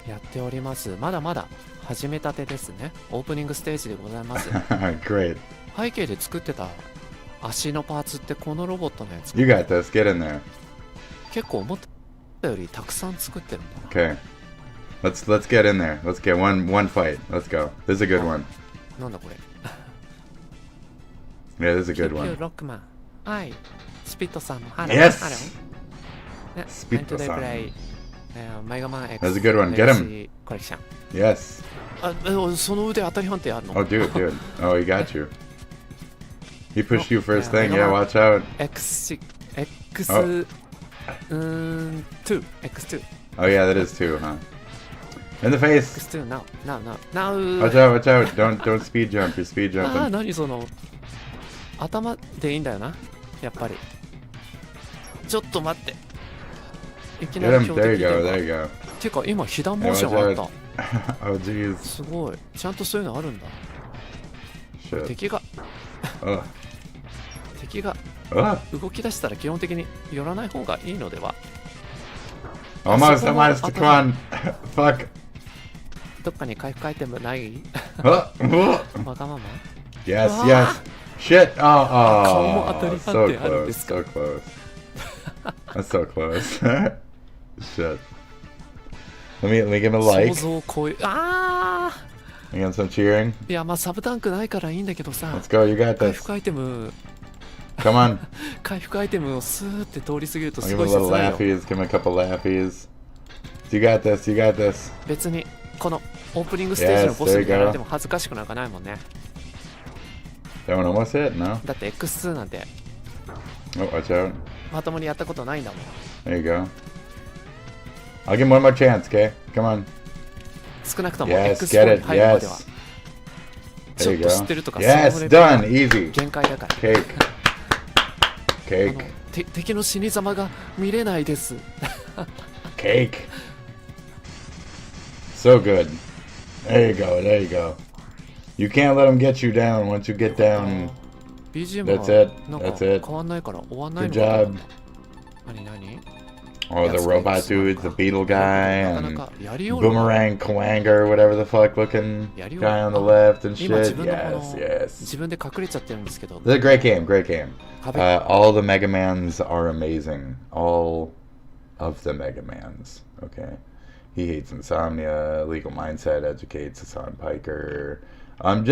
やっておりますまだまだ始めたてですねオープニングステージでございます Great 背景で作ってた足のパーツってこのロボットのやつ You got this, get in there 結構思ったよりたくさん作ってるんだな Okay Let's get in there Let's get one fight Let's go This is a good one なんだこれ Yeah, this is a good one ロックマンはいスピットさんもハロー Yes スピットさんメガマン X That's a good one, get him コレクション Yes その腕当たり判定あるの Oh dude Oh he got you He pushed you first thing Yeah watch out X2 X2 Oh yeah that is 2 huh In the face X2 now Watch out Don't speed jump You're speed jumping ああ何その頭でいいんだよなやっぱりちょっと待っていきなり強敵でてか今被弾モーションあった Oh jeez すごいちゃんとそういうのあるんだ敵が動き出したら基本的に寄らない方がいいのでは Almost come on Fuck どっかに回復アイテムないわがまま Yes Shit Oh 顔も当たり判定あるんですか So close That's so close Shit Let me give him a like 想像を超えああ You got some cheering? いやまあサブタンクないからいいんだけどさ Let's go, you got this 回復アイテム Come on 回復アイテムをスーって通り過ぎると I'll す give ご him い a little 切ないよ laughies Give him a couple laughies You got this 別にこのオープニングステージのボスにやられても恥ずかしくなんかないもんね That one almost hit? No? だって X2 なんて Oh watch out まともにやったことないんだもん There you go I'll give him one more chance, okay? Come on 少なくともYes, X4 get に it. 入るまでは Yes. ちょ There っ you と go. 知ってるとか Yes, そのレベル done. が Easy. 限界だから Cake. Cake. 敵の死に様が見れないです Cake. So good. There you go. There you go. You can't let them get you down. Once you get down, BGM that's は it. なん That's か it. 変わんないから終わんない Good のかな job. 何 Oh, the robot dude, the beetle guy, and やりようの Boomerang Kawanger, whatever the fuck looking やりよう guy on the left and 今自 shit. 分のこ Yes, の yes. 自分で隠れちゃってるんですけど It's a great game, great game. 壁 All the Mega Mans are amazing. All of the Mega Mans. Okay. He hates insomnia. Legal mindset educates Hasan Piker. I'm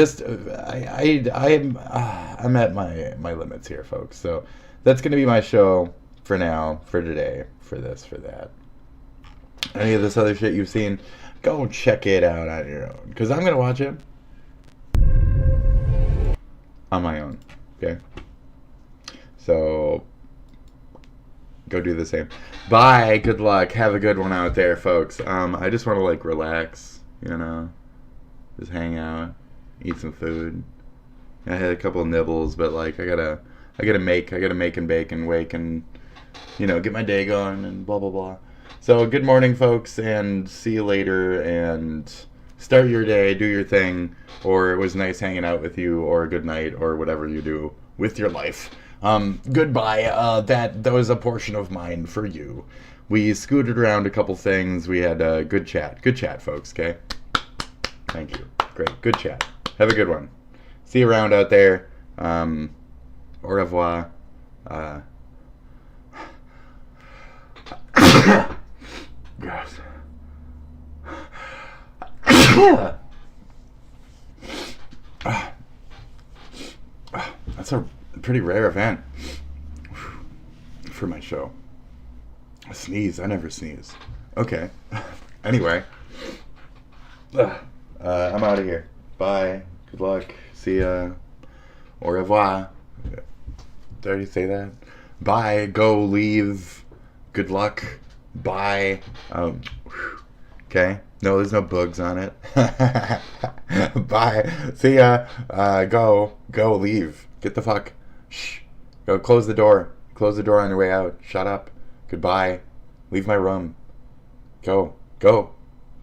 at my limits here, folks. So that's gonna be my show for now, for today, for this, for that. Any of this other shit you've seen, go check it out on your own, because I'm gonna watch it on my own. Okay. So go do the same. Bye. Good luck. Have a good one out there, folks. I just want to like relax, you know, just hang out, eat some food. I had a couple of nibbles, but like I gotta make and bake and wake and, you know, get my day going and blah blah blah. So good morning, folks, and see you later. And start your day, do your thing, or it was nice hanging out with you, or good night, or whatever you do with your life. Goodbye. That was a portion of mine for you. We scooted around a couple things. We had a good chat, folks. Okay. Thank you. Great. Good chat. Have a good one. See you around out there. Au revoir. Gross. That's a pretty rare event for my show. A sneeze. I never sneeze. Okay. Anyway. I'm out of here. Bye. Good luck. See ya. Au revoir. Did I already say that? Bye. Go. Leave. Good luck. Bye. Okay. No, there's no bugs on it. Bye. See ya. Go. Leave. Get the fuck. Shh. Go close the door. Close the door on your way out. Shut up. Goodbye. Leave my room. Go.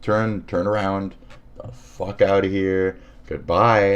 Turn around. The fuck out of here. Goodbye.